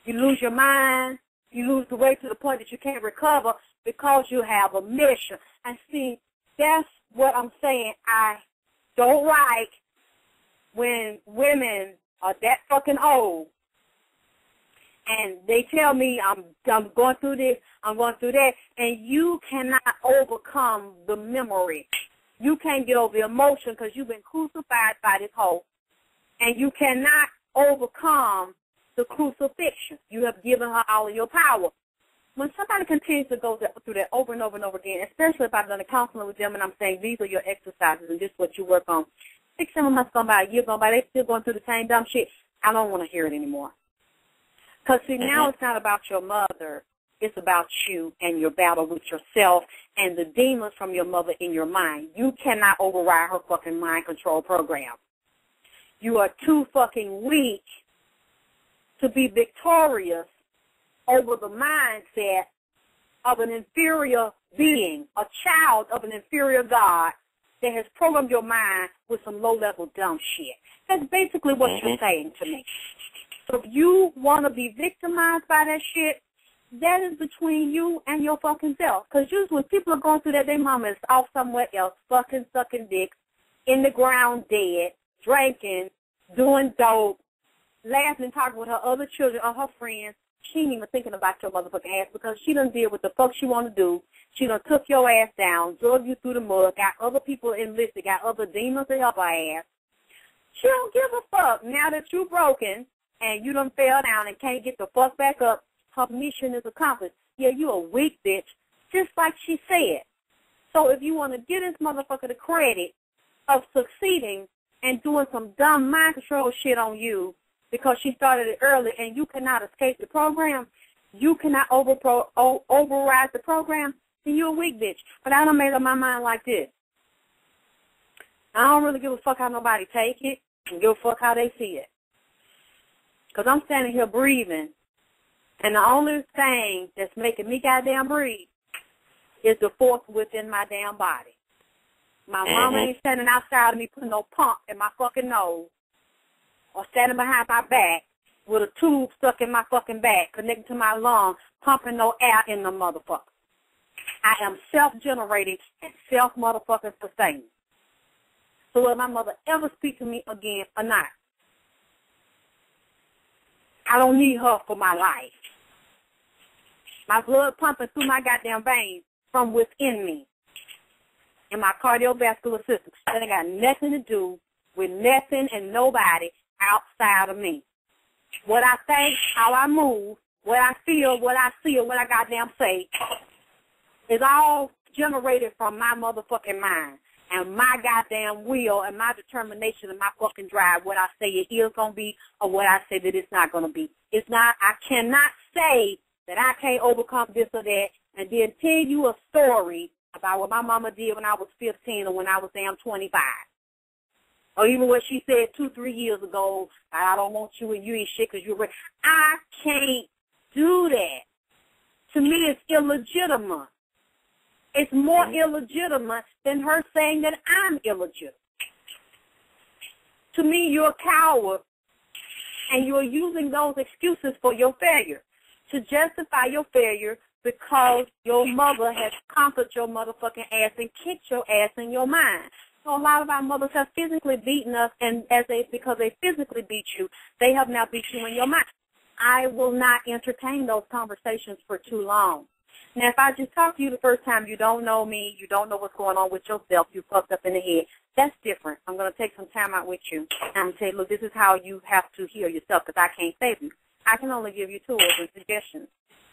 [SPEAKER 2] you lose your mind, you lose the way to the point that you can't recover because you have a mission. And see, that's what I'm saying. I don't like when women are that fucking old and they tell me I'm going through this, I'm going through that, and you cannot overcome the memory. You can't get over the emotion because you've been crucified by this hoe, and you cannot overcome the crucifixion. You have given her all of your power. When somebody continues to go through that over and over and over again, especially if I've done a counseling with them and I'm saying these are your exercises and this is what you work on, 6 months gone by, a year gone by, they still going through the same dumb shit, I don't want to hear it anymore. Because, see, now it's not about your mother. It's about you and your battle with yourself and the demons from your mother in your mind. You cannot override her fucking mind control program. You are too fucking weak to be victorious over the mindset of an inferior being, a child of an inferior God that has programmed your mind with some low-level dumb shit. That's basically what you're saying to me. So if you want to be victimized by that shit, that is between you and your fucking self. Because usually when people are going through that, their mama is off somewhere else, fucking sucking dicks, in the ground dead, drinking, doing dope, laughing and talking with her other children or her friends. She ain't even thinking about your motherfucking ass because she done did what the fuck she want to do. She done took your ass down, drug you through the mud, got other people enlisted, got other demons to help her ass. She don't give a fuck. Now that you broken and you done fell down and can't get the fuck back up, her mission is accomplished. Yeah, you a weak bitch, just like she said. So if you want to give this motherfucker the credit of succeeding and doing some dumb mind control shit on you because she started it early and you cannot escape the program, you cannot override the program, then you're a weak bitch. But I done made up my mind like this. I don't really give a fuck how nobody take it and give a fuck how they see it. Because I'm standing here breathing, and the only thing that's making me goddamn breathe is the force within my damn body. My mama ain't standing outside of me putting no pump in my fucking nose or standing behind my back with a tube stuck in my fucking back connected to my lung, pumping no air in the motherfucker. I am self-generating and self-motherfucking sustaining. So will my mother ever speak to me again or not? I don't need her for my life. My blood pumping through my goddamn veins from within me and my cardiovascular system. That ain't got nothing to do with nothing and nobody outside of me. What I think, how I move, what I feel, what I see, or what I goddamn say is all generated from my motherfucking mind and my goddamn will and my determination and my fucking drive, what I say it is going to be or what I say that it's not going to be. It's not, I cannot say that I can't overcome this or that and then tell you a story about what my mama did when I was 15 or when I was damn 25. Or even what she said 2-3 years ago, I don't want you and you ain't shit because you're rich. I can't do that. To me, it's illegitimate. It's more illegitimate than her saying that I'm illegitimate. To me, you're a coward, and you're using those excuses for your failure to justify your failure because your mother has conquered your motherfucking ass and kicked your ass in your mind. So a lot of our mothers have physically beaten us, and because they physically beat you, they have now beat you in your mind. I will not entertain those conversations for too long. Now, if I just talk to you the first time, you don't know me, you don't know what's going on with yourself, you fucked up in the head, that's different. I'm going to take some time out with you, and I'm going to say, look, this is how you have to heal yourself, because I can't save you. I can only give you tools and suggestions.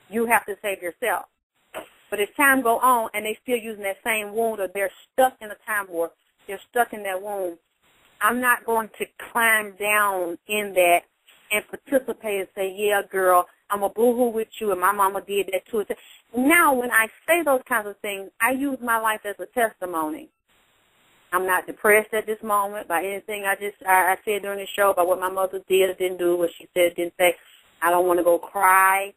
[SPEAKER 2] You have to save yourself. But as time goes on, and they still using that same wound, or they're stuck in a time warp, they're stuck in that wound, I'm not going to climb down in that and participate and say, yeah, girl, I'm a boo-hoo with you, and my mama did that too. Now, when I say those kinds of things, I use my life as a testimony. I'm not depressed at this moment by anything I said during the show about what my mother did or didn't do, what she said, didn't say. I don't want to go cry.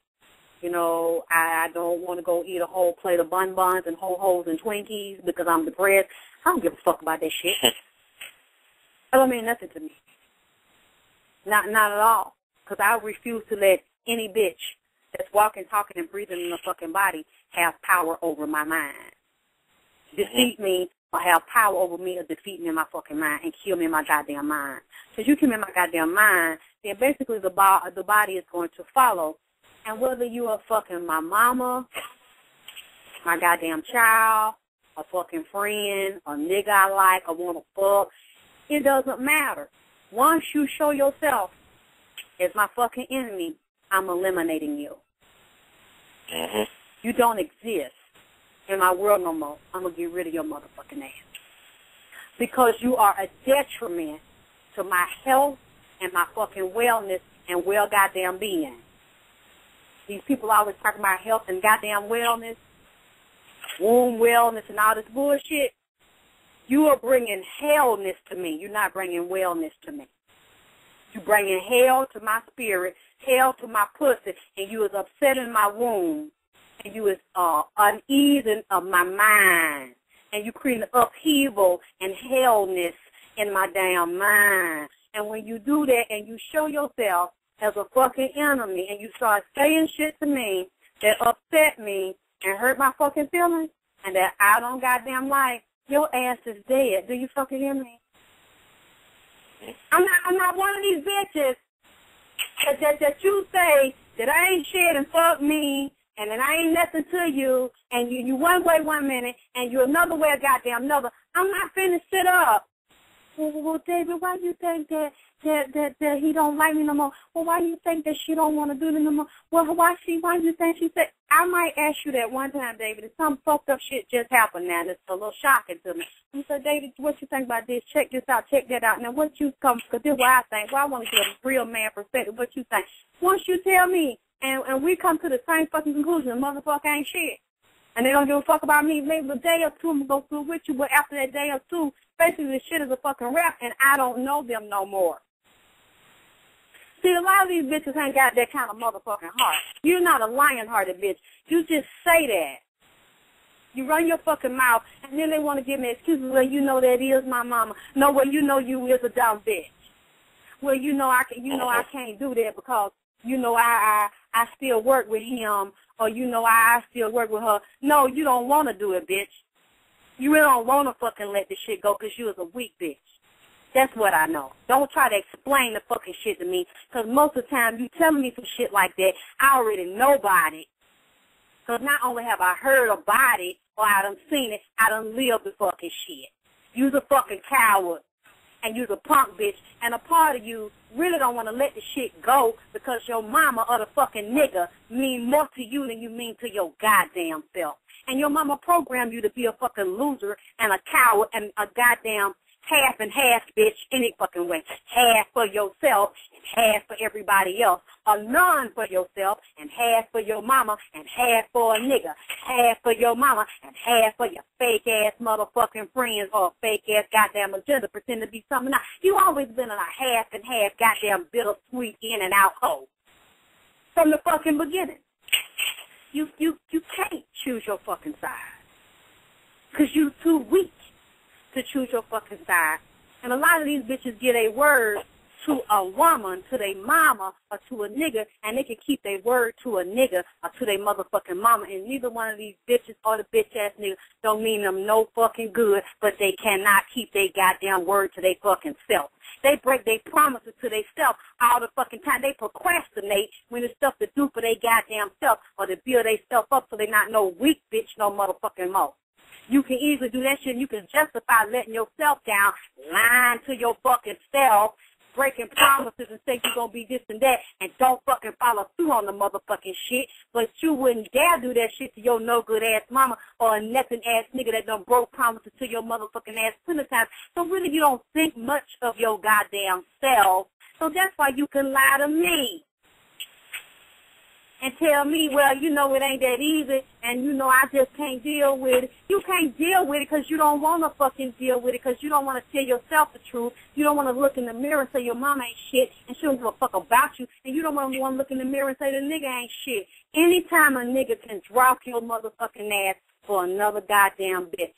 [SPEAKER 2] You know, I don't want to go eat a whole plate of bonbons and ho-hos and Twinkies because I'm depressed. I don't give a fuck about that shit. That don't mean nothing to me. Not at all. Because I refuse to let any bitch that's walking, talking, and breathing in a fucking body have power over my mind. Defeat me or have power over me or defeat me in my fucking mind and kill me in my goddamn mind. Because you kill me in my goddamn mind, then basically the body is going to follow. And whether you are fucking my mama, my goddamn child, a fucking friend, a nigga I like, or want to fuck, it doesn't matter. Once you show yourself as my fucking enemy, I'm eliminating you. You don't exist in my world no more. I'm going to get rid of your motherfucking ass. Because you are a detriment to my health and my fucking wellness and well goddamn being. These people always talk about health and goddamn wellness, womb wellness and all this bullshit. You are bringing hellness to me. You're not bringing wellness to me. You're bringing hell to my spirit, hell to my pussy, and you is upsetting my womb. and you is uneasing of my mind, and you create upheaval and hellness in my damn mind. And when you do that and you show yourself as a fucking enemy and you start saying shit to me that upset me and hurt my fucking feelings and that I don't goddamn like, your ass is dead. Do you fucking hear me? I'm not one of these bitches that you say that I ain't shit and fuck me and that I ain't nothing to you and you one way 1 minute and you another way a goddamn another. I'm not finna sit up. Well, David, why do you think that he don't like me no more? Well, why do you think that she don't want to do it no more? Well, why do you think she said? I might ask you that one time, David. If some fucked up shit just happened now, and it's a little shocking to me. You say, David, what you think about this? Check this out, check that out. Now, what you come? Because this is what I think. Well, I want to get a real man perspective. What you think? Once you tell me, and we come to the same fucking conclusion, motherfucker ain't shit. And they don't give a fuck about me. Maybe a day or two I'm going to go through with you, but after that day or two, basically this shit is a fucking rap, and I don't know them no more. See, a lot of these bitches ain't got that kind of motherfucking heart. You're not a lion-hearted bitch. You just say that. You run your fucking mouth, and then they want to give me excuses. Well, you know that is my mama. No, well, you know you is a dumb bitch. Well, you know I can't do that because you know I still work with him, or you know I still work with her. No, you don't want to do it, bitch. You really don't want to fucking let this shit go because you is a weak bitch. That's what I know. Don't try to explain the fucking shit to me because most of the time you telling me some shit like that, I already know about it. Because not only have I heard about it or I done seen it, I done lived the fucking shit. You's a fucking coward. And you's a punk bitch, and a part of you really don't want to let the shit go because your mama or the fucking nigga mean more to you than you mean to your goddamn self. And your mama programmed you to be a fucking loser and a coward and a goddamn half and half bitch any fucking way. Half for yourself and half for everybody else. Or none for yourself and half for your mama and half for a nigga. Half for your mama and half for your fake ass motherfucking friends or fake ass goddamn agenda pretend to be something else. You always been in a half and half goddamn bittersweet in and out hole. From the fucking beginning. You can't choose your fucking side. Because you too weak to choose your fucking side. And a lot of these bitches get a word to a woman, to their mama, or to a nigga, and they can keep their word to a nigga or to their motherfucking mama. And neither one of these bitches or the bitch-ass nigga don't mean them no fucking good, but they cannot keep their goddamn word to their fucking self. They break their promises to their self all the fucking time. They procrastinate when it's stuff to do for their goddamn self or to build their self up so they not no weak bitch no motherfucking more. You can easily do that shit and you can justify letting yourself down, lying to your fucking self, breaking promises and say you're going to be this and that and don't fucking follow through on the motherfucking shit. But you wouldn't dare do that shit to your no-good-ass mama or a nothing-ass nigga that done broke promises to your motherfucking ass plenty of times. So really you don't think much of your goddamn self. So that's why you can lie to me. And tell me, well, you know it ain't that easy, and you know I just can't deal with it. You can't deal with it because you don't want to fucking deal with it because you don't want to tell yourself the truth. You don't want to look in the mirror and say your mama ain't shit, and she don't give a fuck about you, and you don't want to look in the mirror and say the nigga ain't shit. Anytime a nigga can drop your motherfucking ass for another goddamn bitch,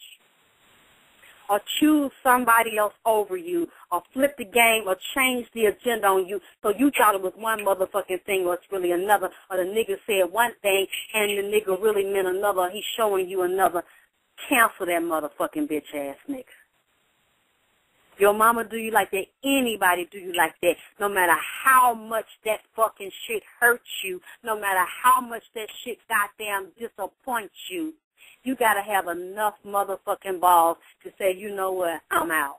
[SPEAKER 2] or choose somebody else over you, or flip the game, or change the agenda on you, so you thought it was one motherfucking thing, or it's really another, or the nigga said one thing, and the nigga really meant another, he's showing you another. Cancel that motherfucking bitch-ass nigga. Your mama do you like that, anybody do you like that, no matter how much that fucking shit hurts you, no matter how much that shit goddamn disappoints you. You got to have enough motherfucking balls to say, you know what, I'm out.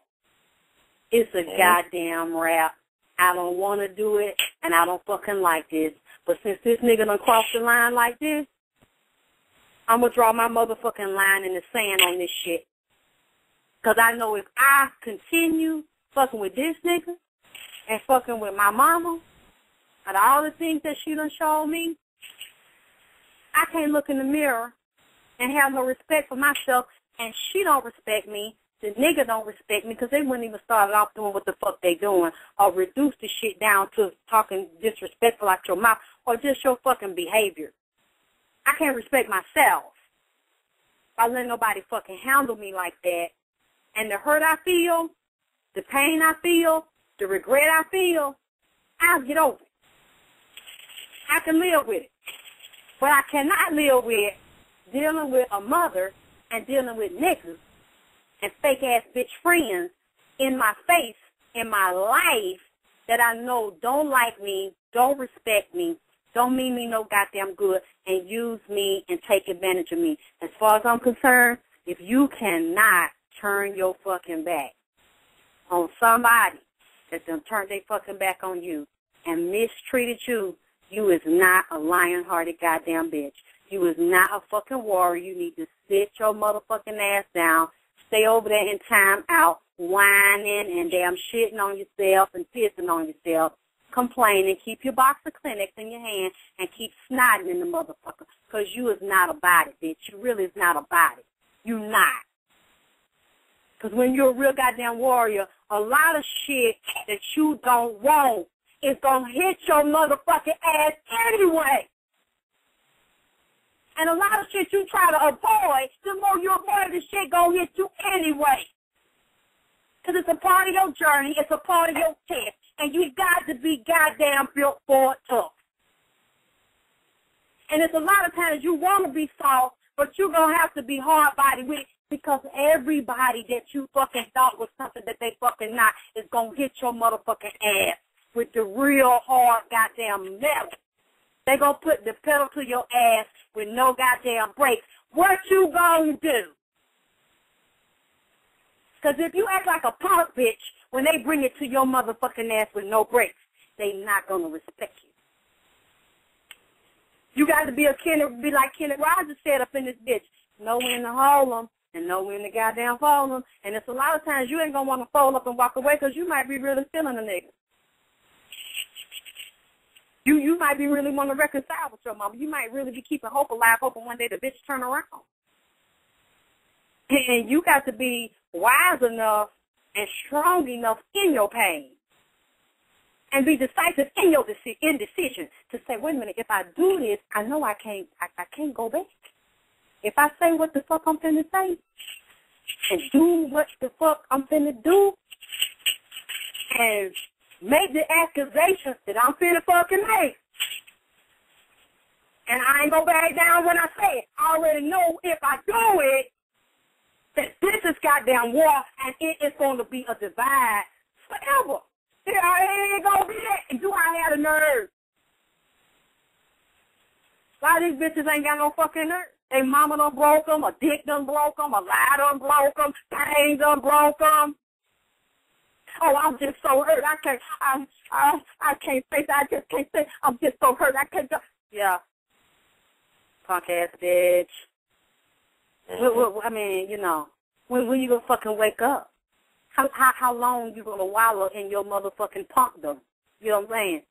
[SPEAKER 2] It's a goddamn rap. I don't want to do it, and I don't fucking like this. But since this nigga done crossed the line like this, I'm going to draw my motherfucking line in the sand on this shit. Because I know if I continue fucking with this nigga and fucking with my mama and all the things that she done showed me, I can't look in the mirror and have no respect for myself, and she don't respect me, the nigga don't respect me, because they wouldn't even start off doing what the fuck they doing, or reduce the shit down to talking disrespectful out your mouth, or just your fucking behavior. I can't respect myself by letting nobody fucking handle me like that. And the hurt I feel, the pain I feel, the regret I feel, I'll get over it. I can live with it. But I cannot live with dealing with a mother and dealing with niggas and fake-ass bitch friends in my face, in my life, that I know don't like me, don't respect me, don't mean me no goddamn good, and use me and take advantage of me. As far as I'm concerned, if you cannot turn your fucking back on somebody that done turned their fucking back on you and mistreated you, you is not a lion-hearted goddamn bitch. You is not a fucking warrior. You need to sit your motherfucking ass down, stay over there in time out, whining and damn shitting on yourself and pissing on yourself, complaining, keep your box of Kleenex in your hand, and keep snotting in the motherfucker, because you is not about it, bitch. You really is not about it. You not. Because when you're a real goddamn warrior, a lot of shit that you don't want is going to hit your motherfucking ass anyway. And a lot of shit you try to avoid, the more you avoid the shit going to hit you anyway. Because it's a part of your journey, it's a part of your test, and you got to be goddamn built for it tough. And it's a lot of times you want to be soft, but you're going to have to be hard-bodied with it, because everybody that you fucking thought was something that they fucking not is going to hit your motherfucking ass with the real hard goddamn metal. They going to put the pedal to your ass with no goddamn brakes. What you going to do? Because if you act like a punk bitch when they bring it to your motherfucking ass with no brakes, they not going to respect you. You got to be like Kenneth Rogers said up in this bitch. Know when to hold them and know when to goddamn fold them. And it's a lot of times you ain't going to want to fold up and walk away because you might be really feeling a nigga. You might be really want to reconcile with your mama. You might really be keeping hope alive, hoping one day the bitch turn around. And you got to be wise enough and strong enough in your pain and be decisive in your indecision to say, wait a minute, if I do this, I know I can't go back. If I say what the fuck I'm finna say and do what the fuck I'm finna do and make the accusations that I'm finna fucking make, and I ain't gonna back down when I say it, I already know if I do it, that this is goddamn war, and it is going to be a divide forever. It ain't going to be that. And do I have the nerve? A lot of these bitches ain't got no fucking nerve. They mama done broke them, a dick done broke them, a lie done broke them, pain done broke them. Oh, I'm just so hurt. I can't face it. I just can't say. I'm just so hurt. I can't go. Yeah. Punk ass bitch. I mean, you know, when you gonna fucking wake up? How long you gonna wallow in your motherfucking punkdom? You know what I'm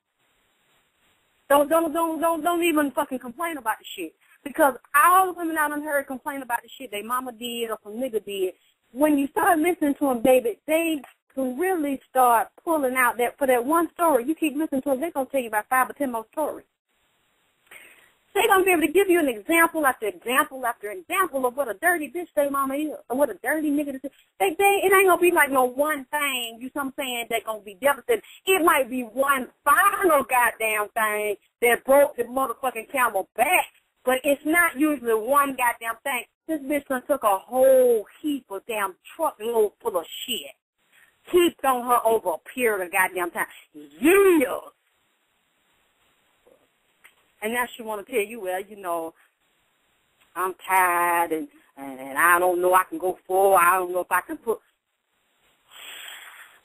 [SPEAKER 2] saying? Don't even fucking complain about the shit, because all the women I done heard complain about the shit they mama did or some nigga did. When you start listening to them, baby, they can really start pulling out that for that one story. You keep listening to them, they're gonna tell you about 5 or 10 more stories. They're going to be able to give you an example after example after example of what a dirty bitch they mama is, or what a dirty nigga is. It ain't going to be like no one thing, you know what I'm saying, that's going to be devastating. It might be one final goddamn thing that broke the motherfucking camel back, but it's not usually one goddamn thing. This bitch done took a whole heap of damn truckload full of shit, heaped on her over a period of goddamn time. Years. And now she want to tell you, well, you know, I'm tired and I don't know I can go forward. I don't know if I can put.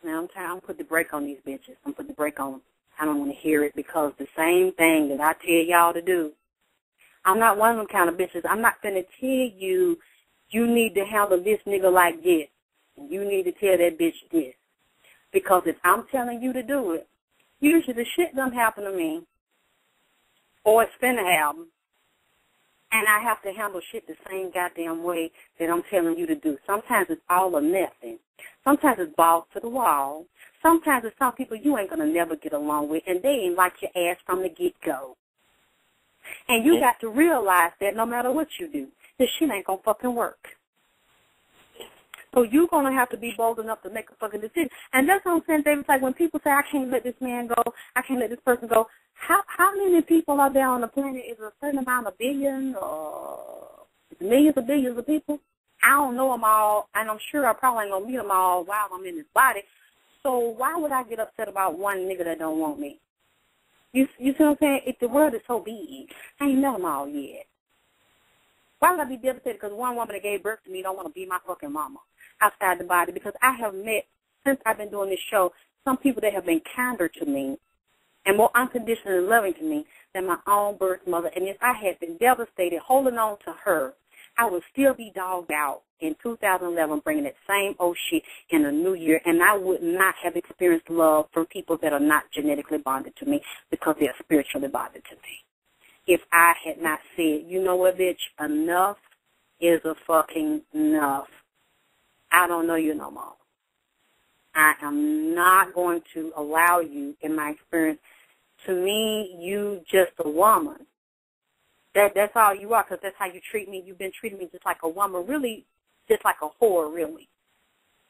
[SPEAKER 2] Now I'm tired. I'm put the brake on these bitches. I'm put the brake on them. I don't want to hear it, because the same thing that I tell y'all to do, I'm not one of them kind of bitches. I'm not going to tell you, you need to handle this nigga like this, and you need to tell that bitch this. Because if I'm telling you to do it, usually the shit doesn't happen to me. Or it's finna happen, and I have to handle shit the same goddamn way that I'm telling you to do. Sometimes it's all or nothing. Sometimes it's balls to the wall. Sometimes it's some people you ain't going to never get along with, and they ain't like your ass from the get-go. And you got to realize that no matter what you do, this shit ain't going to fucking work. So you're going to have to be bold enough to make a fucking decision. And that's what I'm saying, David. It's like when people say, I can't let this man go, I can't let this person go, how many people are there on the planet? Is a certain amount of billion or millions of billions of people? I don't know them all, and I'm sure I probably ain't going to meet them all while I'm in this body. So why would I get upset about one nigga that don't want me? You see what I'm saying? If the world is so big, I ain't met them all yet. Why would I be devastated because one woman that gave birth to me don't want to be my fucking mama outside the body? Because I have met, since I've been doing this show, some people that have been kinder to me and more unconditionally loving to me than my own birth mother. And if I had been devastated holding on to her, I would still be dogged out in 2011 bringing that same old shit in the new year, and I would not have experienced love from people that are not genetically bonded to me because they are spiritually bonded to me. If I had not said, you know what, bitch, enough is a fucking enough. I don't know you no more. I am not going to allow you, in my experience, to me, you just a woman. That's all you are, because that's how you treat me. You've been treating me just like a woman, really, just like a whore, really,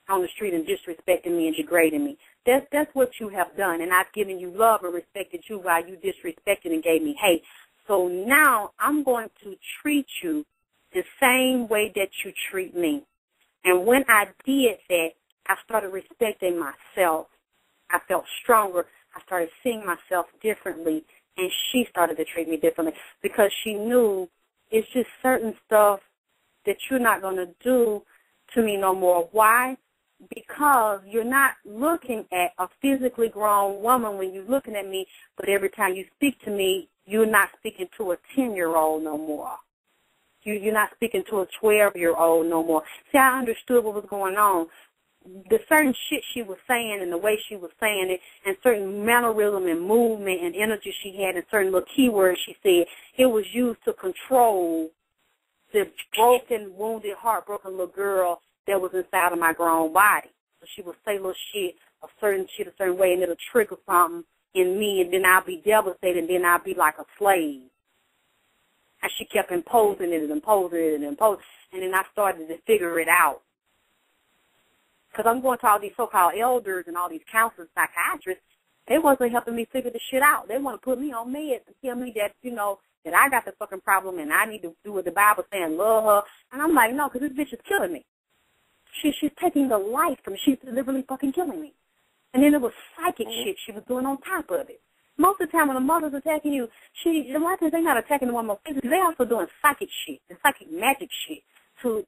[SPEAKER 2] on the street and disrespecting me and degrading me. That's what you have done, and I've given you love and respected you while you disrespected and gave me hate. So now I'm going to treat you the same way that you treat me. And when I did that, I started respecting myself. I felt stronger. I started seeing myself differently. And she started to treat me differently because she knew it's just certain stuff that you're not going to do to me no more. Why? Because you're not looking at a physically grown woman when you're looking at me, but every time you speak to me, you're not speaking to a 10-year-old no more. You're not speaking to a 12-year-old no more. See, I understood what was going on. The certain shit she was saying and the way she was saying it and certain mannerism and movement and energy she had and certain little keywords she said, it was used to control the broken, wounded, heartbroken little girl that was inside of my grown body. So she would say little shit, a certain way, and it'll trigger something in me, and then I'll be devastated, and then I'll be like a slave. And she kept imposing it and imposing it and imposing it, and then I started to figure it out. Because I'm going to all these so-called elders and all these counselors, psychiatrists, they wasn't helping me figure the shit out. They want to put me on meds and tell me that, you know, that I got the fucking problem and I need to do what the Bible saying, love her. And I'm like, no, because this bitch is killing me. She's taking the life from me. She's deliberately fucking killing me. And then it was psychic shit she was doing on top of it. Most of the time when a mother's attacking you, a lot of times they're not attacking the woman physically. They're also doing psychic shit and psychic magic shit to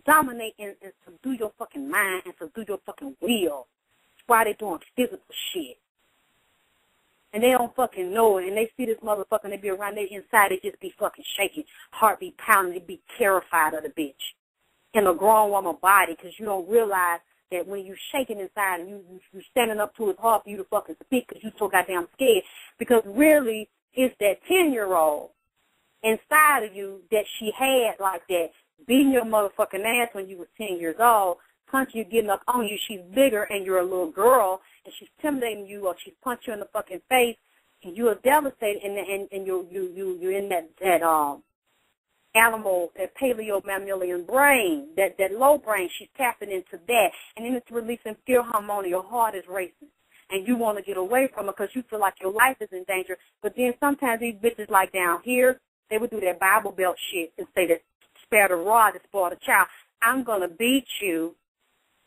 [SPEAKER 2] dominate and subdue your fucking mind and subdue your fucking will while they're doing physical shit. And they don't fucking know it. And they see this motherfucker and they be around their inside, they just be fucking shaking, heart be pounding, they be terrified of the bitch in a grown woman body because you don't realize that when you shaking inside and you standing up to it's hard for you to fucking speak because you so goddamn scared. Because really, it's that 10-year-old inside of you that she had like that, beating your motherfucking ass when you were 10 years old, punching you, getting up on you. She's bigger and you're a little girl and she's intimidating you or she's punched you in the fucking face and you are devastated and you're in that animal, that paleo-mammalian brain, that low brain. She's tapping into that and then it's releasing fear hormone. Your heart is racing and you want to get away from her because you feel like your life is in danger. But then sometimes these bitches like down here, they would do that Bible Belt shit and say that spare the rod to spoil the child. I'm going to beat you,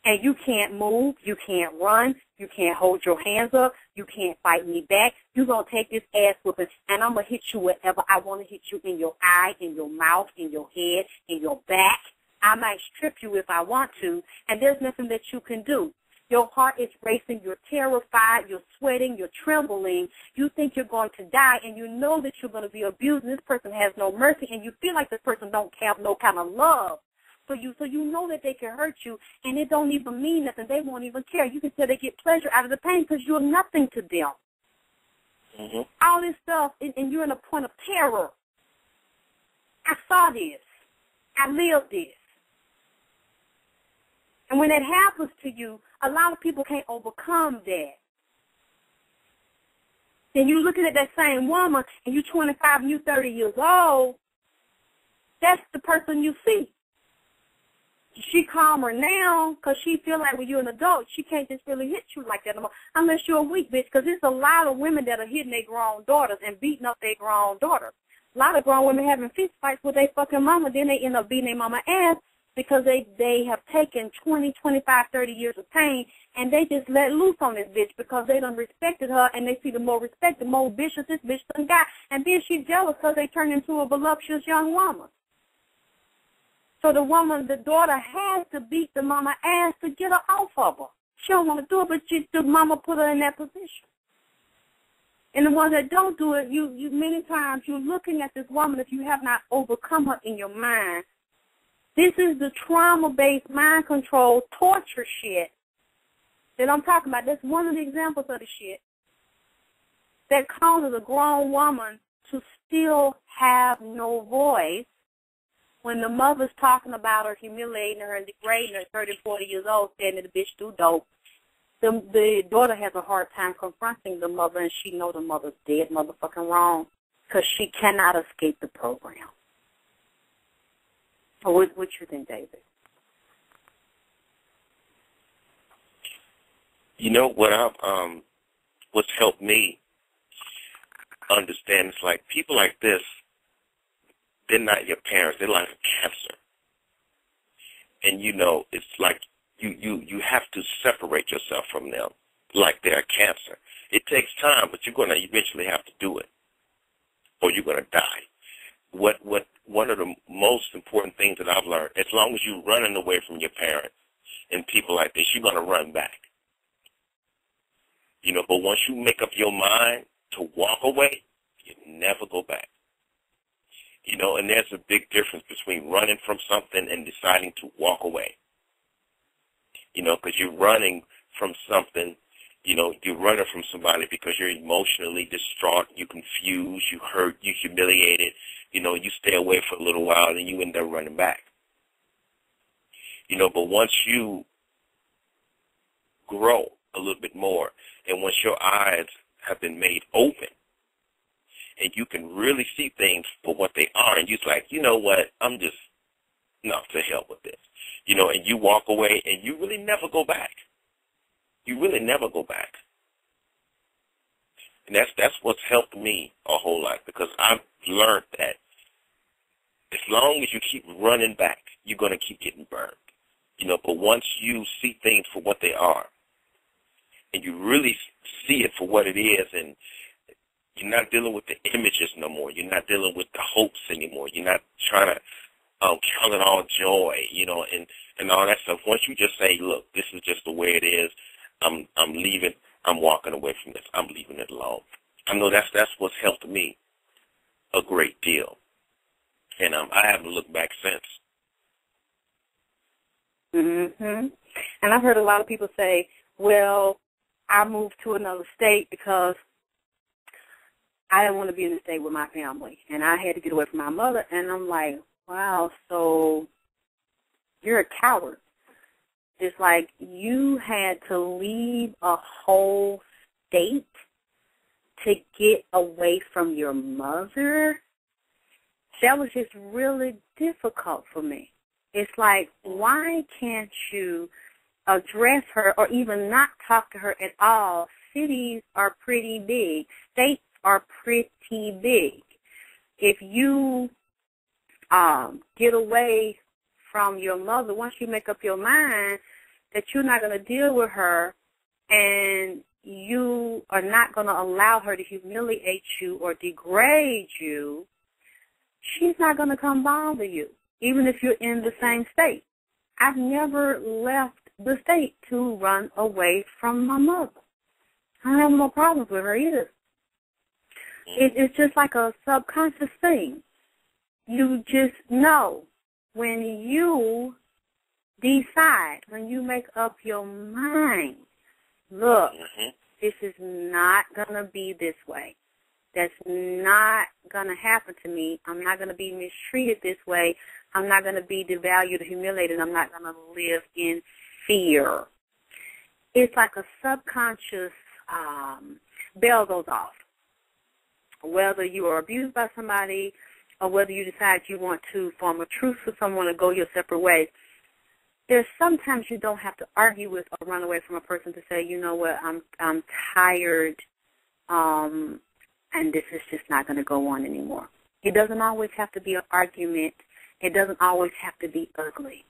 [SPEAKER 2] and you can't move, you can't run, you can't hold your hands up, you can't fight me back. You're going to take this ass whooping, and I'm going to hit you wherever I want to hit you, in your eye, in your mouth, in your head, in your back. I might strip you if I want to, and there's nothing that you can do. Your heart is racing, you're terrified, you're sweating, you're trembling, you think you're going to die, and you know that you're going to be abused, and this person has no mercy, and you feel like this person don't have no kind of love for you, so you know that they can hurt you, and it don't even mean nothing. They won't even care. You can tell they get pleasure out of the pain because you're nothing to them. Mm-hmm. All this stuff, and you're in a point of terror. I saw this. I lived this. And when that happens to you, a lot of people can't overcome that. Then you looking at that same woman, and you 25 and you 30 years old, that's the person you see. She calmer now because she feel like when you're an adult, she can't just really hit you like that no more unless you're a weak bitch, because there's a lot of women that are hitting their grown daughters and beating up their grown daughters. A lot of grown women having fist fights with their fucking mama, then they end up beating their mama ass because they have taken 20, 25, 30 years of pain, and they just let loose on this bitch because they done respected her, and they see the more respect, the more vicious this bitch done got. And then she's jealous because they turned into a voluptuous young woman. So the woman, the daughter, has to beat the mama ass to get her off of her. She don't want to do it, but the mama put her in that position. And the ones that don't do it, you many times you're looking at this woman, if you have not overcome her in your mind. This is the trauma-based mind control torture shit that I'm talking about. That's one of the examples of the shit that causes a grown woman to still have no voice when the mother's talking about her, humiliating her, and degrading her, 30, 40 years old, saying that the bitch do dope. The daughter has a hard time confronting the mother, and she know the mother's dead motherfucking wrong because she cannot escape the program. What you think, David?
[SPEAKER 3] You know what what's helped me understand is like people like this, they're not your parents, they're like a cancer. And you know, it's like you have to separate yourself from them like they're a cancer. It takes time, but you're gonna eventually have to do it. Or you're gonna die. One of the most important things that I've learned, as long as you're running away from your parents and people like this, you're gonna run back. You know, but once you make up your mind to walk away, you never go back. You know, and there's a big difference between running from something and deciding to walk away. You know, because you're running from something, you know, you're running from somebody because you're emotionally distraught, you're confused, you hurt, you're humiliated. You know, you stay away for a little while and you end up running back. You know, but once you grow a little bit more and once your eyes have been made open, and you can really see things for what they are, and you're like, you know what, I'm just, no, to hell with this. You know, and you walk away, and you really never go back. You really never go back. And that's what's helped me a whole lot, because I've learned that as long as you keep running back, you're going to keep getting burned. You know, but once you see things for what they are, and you really see it for what it is, and you're not dealing with the images no more. You're not dealing with the hopes anymore. You're not trying to count it all joy, you know, and all that stuff. Once you just say, look, this is just the way it is, I'm leaving, I'm walking away from this, I'm leaving it alone. I know that's what's helped me a great deal. And I haven't looked back since.
[SPEAKER 2] Mm-hmm. And I've heard a lot of people say, well, I moved to another state because I didn't want to be in the state with my family, and I had to get away from my mother. And I'm like, wow, so you're a coward. It's like you had to leave a whole state to get away from your mother. That was just really difficult for me. It's like, why can't you address her or even not talk to her at all? Cities are pretty big. States are pretty big. If you get away from your mother, once you make up your mind that you're not going to deal with her and you are not going to allow her to humiliate you or degrade you, she's not going to come bother you, even if you're in the same state. I've never left the state to run away from my mother. I have no problems with her either. It's just like a subconscious thing. You just know when you decide, when you make up your mind, look, this is not going to be this way. That's not going to happen to me. I'm not going to be mistreated this way. I'm not going to be devalued or humiliated. I'm not going to live in fear. It's like a subconscious bell goes off. whether you are abused by somebody or whether you decide you want to form a truce with someone or go your separate ways, there's sometimes you don't have to argue with or run away from a person to say, you know what, I'm tired, and this is just not going to go on anymore. It doesn't always have to be an argument. It doesn't always have to be ugly.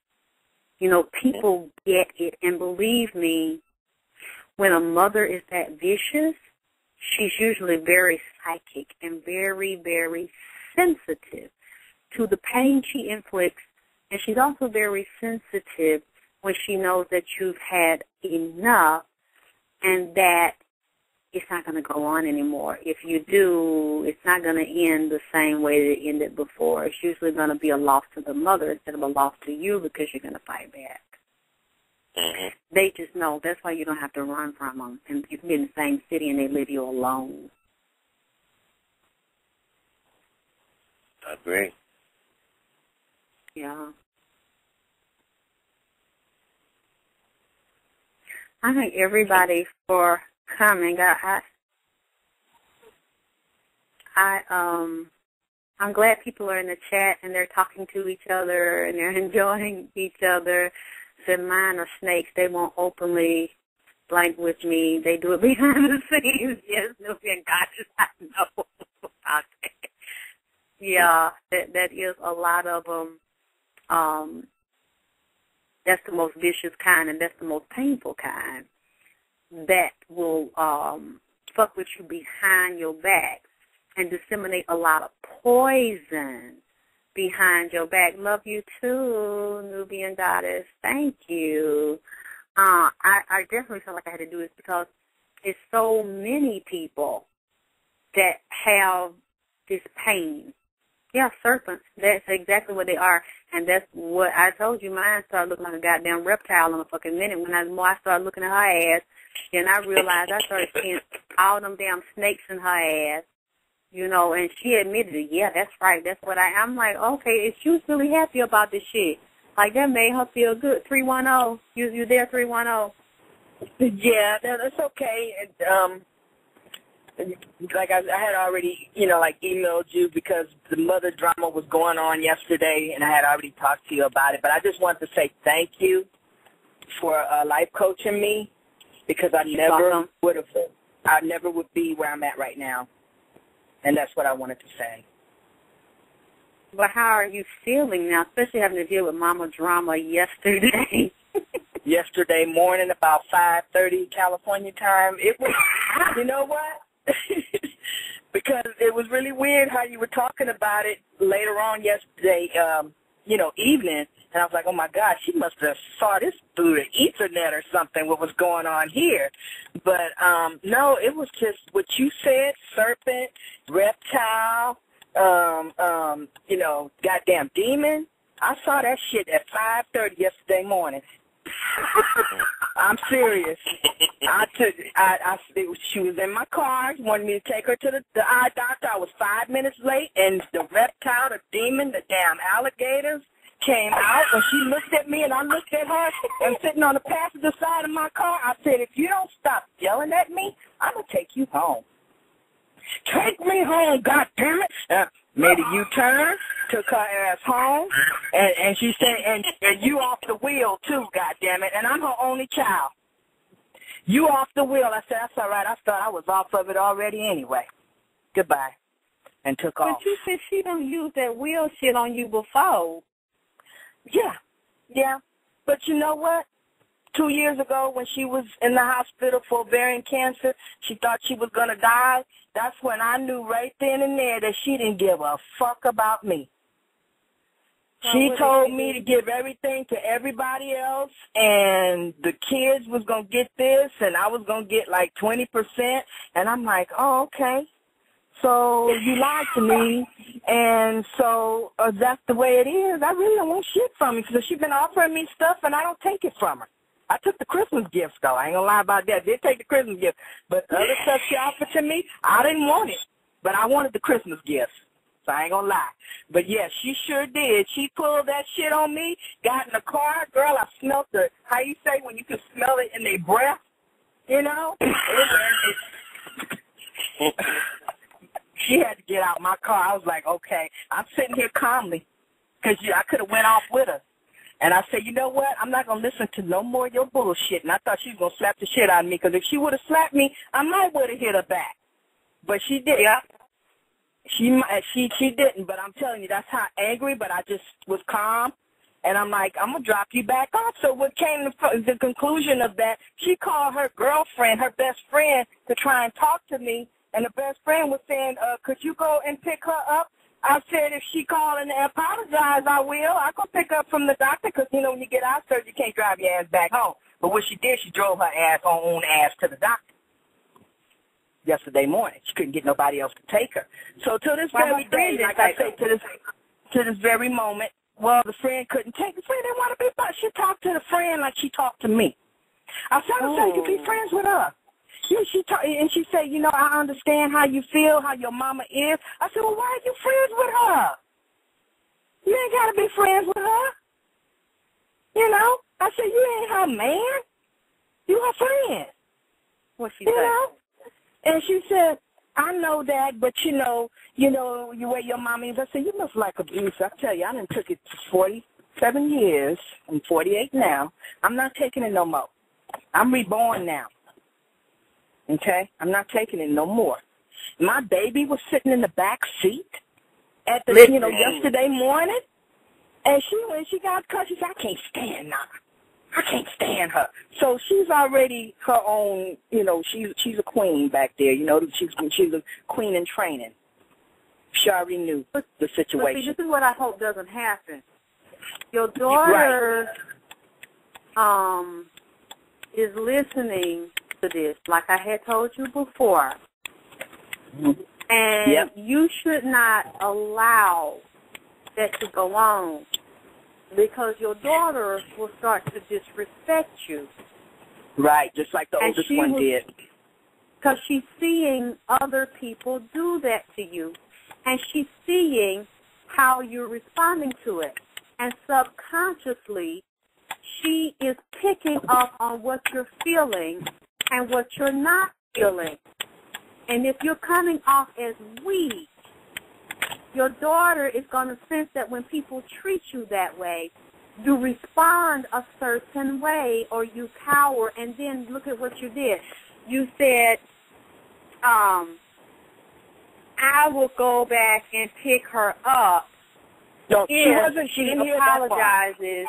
[SPEAKER 2] You know, people get it, and believe me, when a mother is that vicious, she's usually very psychic and very, very sensitive to the pain she inflicts, and she's also very sensitive when she knows that you've had enough and that it's not going to go on anymore. If you do, it's not going to end the same way that it ended before. It's usually going to be a loss to the mother instead of a loss to you because you're going to fight back.
[SPEAKER 3] Mm-hmm.
[SPEAKER 2] They just know. That's why you don't have to run from them. And you can be in the same city and they leave you alone.
[SPEAKER 3] I agree.
[SPEAKER 2] Yeah. I thank everybody for coming. I'm glad people are in the chat and they're talking to each other and they're enjoying each other. Said mine are snakes. They won't openly blank with me. They do it behind the scenes. Yes, Nubi and God, I know about that. Yeah, that is a lot of them. That's the most vicious kind, and that's the most painful kind. That will fuck with you behind your back and disseminate a lot of poison behind your back. Love you too, Nubian Goddess. Thank you. I definitely felt like I had to do this because it's so many people that have this pain. Yeah, serpents. That's exactly what they are. And that's what I told you. Mine started looking like a goddamn reptile in a fucking minute. When I started looking at her ass, and I realized I started seeing all them damn snakes in her ass. You know, and she admitted it. Yeah, that's right. That's what I'm like, okay, if she was really happy about this shit, like that made her feel good. 310. You there, 310?
[SPEAKER 1] Yeah, that's okay. Like I had already, like emailed you because the mother drama was going on yesterday, and I had already talked to you about it. But I just wanted to say thank you for life coaching me because I never would be where I'm at right now. And that's what I wanted to say.
[SPEAKER 2] But how are you feeling now, especially having to deal with mama drama yesterday?
[SPEAKER 1] Yesterday morning, about 5:30 California time, it was, you know what? Because it was really weird how you were talking about it later on yesterday, evening. And I was like, oh, my God, she must have saw this through the Ethernet or something, what was going on here. But, no, it was just what you said, serpent, reptile, goddamn demon. I saw that shit at 5:30 yesterday morning. I'm serious. She was in my car. She wanted me to take her to the eye doctor. I was 5 minutes late, and the reptile, the demon, the damn alligators came out, and she looked at me, and I looked at her, and sitting on the passenger side of my car, I said, if you don't stop yelling at me, I'm going to take you home. Take me home, goddammit. Made a U-turn, took her ass home, and she said, and you off the wheel too, goddammit, and I'm her only child. You off the wheel. I said, that's all right. I thought I was off of it already anyway. Goodbye. And took off.
[SPEAKER 2] But you said she don't use that wheel shit on you before.
[SPEAKER 1] Yeah. But you know what? 2 years ago when she was in the hospital for ovarian cancer, she thought she was going to die. That's when I knew right then and there that she didn't give a fuck about me. She told me to give everything to everybody else, and the kids was going to get this, and I was going to get like 20%. And I'm like, oh, okay. So you lied to me, and so that's the way it is. I really don't want shit from her because she's been offering me stuff, and I don't take it from her. I took the Christmas gifts, though. I ain't going to lie about that. I did take the Christmas gift. But the other stuff she offered to me, I didn't want it. But I wanted the Christmas gifts. So I ain't going to lie. But, yeah, she sure did. She pulled that shit on me, got in the car. Girl, I smelled the, how you say when you can smell it in their breath, you know? she had to get out my car. I was like, okay. I'm sitting here calmly because I could have went off with her. And I said, you know what? I'm not going to listen to no more of your bullshit. And I thought she was going to slap the shit out of me because if she would have slapped me, I might would have hit her back. But she didn't.
[SPEAKER 2] Yeah.
[SPEAKER 1] She didn't, but I'm telling you, that's how angry, but I just was calm. And I'm like, I'm going to drop you back off. So what came to the conclusion of that, she called her girlfriend, her best friend, to try and talk to me. And the best friend was saying, could you go and pick her up? I said, if she called and apologize, I will. I'll go pick up from the doctor because, you know, when you get out there, you can't drive your ass back home. But what she did, she drove her own ass to the doctor yesterday morning. She couldn't get nobody else to take her. So to this very day, like I say, to this very moment, well, the friend couldn't take the friend. Didn't want to be, but she talked to the friend like she talked to me. I said, so you can be friends with her. Yeah, and she said, you know, I understand how you feel, how your mama is. I said, well, why are you friends with her? You ain't got to be friends with her. You know? I said, you ain't her man. You her friend.
[SPEAKER 2] What she
[SPEAKER 1] said?
[SPEAKER 2] Know?
[SPEAKER 1] And she said, I know that, but you know, you way your mama is. I said, you must like abuse. I tell you, I done took it for 47 years. I'm 48 now. I'm not taking it no more. I'm reborn now. Okay? I'm not taking it no more. My baby was sitting in the back seat at the, yesterday morning, and when she got cut, she said, I can't stand her. I can't stand her. So she's already her own, she's a queen back there, she's a queen in training. She already knew the situation.
[SPEAKER 2] But see, this is what I hope doesn't happen. Your daughter is listening to this, like I had told you before. And you should not allow that to go on because your daughter will start to disrespect you.
[SPEAKER 1] Right, just like the oldest one did.
[SPEAKER 2] Because she's seeing other people do that to you, and she's seeing how you're responding to it. And subconsciously, she is picking up on what you're feeling and what you're not feeling. And if you're coming off as weak, your daughter is going to sense that when people treat you that way, you respond a certain way or you cower, and then look at what you did. You said, I will go back and pick her up if she apologizes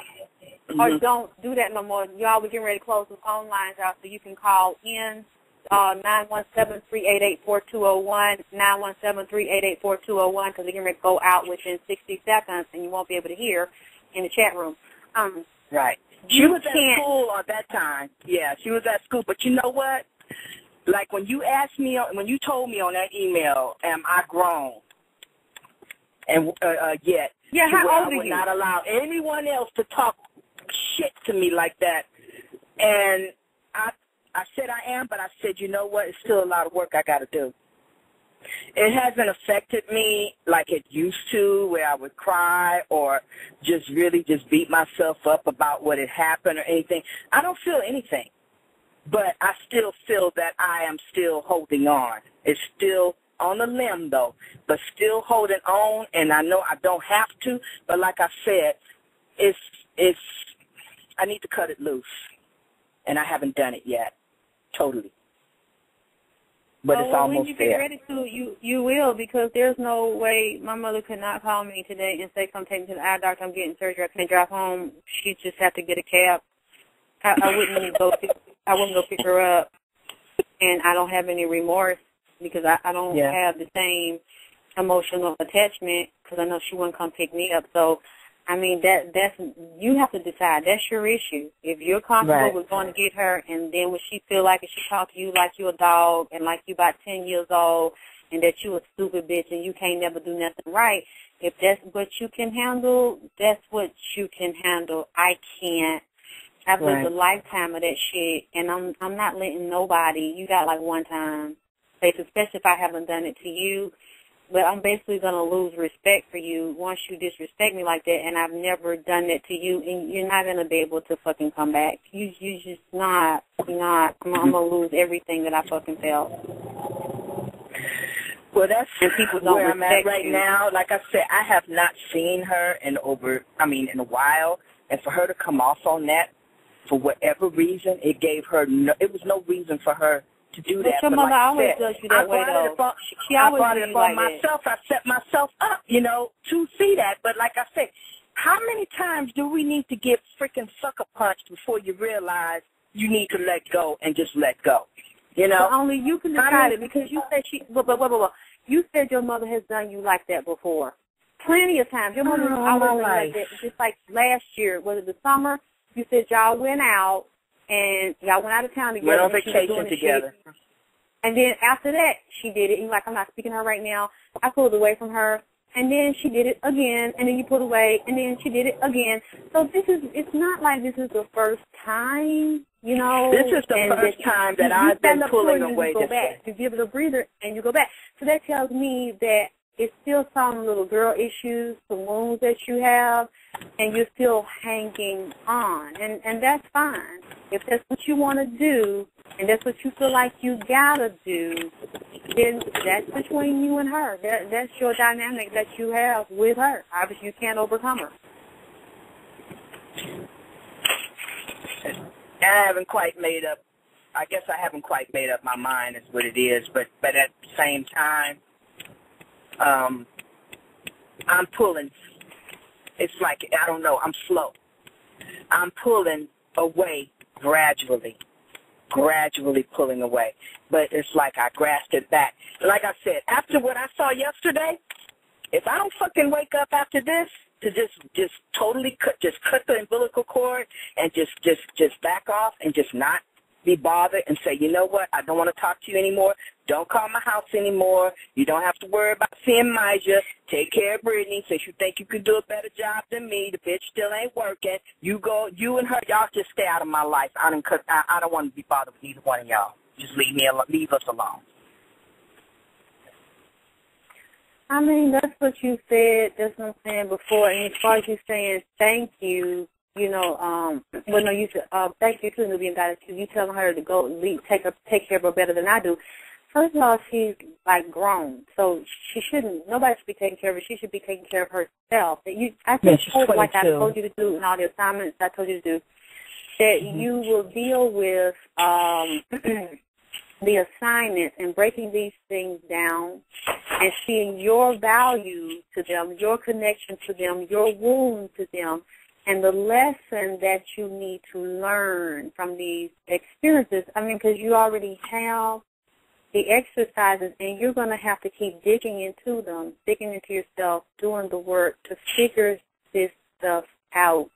[SPEAKER 2] or don't do that no more. Y'all, we're getting ready to close the phone lines out so you can call in 917-388-4201, 917-388-4201, because we're getting ready to go out within 60 seconds and you won't be able to hear in the chat room.
[SPEAKER 1] Right. She was at school at that time. Yeah, she was at school. But you know what? Like when you asked me, when you told me on that email, am I grown? And yet,
[SPEAKER 2] how old are you?
[SPEAKER 1] I would not allow anyone else to talk shit to me like that. And I said I am, but I said, you know what? It's still a lot of work I got to do. It hasn't affected me like it used to, where I would cry or just really just beat myself up about what had happened or anything. I don't feel anything, but I still feel that I am still holding on. It's still on the limb, though, but still holding on, and I know I don't have to, but like I said, I need to cut it loose, and I haven't done it yet, totally. But it's almost
[SPEAKER 2] when you
[SPEAKER 1] there.
[SPEAKER 2] Get ready to, you will, because there's no way my mother could not call me today and say, come take me to the eye doctor, I'm getting surgery, I can't drive home. She just have to get a cab. I wouldn't go pick her up, and I don't have any remorse because I don't have the same emotional attachment because I know she wouldn't come pick me up. So, I mean, that's you have to decide. That's your issue. If you're comfortable with going to get her, and then when she feel like it, she talk to you like you a dog and like you about 10 years old and that you a stupid bitch and you can't never do nothing right, if that's what you can handle, that's what you can handle. I can't. I've lived a lifetime of that shit, and I'm not letting nobody, you got like one time, especially if I haven't done it to you, but I'm basically going to lose respect for you once you disrespect me like that, and I've never done that to you, and you're not going to be able to fucking come back. You just you're not. I'm going to lose everything that I fucking felt.
[SPEAKER 1] Well, that's
[SPEAKER 2] and people don't
[SPEAKER 1] where I'm at
[SPEAKER 2] respect
[SPEAKER 1] right
[SPEAKER 2] you.
[SPEAKER 1] now. Like I said, I have not seen her in a while. And for her to come off on that, for whatever reason, it was no reason for her to do that.
[SPEAKER 2] Your
[SPEAKER 1] but
[SPEAKER 2] mother
[SPEAKER 1] like
[SPEAKER 2] always
[SPEAKER 1] I said,
[SPEAKER 2] does you that way, though. She always
[SPEAKER 1] brought
[SPEAKER 2] do
[SPEAKER 1] it
[SPEAKER 2] you
[SPEAKER 1] upon
[SPEAKER 2] like
[SPEAKER 1] myself. I set myself up, to see that. But like I said, how many times do we need to get freaking sucker punched before you realize you need to let go and just let go?
[SPEAKER 2] But only you can decide it, because you said you said your mother has done you like that before. Plenty of times. Your mother has always done like that. Just like last year, was it the summer? You said y'all went out and y'all went out of town together.
[SPEAKER 1] Went on vacation together.
[SPEAKER 2] And then after that, she did it. And you're like, I'm not speaking to her right now. I pulled away from her. And then she did it again. And then you pulled away. And then she did it again. So it's not like this is the first time,
[SPEAKER 1] This is the first time that I've been pulling away
[SPEAKER 2] this way. You give it a breather and you go back. So that tells me that it's still some little girl issues, some wounds that you have, and you're still hanging on. And that's fine. If that's what you want to do, and that's what you feel like you got to do, then that's between you and her. That's your dynamic that you have with her. Obviously, you can't overcome her.
[SPEAKER 1] I haven't quite made up my mind is what it is, but at the same time, I'm pulling. It's like, I don't know, I'm slow. I'm pulling away gradually pulling away. But it's like I grasped it back. Like I said, after what I saw yesterday, if I don't fucking wake up after this to just totally cut the umbilical cord and just back off and just not be bothered and say, you know what, I don't want to talk to you anymore. Don't call my house anymore. You don't have to worry about seeing Mija. Take care of Brittany. Since you think you can do a better job than me, the bitch still ain't working. You and her, y'all just stay out of my life. I don't want to be bothered with either one of y'all. Just leave us alone.
[SPEAKER 2] I mean, that's what you said. That's what I'm saying before. And as far as you saying thank you, you said thank you to the being God. You telling her to go take care of her better than I do. First of all, she's like grown, so she shouldn't. Nobody should be taking care of her. She should be taking care of herself. I told like I told you to do, and all the assignments I told you to do, that you will deal with the assignments and breaking these things down and seeing your value to them, your connection to them, your wound to them, and the lesson that you need to learn from these experiences. I mean, because you already have the exercises, and you're going to have to keep digging into them, digging into yourself, doing the work to figure this stuff out.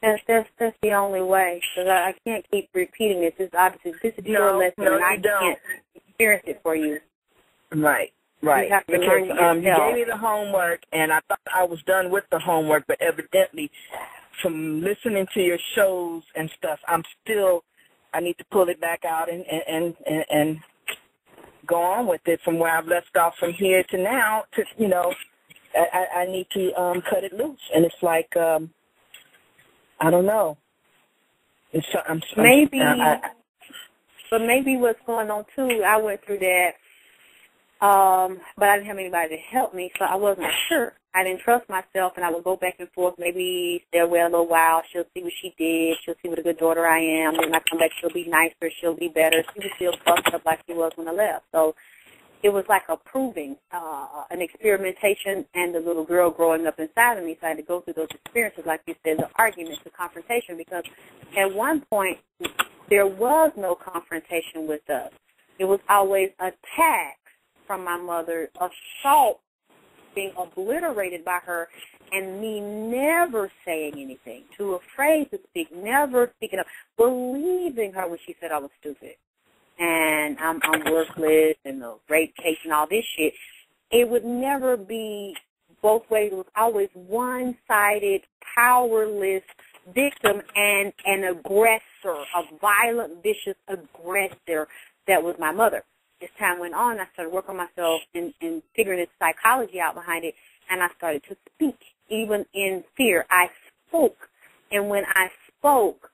[SPEAKER 2] That's the only way, because I can't keep repeating this. This is your lesson, and I can't experience it for you.
[SPEAKER 1] Right.
[SPEAKER 2] You have to learn yourself.
[SPEAKER 1] You gave me the homework, and I thought I was done with the homework, but evidently, from listening to your shows and stuff, I need to pull it back out and go on with it from where I've left off from here to now. I need to cut it loose, and it's like I don't know.
[SPEAKER 2] Maybe what's going on too. I went through that. But I didn't have anybody to help me, so I wasn't sure. I didn't trust myself, and I would go back and forth, maybe stay away a little while. She'll see what she did. She'll see what a good daughter I am. Then I come back, she'll be nicer. She'll be better. She was still fucked up like she was when I left. So it was like a proving, an experimentation, and the little girl growing up inside of me. So I had to go through those experiences, like you said, the arguments, the confrontation, because at one point there was no confrontation with us. It was always attack from my mother, assault, being obliterated by her, and me never saying anything, too afraid to speak, never speaking up, believing her when she said I was stupid and I'm worthless and the rape case and all this shit. It would never be both ways. It was always one-sided, powerless victim and an aggressor, a violent, vicious aggressor that was my mother. As time went on, I started working on myself and figuring the psychology out behind it, and I started to speak. Even in fear, I spoke. And when I spoke,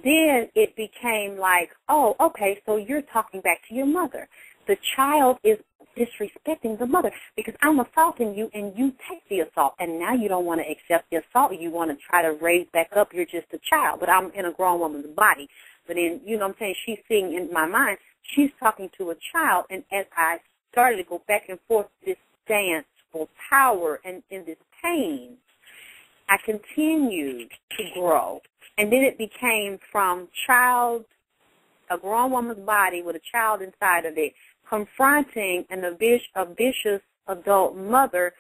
[SPEAKER 2] then it became like, oh, okay, so you're talking back to your mother. The child is disrespecting mother because I'm assaulting you and you take the assault. And now you don't want to accept the assault. You want to try to raise back up. You're just a child. But I'm in a grown woman's body. But then, you know what I'm saying, she's seeing in my mind, she's talking to a child. And as I started to go back and forth this dance for power and in this pain, I continued to grow. And then it became from a grown woman's body with a child inside of it, confronting a vicious adult mother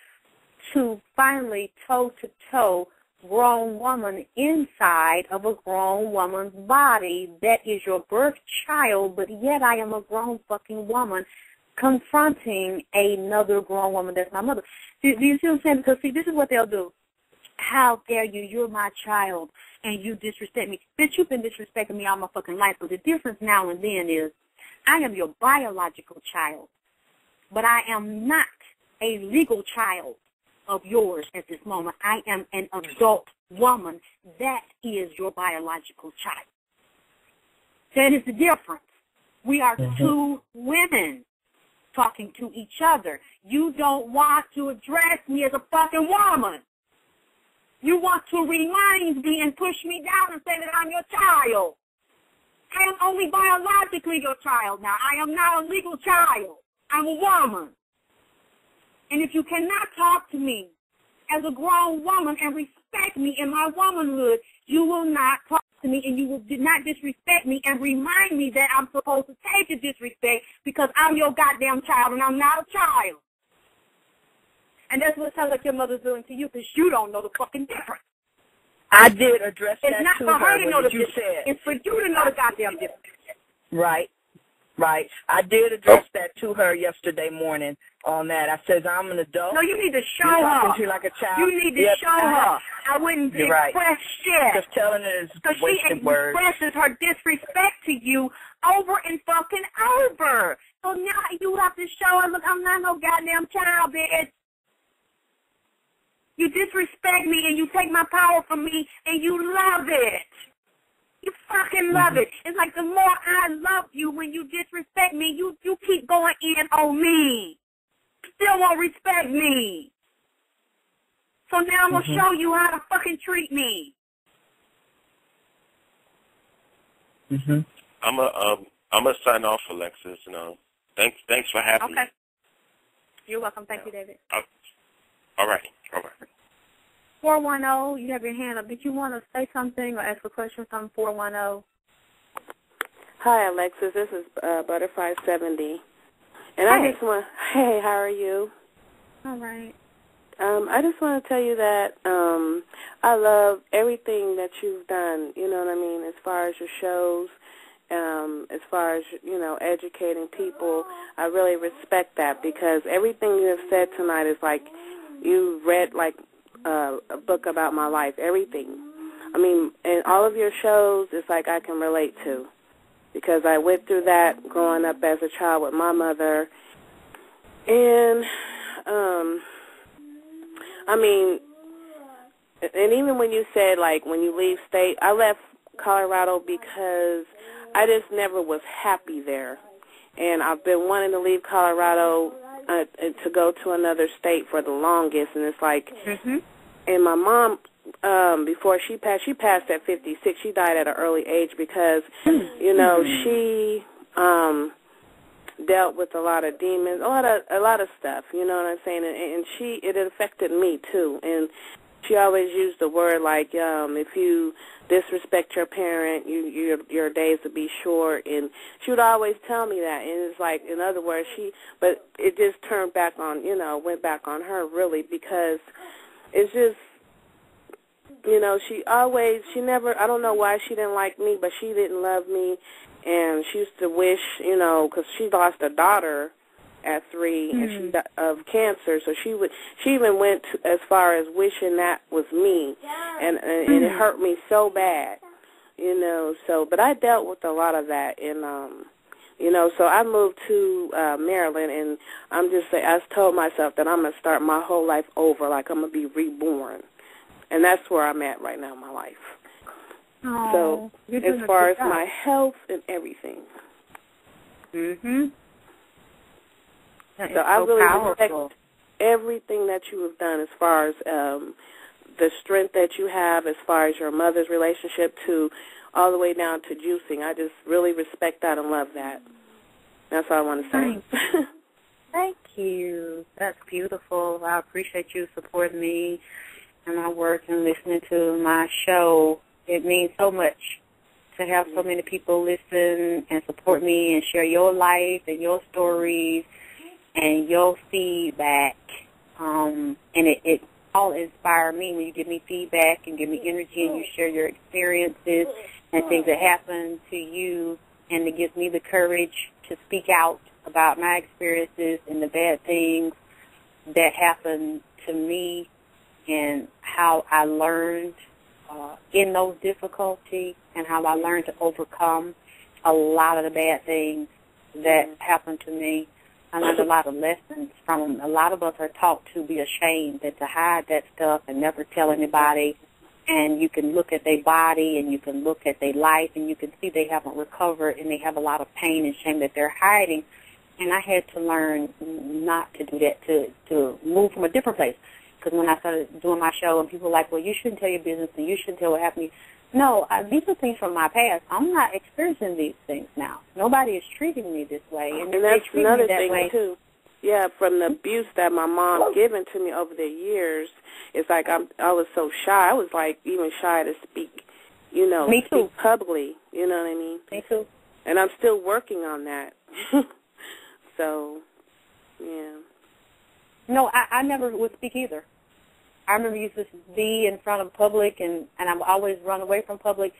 [SPEAKER 2] to finally toe-to-toe grown woman inside of a grown woman's body. That is your birth child, but yet I am a grown fucking woman confronting another grown woman that's my mother. Do you see what I'm saying? Because, see, this is what they'll do. How dare you? You're my child, and you disrespect me. Bitch, you've been disrespecting me all my fucking life, but the difference now and then is I am your biological child, but I am not a legal child of yours at this moment. I am an adult woman. That is your biological child. That is the difference. We are two women talking to each other. You don't want to address me as a fucking woman. You want to remind me and push me down and say that I'm your child. I am only biologically your child now. I am not a legal child. I'm a woman. And if you cannot talk to me as a grown woman and respect me in my womanhood, you will not talk to me and you will not disrespect me and remind me that I'm supposed to take the disrespect because I'm your goddamn child and I'm not a child. And that's what it sounds like your mother's doing to you because you don't know the fucking difference.
[SPEAKER 1] I did address that to her.
[SPEAKER 2] It's not for her to know the
[SPEAKER 1] difference.
[SPEAKER 2] It's for you to know the goddamn difference.
[SPEAKER 1] Right. I did address that to her yesterday morning on that. I says, I'm an adult.
[SPEAKER 2] No, you need to show
[SPEAKER 1] You're
[SPEAKER 2] her.
[SPEAKER 1] talking to like a child.
[SPEAKER 2] You need to show her. I wouldn't express shit.
[SPEAKER 1] Just telling her it's wasted words.
[SPEAKER 2] She expresses her disrespect to you over and fucking over. So now you have to show her, look, I'm not no goddamn child, bitch. You disrespect me and you take my power from me and you love it. You fucking love it. It's like the more I love you when you disrespect me, you keep going in on me. Still won't respect me. So now I'm going to show you how to fucking treat me.
[SPEAKER 3] I'm a sign off, Alexis. Thanks for having me.
[SPEAKER 2] Okay. You're welcome. Thank you, David.
[SPEAKER 3] All right.
[SPEAKER 2] 410, you have your hand up. Did you want to say something or ask a question from 410?
[SPEAKER 4] Hi, Alexis. This is Butterfly 70. And
[SPEAKER 2] hey.
[SPEAKER 4] I just want, hey, how are you?
[SPEAKER 2] All right.
[SPEAKER 4] I just want to tell you that I love everything that you've done, you know what I mean, as far as your shows, as far as, educating people. I really respect that because everything you have said tonight is like you read like a book about my life, everything. I mean, and all of your shows, it's like I can relate to because I went through that growing up as a child with my mother. And, I mean, and even when you said, like, when you leave state, I left Colorado because I just never was happy there. And I've been wanting to leave Colorado to go to another state for the longest, and it's like, and my mom, before she passed at 56. She died at an early age because, she dealt with a lot of demons, a lot of stuff. You know what I'm saying? And it affected me too. And she always used the word like, if you disrespect your parent, your days will be short. And she would always tell me that. And it's like, in other words, but it just turned back on, went back on her really because it's just, she never, I don't know why she didn't like me, but she didn't love me. And she used to wish, because she lost a daughter at 3 and she died of cancer, so she even went as far as wishing that was me, and it hurt me so bad, but I dealt with a lot of that, and so I moved to Maryland, and I told myself that I'm going to start my whole life over, like I'm going to be reborn, and that's where I'm at right now in my life.
[SPEAKER 2] Oh,
[SPEAKER 4] so as far as my health and everything. So I really respect everything that you have done as far as the strength that you have as far as your mother's relationship to all the way down to juicing. I just really respect that and love that. That's all I want to say.
[SPEAKER 2] Thank you. That's beautiful. I appreciate you supporting me and my work and listening to my show. It means so much to have so many people listen and support me and share your life and your stories and your feedback. And it all inspire me when you give me feedback and give me energy and you share your experiences and things that happen to you, and it gives me the courage to speak out about my experiences and the bad things that happened to me and how I learned in those difficulties and how I learned to overcome a lot of the bad things that happened to me. I learned a lot of lessons from them. A lot of us are taught to be ashamed and to hide that stuff and never tell anybody. And you can look at their body and you can look at their life and you can see they haven't recovered and they have a lot of pain and shame that they're hiding. And I had to learn not to do that, to move from a different place. Because when I started doing my show and people were like, well, you shouldn't tell your business and you shouldn't tell what happened to you. No, these are things from my past. I'm not experiencing these things now. Nobody is treating me this way. And
[SPEAKER 4] that's another thing, too. Yeah, from the abuse that my mom given to me over the years, it's like I was so shy. I was, like, even shy to speak,
[SPEAKER 2] me too.
[SPEAKER 4] Speak publicly. You know what I mean?
[SPEAKER 2] Me too.
[SPEAKER 4] And I'm still working on that. So, yeah.
[SPEAKER 2] No, I never would speak either. I remember used to be in front of public, and I would always run away from public.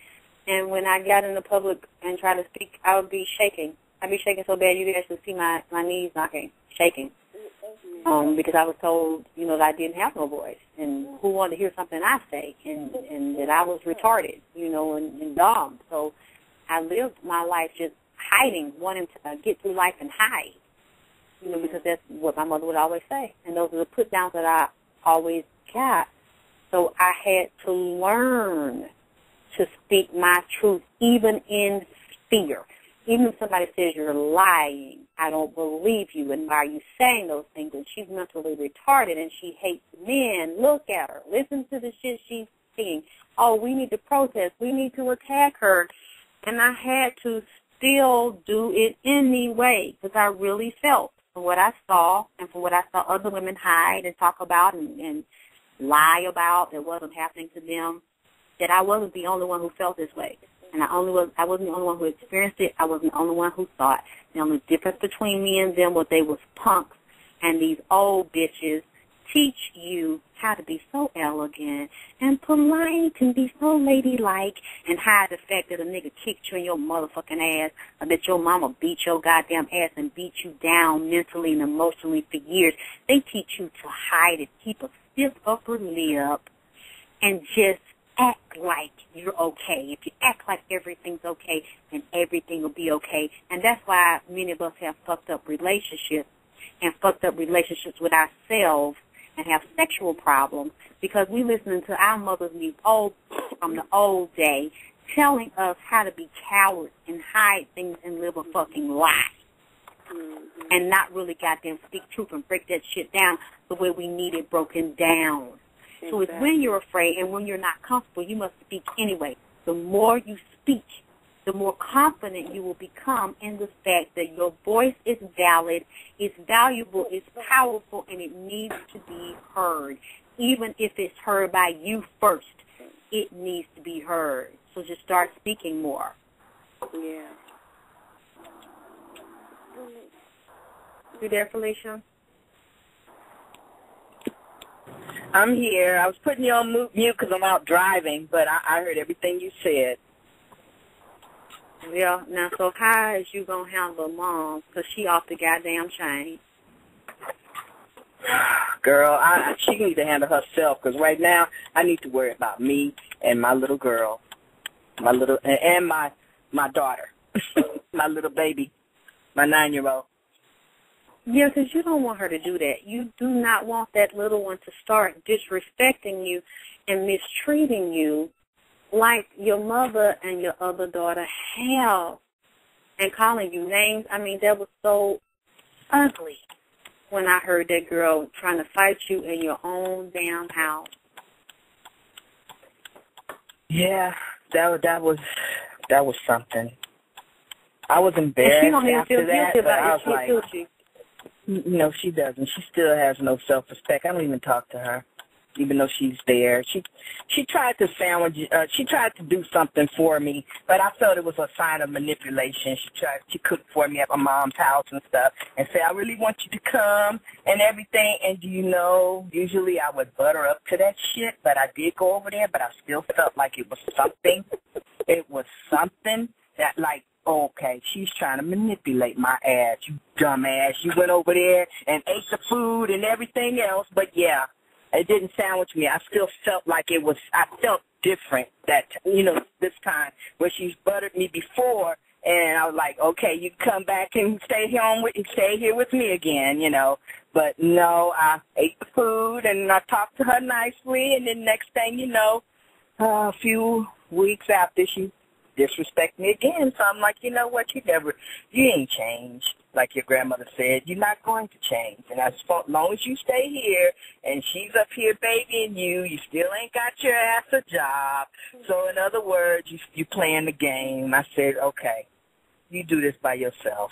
[SPEAKER 2] And when I got in the public and tried to speak, I would be shaking. I'd be shaking so bad you guys would see my knees shaking. Because I was told, that I didn't have no voice, and who wanted to hear something I say, and that I was retarded, and dumb. So I lived my life just hiding, wanting to get through life and hide, because that's what my mother would always say. And those are the put-downs that I always got. So I had to learn to speak my truth, even in fear. Even if somebody says you're lying, I don't believe you, and why are you saying those things? And she's mentally retarded, and she hates men. Look at her. Listen to the shit she's saying. Oh, we need to protest. We need to attack her. And I had to still do it anyway, because I really felt from what I saw and from what I saw other women hide and talk about and lie about that wasn't happening to them, that I wasn't the only one who felt this way. And I wasn't the only one who experienced it. I wasn't the only one who saw it. The only difference between me and them was they was punks, and these old bitches teach you how to be so elegant and polite and be so ladylike and hide the fact that a nigga kicked you in your motherfucking ass or that your mama beat your goddamn ass and beat you down mentally and emotionally for years. They teach you to hide it, keep a stiff upper lip, and just act like you're okay. If you act like everything's okay, then everything will be okay. And that's why many of us have fucked up relationships and fucked up relationships with ourselves and have sexual problems because we listening to our mothers from the old day telling us how to be cowards and hide things and live a fucking lie. And not really goddamn speak truth and break that shit down the way we need it broken down. Exactly. So it's when you're afraid and when you're not comfortable, you must speak anyway. The more you speak, the more confident you will become in the fact that your voice is valid, it's valuable, it's powerful, and it needs to be heard. Even if it's heard by you first, it needs to be heard. So just start speaking more.
[SPEAKER 4] Yeah.
[SPEAKER 2] You there, Felicia?
[SPEAKER 1] I'm here. I was putting you on mute because I'm out driving, but I heard everything you said.
[SPEAKER 2] Yeah. Now, so how is you going to handle Mom? Because she off the goddamn chain.
[SPEAKER 1] Girl, she needs to handle herself because right now I need to worry about me and my little girl, and my daughter, my little baby, my 9-year-old.
[SPEAKER 2] Yeah, because you don't want her to do that. You do not want that little one to start disrespecting you and mistreating you like your mother and your other daughter have and calling you names. I mean, that was so ugly. when I heard that girl trying to fight you in your own damn house.
[SPEAKER 1] Yeah, that was something. I was embarrassed after that, but I was like, no, she doesn't. She still has no self-respect. I don't even talk to her, even though she's there. She tried to she tried to do something for me, but I felt it was a sign of manipulation. She cooked for me at my mom's house and stuff and said, I really want you to come and everything. And do you know, usually I would butter up to that shit, but I did go over there, but I still felt like it was something. It was something that, like, okay, she's trying to manipulate my ass, you dumbass. You went over there and ate the food and everything else, but yeah, it didn't sandwich me. I still felt like I felt different that, this time where she's buttered me before, and I was like, okay, you come back and stay here with me again, But no, I ate the food and I talked to her nicely, and then next thing you know, a few weeks after, she disrespect me again. So I'm like, you know what, you ain't changed. Like your grandmother said, you're not going to change. And as long as you stay here and she's up here babying you, you still ain't got your ass a job. So in other words, you playing the game. I said, okay, you do this by yourself.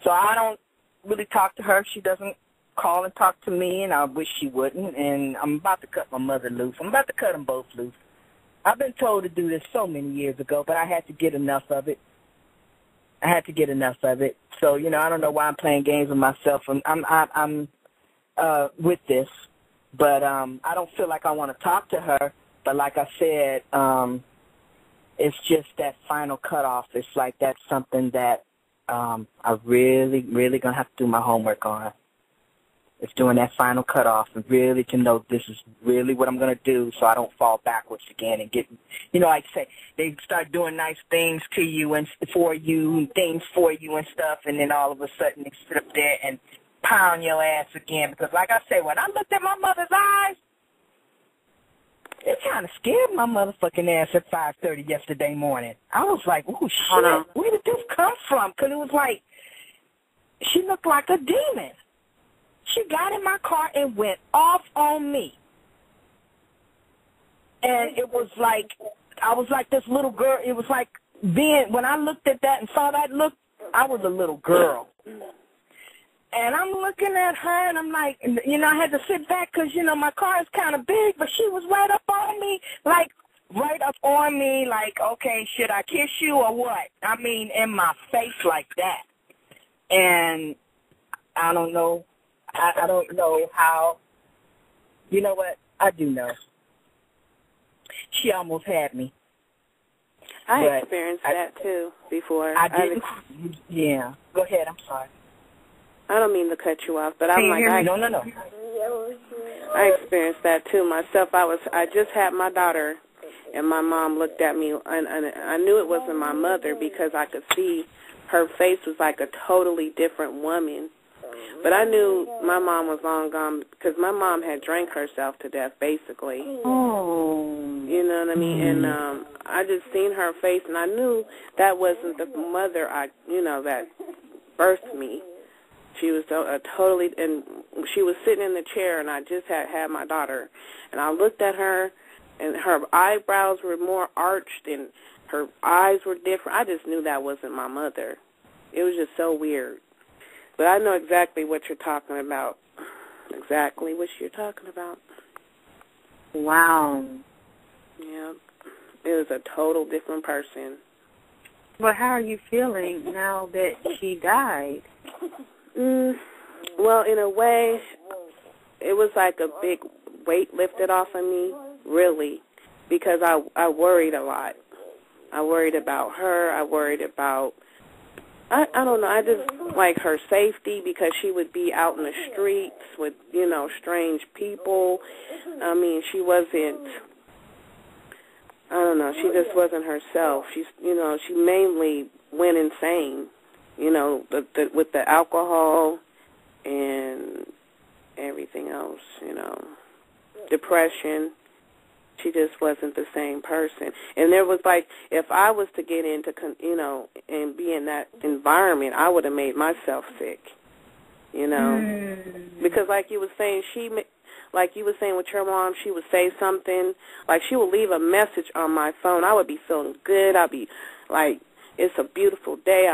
[SPEAKER 1] So I don't really talk to her. She doesn't call and talk to me, and I wish she wouldn't. And I'm about to cut my mother loose. I'm about to cut them both loose. I've been told to do this so many years ago, but I had to get enough of it. So, I don't know why I'm playing games with myself. I'm with this, but I don't feel like I want to talk to her. But like I said, it's just that final cutoff. It's like that's something that I really, really going to have to do my homework on. It's doing that final cutoff and really to know this is really what I'm going to do so I don't fall backwards again and get, like I say, they start doing nice things to you and for you and things for you and stuff, and then all of a sudden they sit up there and pound your ass again. Because like I say, when I looked at my mother's eyes, it kind of scared my motherfucking ass at 5:30 yesterday morning. I was like, oh, shit, where did this come from? Because it was like, she looked like a demon. She got in my car and went off on me. And it was like, I was like this little girl. It was like when I looked at that and saw that look, I was a little girl. And I'm looking at her and I'm like, I had to sit back because, my car is kind of big, but she was right up on me, like okay, should I kiss you or what? I mean, in my face like that. And I don't know. I don't know how. You know what? I do know. She almost had me.
[SPEAKER 4] I experienced that, too, before.
[SPEAKER 1] I didn't. Yeah. Go ahead. I'm sorry.
[SPEAKER 4] I don't mean to cut you off, but I'm like,
[SPEAKER 1] No.
[SPEAKER 4] I experienced that, too, myself. I just had my daughter, and my mom looked at me, and I knew it wasn't my mother because I could see her face was like a totally different woman. But I knew my mom was long gone because my mom had drank herself to death, basically.
[SPEAKER 1] Oh.
[SPEAKER 4] You know what I mean? And I just seen her face, and I knew that wasn't the mother that birthed me. She was totally, and she was sitting in the chair, and I just had my daughter. And I looked at her, and her eyebrows were more arched, and her eyes were different. I just knew that wasn't my mother. It was just so weird. But I know exactly what you're talking about. Exactly what you're talking about.
[SPEAKER 2] Wow.
[SPEAKER 4] Yeah. It was a total different person.
[SPEAKER 2] Well, how are you feeling now that she died?
[SPEAKER 4] Well, in a way, it was like a big weight lifted off of me, really, because I worried a lot. I worried about her. I worried about... I don't know, I just like her safety because she would be out in the streets with, strange people. I mean, she wasn't, I don't know, she just wasn't herself. She's, she mainly went insane, with the alcohol and everything else, depression. She just wasn't the same person. And there was like, if I was to get into, and be in that environment, I would have made myself sick. you know. Because like you were saying, like you were saying with your mom, she would say something, like she would leave a message on my phone. I would be feeling good. I'd be like, it's a beautiful day.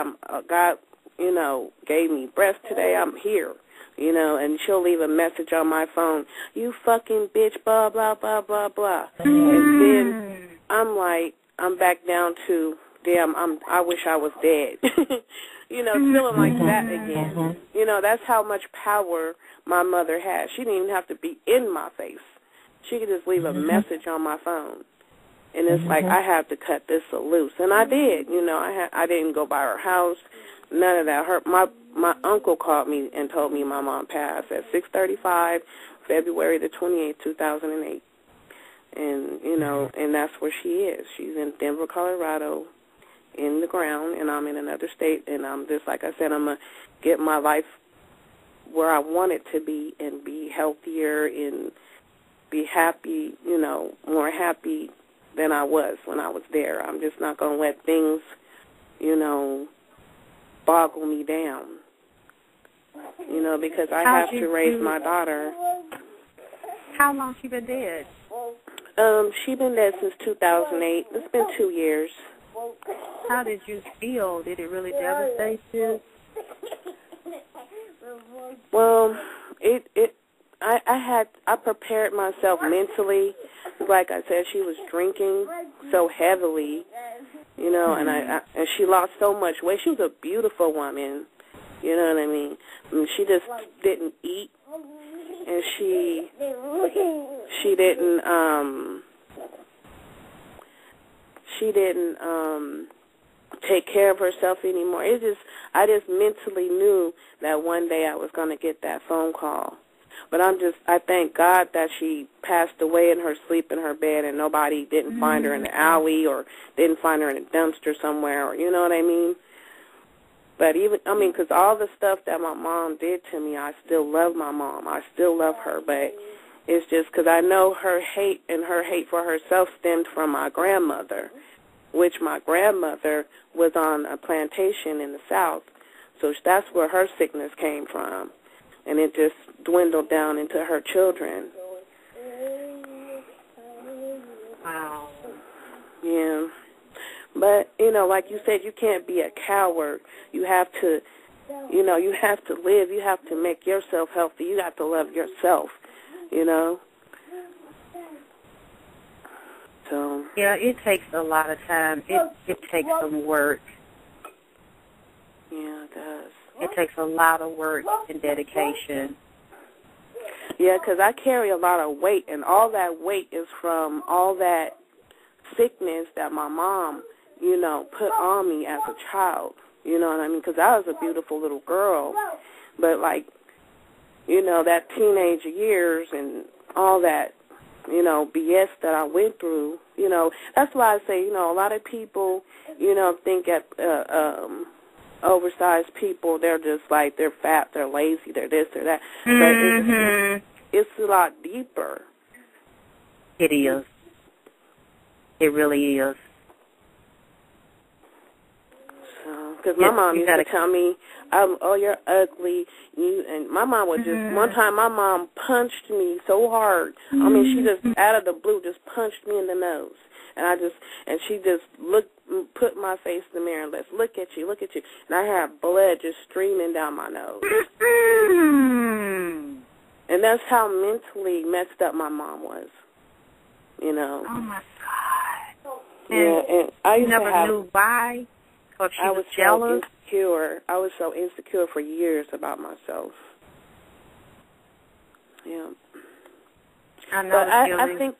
[SPEAKER 4] God, you know, gave me breath today. I'm here, you know, and she'll leave a message on my phone. You fucking bitch, blah, blah, blah, blah, blah. And then I'm like, I'm back down to, damn, I wish I was dead. You know, feeling like that again. You know, that's how much power my mother had. She didn't even have to be in my face. She could just leave a message on my phone. And it's like, I have to cut this loose. And I did. You know, I didn't go by her house, none of that. My uncle called me and told me my mom passed at 6:35, February the 28th, 2008. And, you know, and that's where she is. She's in Denver, Colorado, in the ground, and I'm in another state. And I'm just, like I said, I'm going to get my life where I want it to be and be healthier and be happy, you know, more happy than I was when I was there. I'm just not going to let things, you know, boggle me down, you know, because I have to raise my daughter.
[SPEAKER 2] How long she been dead?
[SPEAKER 4] She been dead since 2008. It's been 2 years.
[SPEAKER 2] How did you feel? Did it really devastate you?
[SPEAKER 4] Well, I prepared myself mentally. Like I said, she was drinking so heavily, you know, and she lost so much weight. She was a beautiful woman, you know what I mean? She just didn't eat, and she didn't take care of herself anymore. I just mentally knew that one day I was going to get that phone call. But I thank God that she passed away in her sleep in her bed and nobody didn't find her in the alley or didn't find her in a dumpster somewhere, or, you know what I mean? But because all the stuff that my mom did to me, I still love my mom. I still love her, but it's just because I know her hate for herself stemmed from my grandmother, which my grandmother was on a plantation in the South. So that's where her sickness came from. And it just dwindled down into her children.
[SPEAKER 2] Wow.
[SPEAKER 4] Yeah. But, you know, like you said, you can't be a coward. You have to, you know, you have to live. You have to make yourself healthy. You have to love yourself, you know. So.
[SPEAKER 2] Yeah, it takes a lot of time. It takes some work.
[SPEAKER 4] Yeah, it does.
[SPEAKER 2] It takes a lot of work and dedication.
[SPEAKER 4] Yeah, because I carry a lot of weight, and all that weight is from all that sickness that my mom, you know, put on me as a child. You know what I mean? Because I was a beautiful little girl, but, like, you know, that teenage years and all that, you know, BS that I went through, you know, that's why I say, you know, a lot of people, you know, think at oversized people, they're just like, they're fat, they're lazy, they're this, they're that. But it's a lot deeper.
[SPEAKER 2] It is. It really is.
[SPEAKER 4] Because my mom used to tell me, oh, you're ugly. And my mom would just, one time my mom punched me so hard. I mean, she just, out of the blue, just punched me in the nose. And she just put my face in the mirror and let's look at you. And I had blood just streaming down my nose. And that's how mentally messed up my mom was, you know.
[SPEAKER 2] Oh, my God.
[SPEAKER 4] Yeah, and I used
[SPEAKER 2] never knew why? Because she was jealous?
[SPEAKER 4] So insecure. I was so insecure for years about myself. Yeah.
[SPEAKER 2] I know.
[SPEAKER 4] But I think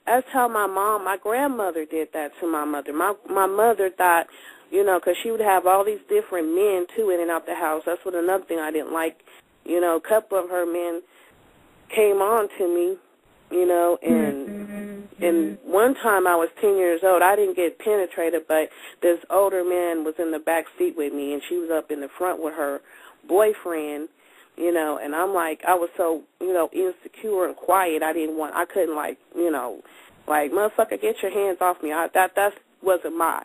[SPEAKER 4] that's how my grandmother did that to my mother. My mother thought, you know, because she would have all these different men, too, in and out the house. That's what another thing I didn't like. You know, a couple of her men came on to me, you know, and one time I was 10 years old. I didn't get penetrated, but this older man was in the back seat with me, and she was up in the front with her boyfriend, you know, and I'm like, I was so, you know, insecure and quiet. I couldn't, like, you know, like, motherfucker, get your hands off me. That wasn't my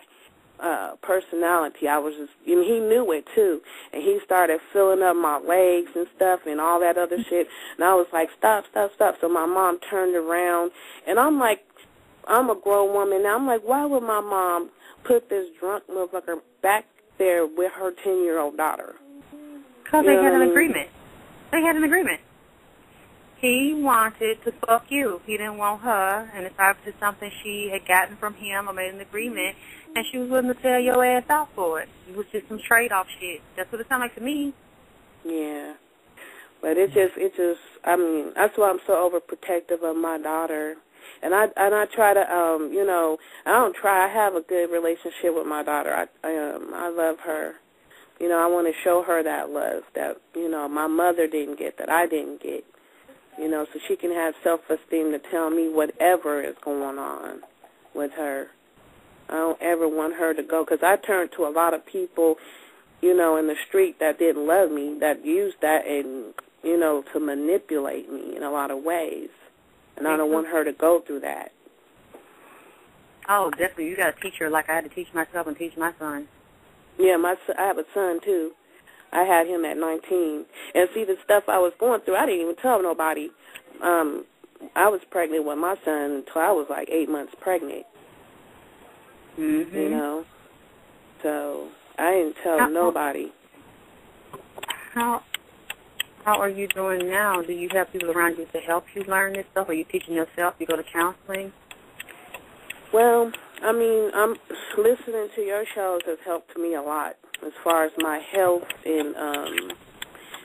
[SPEAKER 4] personality. I was just, and he knew it too. And he started filling up my legs and stuff and all that other shit. And I was like, stop, stop, stop. So my mom turned around, and I'm like, I'm a grown woman now. I'm like, why would my mom put this drunk motherfucker back there with her 10-year-old daughter?
[SPEAKER 2] Because they had an agreement. They had an agreement. He wanted to fuck you. He didn't want her, and it's obviously something she had gotten from him or made an agreement, and she was willing to sell your ass out for it. It was just some trade-off shit. That's what it sounded like to me.
[SPEAKER 4] Yeah. But it just, I mean, that's why I'm so overprotective of my daughter. And I try to, you know, I have a good relationship with my daughter. I love her. You know, I want to show her that love that, you know, my mother didn't get, that I didn't get. You know, so she can have self-esteem to tell me whatever is going on with her. I don't ever want her to go, because I turned to a lot of people, you know, in the street that didn't love me, that used that and, you know, to manipulate me in a lot of ways. And I don't want her to go through that.
[SPEAKER 2] Oh, definitely. You got to teach her like I had to teach myself and teach my son.
[SPEAKER 4] Yeah, I have a son, too. I had him at 19. And see, the stuff I was going through, I didn't even tell nobody. I was pregnant with my son until I was like 8 months pregnant.
[SPEAKER 2] Mm-hmm.
[SPEAKER 4] You know? So I didn't tell nobody.
[SPEAKER 2] How are you doing now? Do you have people around you to help you learn this stuff? Are you teaching yourself? You go to counseling?
[SPEAKER 4] Well, I mean, I'm listening to your shows has helped me a lot as far as my health and,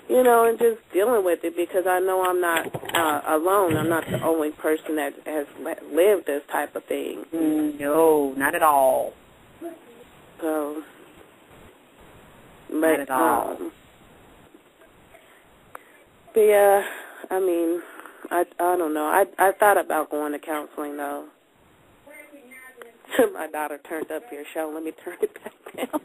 [SPEAKER 4] you know, and just dealing with it, because I know I'm not alone. I'm not the only person that has lived this type of thing.
[SPEAKER 2] No, not at all.
[SPEAKER 4] So,
[SPEAKER 2] not at all.
[SPEAKER 4] But yeah, I mean, I don't know. I thought about going to counseling, though. My daughter turned up your show. Let me turn it back down.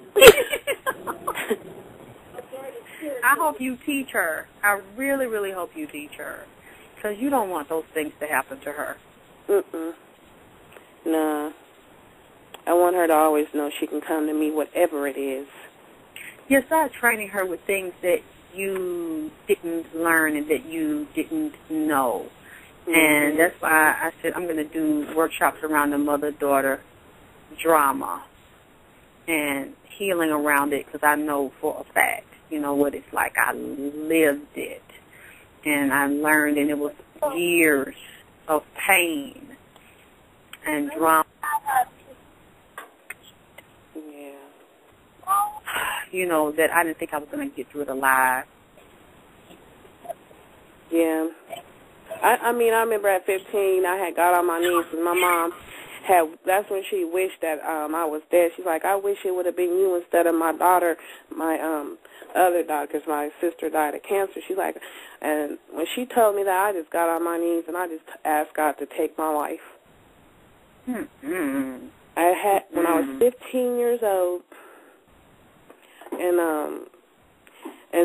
[SPEAKER 2] I hope you teach her. I really, really hope you teach her, because you don't want those things to happen to her.
[SPEAKER 4] Nah. I want her to always know she can come to me, whatever it is.
[SPEAKER 2] You start training her with things that you didn't learn and that you didn't know. And that's why I said I'm going to do workshops around the mother-daughter drama and healing around it, because I know for a fact, you know, what it's like. I lived it, and I learned, and it was years of pain and drama.
[SPEAKER 4] Yeah.
[SPEAKER 2] You know, that I didn't think I was going to get through it alive.
[SPEAKER 4] Yeah. I mean, I remember at 15, I had got on my knees, and my mom that's when she wished that I was dead. She's like, I wish it would have been you instead of my daughter, my other daughter, because my sister died of cancer. She's like, and when she told me that, I just got on my knees, and I just asked God to take my life.
[SPEAKER 2] Mm-hmm.
[SPEAKER 4] When I was 15 years old, and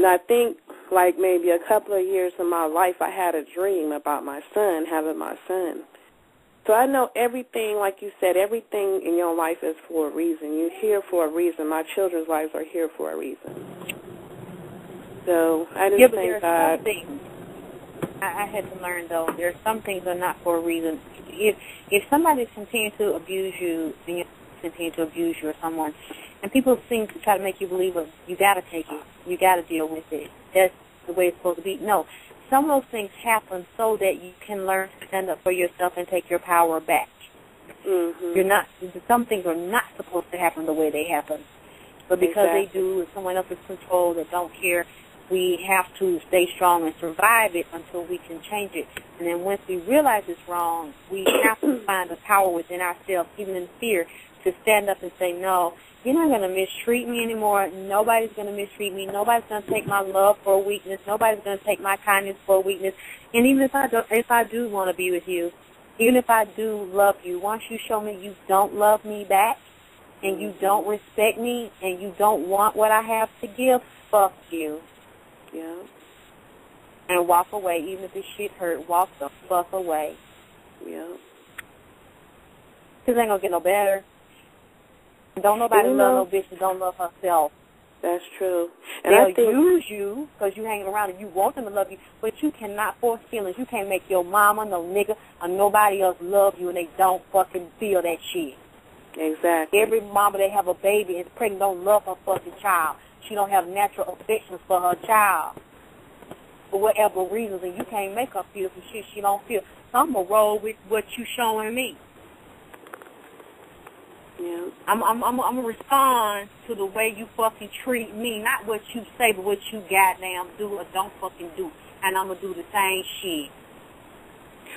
[SPEAKER 4] I think like maybe a couple of years of my life, I had a dream about my son, having my son. So I know everything, like you said, everything in your life is for a reason. You're here for a reason. My children's lives are here for a reason. So I just thank God.
[SPEAKER 2] I had to learn, though, there are some things that are not for a reason. If somebody's continuing to abuse you, and you continue to abuse you or someone, and people seem to try to make you believe, well, you got to take it, you got to deal with it, that's the way it's supposed to be. No, some of those things happen so that you can learn to stand up for yourself and take your power back. Some things are not supposed to happen the way they happen. But because they do, and someone else is controlled that don't care, we have to stay strong and survive it until we can change it. And then once we realize it's wrong, we have to find the power within ourselves, even in fear, to stand up and say, no, you're not going to mistreat me anymore. Nobody's going to mistreat me. Nobody's going to take my love for a weakness. Nobody's going to take my kindness for a weakness. And even if I do want to be with you, even if I do love you, once you show me you don't love me back, and you don't respect me, and you don't want what I have to give, fuck you.
[SPEAKER 4] Yeah.
[SPEAKER 2] And walk away. Even if this shit hurt, walk the fuck away.
[SPEAKER 4] Yeah.
[SPEAKER 2] Because it ain't going to get no better. Don't nobody love no bitch that don't love herself.
[SPEAKER 4] That's true. And
[SPEAKER 2] They'll
[SPEAKER 4] I think
[SPEAKER 2] use you because you hanging around and you want them to love you, but you cannot force feelings. You can't make your mama, no nigga, or nobody else love you and they don't fucking feel that shit.
[SPEAKER 4] Exactly.
[SPEAKER 2] Every mama that have a baby is pregnant don't love her fucking child. She don't have natural affections for her child for whatever reasons, and you can't make her feel some shit she don't feel. So I'm going to roll with what you showing me.
[SPEAKER 4] Yeah.
[SPEAKER 2] I'm gonna respond to the way you fucking treat me, not what you say, but what you goddamn do or don't fucking do, and I'm gonna do the same shit.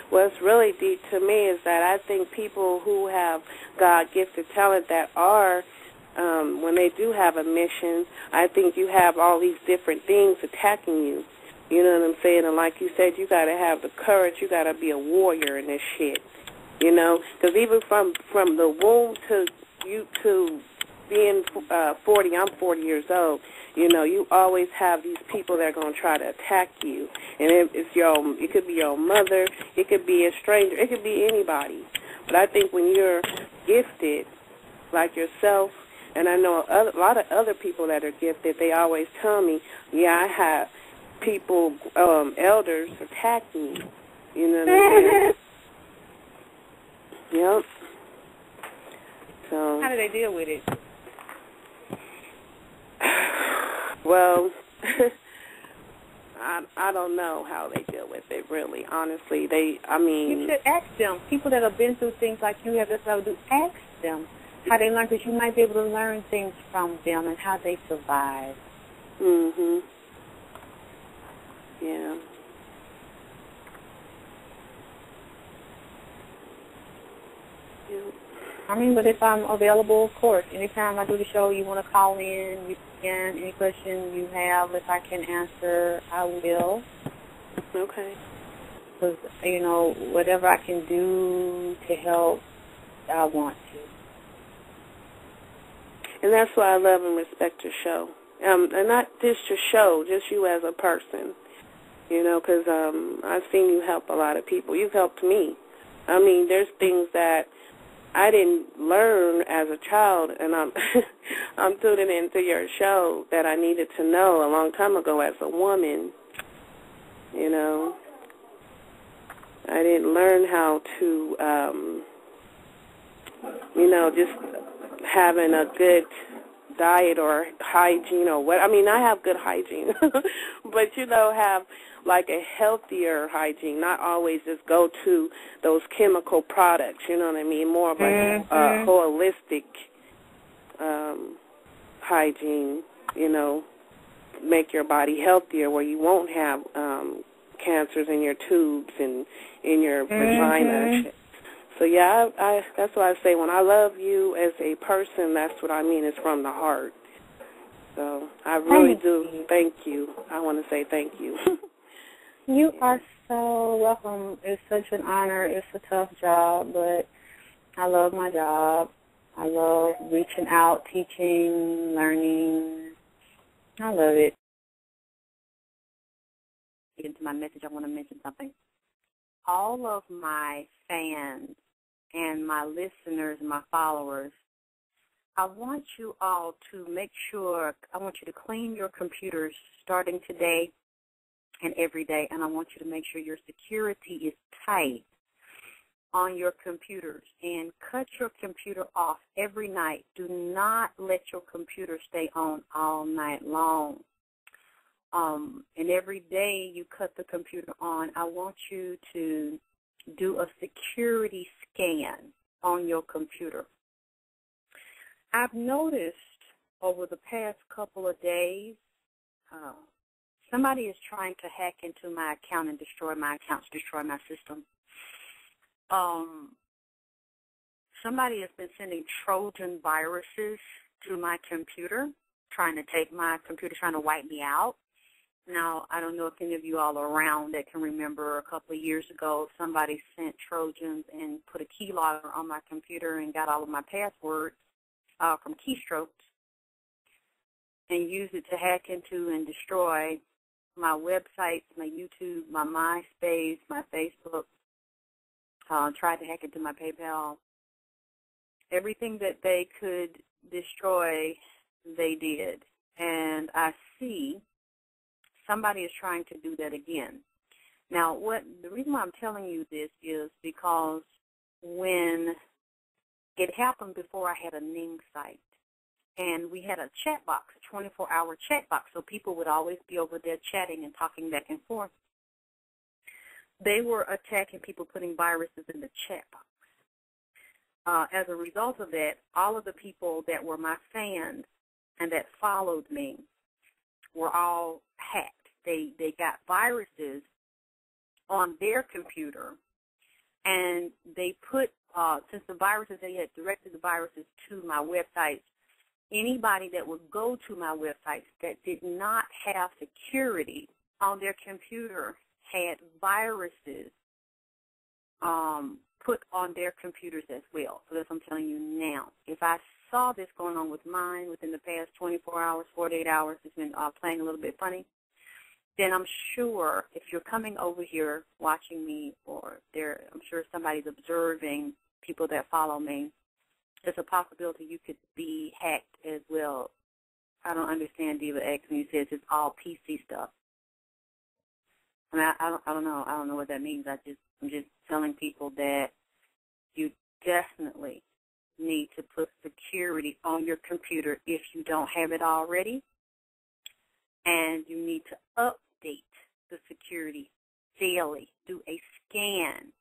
[SPEAKER 4] What's really deep to me is that I think people who have God-gifted talent that are, when they do have a mission, I think you have all these different things attacking you. You know what I'm saying? And like you said, you got to have the courage. You got to be a warrior in this shit. You know, because even from the womb to being 40, I'm 40 years old. You know, you always have these people that are going to try to attack you, and it could be your mother, it could be a stranger, it could be anybody. But I think when you're gifted, like yourself, and I know a lot of other people that are gifted, they always tell me, yeah, I have people, elders attack me. You know what I'm saying? Yep. So.
[SPEAKER 2] How do they deal with it?
[SPEAKER 4] Well, I don't know how they deal with it, really. Honestly,
[SPEAKER 2] you should ask them. People that have been through things like you have, that's what I would do. Ask them how they learn, because you might be able to learn things from them and how they survive.
[SPEAKER 4] Mhm. Yeah.
[SPEAKER 2] I mean, but if I'm available, of course, anytime I do the show, you want to call in, you can. Any question you have, if I can answer, I will.
[SPEAKER 4] Okay.
[SPEAKER 2] Because, you know, whatever I can do to help, I want to.
[SPEAKER 4] And that's why I love and respect your show. And not just your show, just you as a person. You know, because I've seen you help a lot of people. You've helped me. I mean, there's things that I didn't learn as a child, and I'm tuning into your show that I needed to know a long time ago as a woman. You know, I didn't learn how to, you know, just having a good diet or hygiene or what. I mean, I have good hygiene, but, you know, have like a healthier hygiene, not always just go to those chemical products, you know what I mean, more of a holistic hygiene, you know, make your body healthier where you won't have cancers in your tubes and in your vagina and shit. So, yeah, I that's why I say when I love you as a person, that's what I mean, it's from the heart. So I really do thank you. I want to say thank you.
[SPEAKER 2] You are so welcome. It's such an honor. It's a tough job, but I love my job. I love reaching out, teaching, learning. I love it. Into my message, I want to mention something. All of my fans and my listeners, my followers, I want you all to make sure, I want you to clean your computers starting today and every day, and I want you to make sure your security is tight on your computers, and cut your computer off every night. Do not let your computer stay on all night long. And every day you cut the computer on, I want you to do a security scan on your computer. I've noticed over the past couple of days, somebody is trying to hack into my account and destroy my accounts, destroy my system. Somebody has been sending Trojan viruses to my computer, trying to take my computer, trying to wipe me out. Now, I don't know if any of you all are around that can remember a couple of years ago, somebody sent Trojans and put a keylogger on my computer and got all of my passwords from keystrokes and used it to hack into and destroy my websites, my YouTube, my MySpace, my Facebook, tried to hack into my PayPal. Everything that they could destroy, they did. And I see somebody is trying to do that again. Now, the reason why I'm telling you this is because when it happened before, I had a Ning site, and we had a chat box, a 24-hour chat box, so people would always be over there chatting and talking back and forth. They were attacking people, putting viruses in the chat box. As a result of that, all of the people that were my fans and that followed me were all hacked. They got viruses on their computer, and they put, since the viruses, they had directed the viruses to my websites, anybody that would go to my websites that did not have security on their computer had viruses put on their computers as well. So that's what I'm telling you now. If I saw this going on with mine within the past 24 hours, 48 hours, it's been playing a little bit funny, then I'm sure if you're coming over here watching me, or I'm sure somebody's observing people that follow me, there's a possibility you could be hacked as well. I don't understand Diva X when you says it's all PC stuff. I mean, I don't know. I don't know what that means. I'm just telling people that you definitely need to put security on your computer if you don't have it already, and you need to update the security daily. Do a scan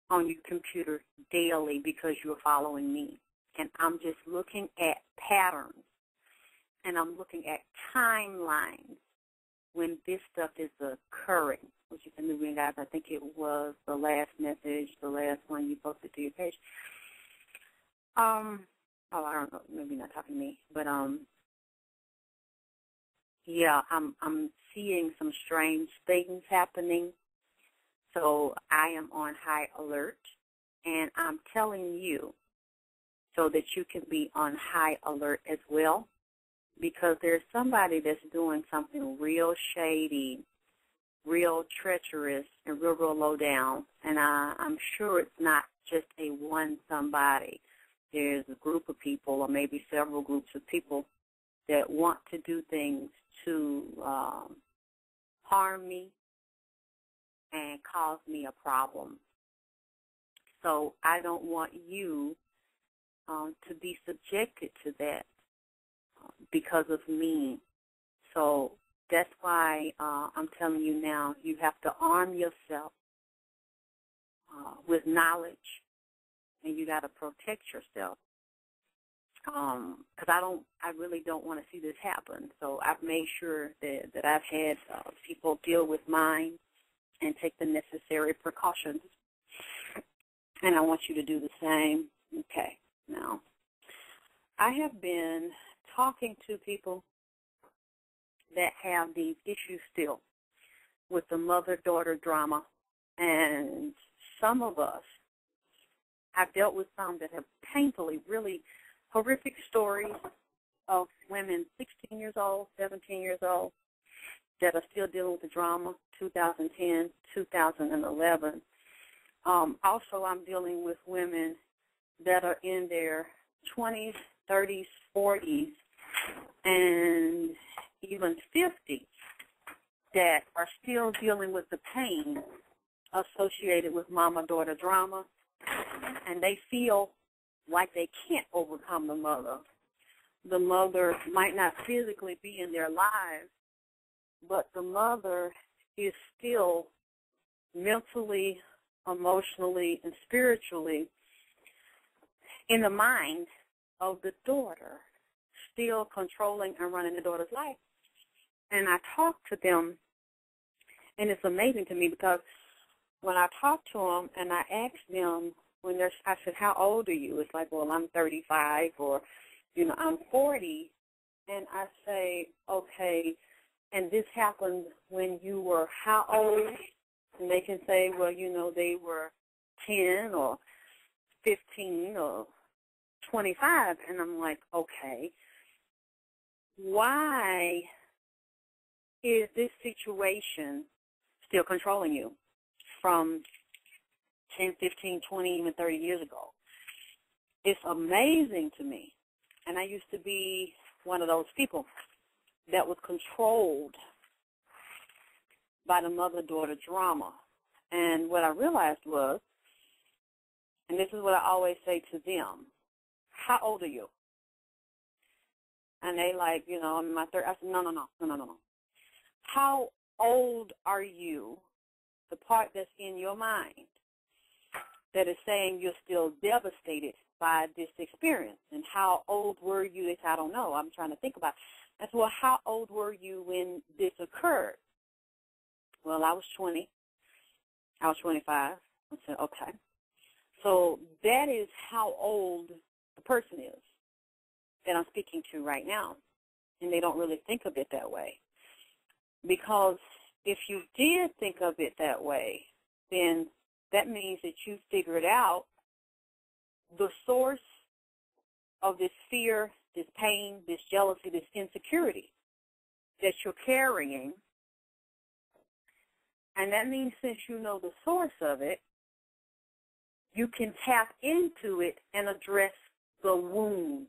[SPEAKER 2] on your computer daily because you're following me. And I'm just looking at patterns, and I'm looking at timelines when this stuff is occurring, which is the new ring, guys. I think it was the last message, the last one you posted to your page. I don't know, maybe not talking to me, but yeah, I'm seeing some strange things happening. So I am on high alert, and I'm telling you so that you can be on high alert as well, because there's somebody that's doing something real shady, real treacherous, and real low down, and I'm sure it's not just a one somebody. There's a group of people, or maybe several groups of people, that want to do things to harm me and cause me a problem. So I don't want you to be subjected to that because of me. So that's why I'm telling you now, you have to arm yourself with knowledge, and you got to protect yourself. Because I really don't want to see this happen. So I've made sure that I've had people deal with mine and take the necessary precautions. And I want you to do the same. Okay. Now, I have been talking to people that have these issues still with the mother-daughter drama. And some of us, I've dealt with some that have painfully, really horrific stories of women 16 years old, 17 years old, that are still dealing with the drama, 2010, 2011. Also, I'm dealing with women that are in their 20s, 30s, 40s, and even 50s that are still dealing with the pain associated with mama-daughter drama, and they feel like they can't overcome the mother. The mother might not physically be in their lives, but the mother is still mentally, emotionally, and spiritually in the mind of the daughter, still controlling and running the daughter's life. And I talk to them, and it's amazing to me because when I talk to them and I ask them, I said, how old are you? It's like, well, I'm 35, or, I'm 40. And I say, okay, and this happened when you were how old? And they can say, well, they were 10 or 15 or 25. And I'm like, okay, why is this situation still controlling you from 10, 15, 20, even 30 years ago? It's amazing to me And I used to be one of those people that was controlled by the mother-daughter drama. And what I realized was, and this is what I always say to them, how old are you? And they like, you know, I'm in my 30s. I said, no. How old are you, the part that's in your mind that is saying you're still devastated by this experience? And how old were you? They said, I don't know. I'm trying to think about it. I said, well, how old were you when this occurred? Well, I was 20. I was 25. I said, okay. So that is how old the person is that I'm speaking to right now. And they don't really think of it that way. Because if you did think of it that way, then that means that you figured out the source of this fear, this pain, this jealousy, this insecurity that you're carrying. And that means since you know the source of it, you can tap into it and address the wound.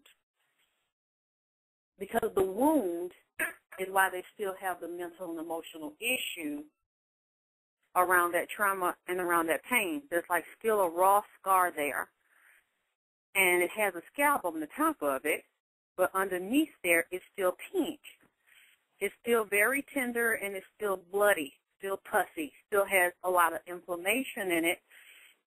[SPEAKER 2] Because the wound is why they still have the mental and emotional issue around that trauma and around that pain. There's like still a raw scar there. And it has a scalp on the top of it, but underneath there it's still pink. It's still very tender and it's still bloody, still pussy, still has a lot of inflammation in it.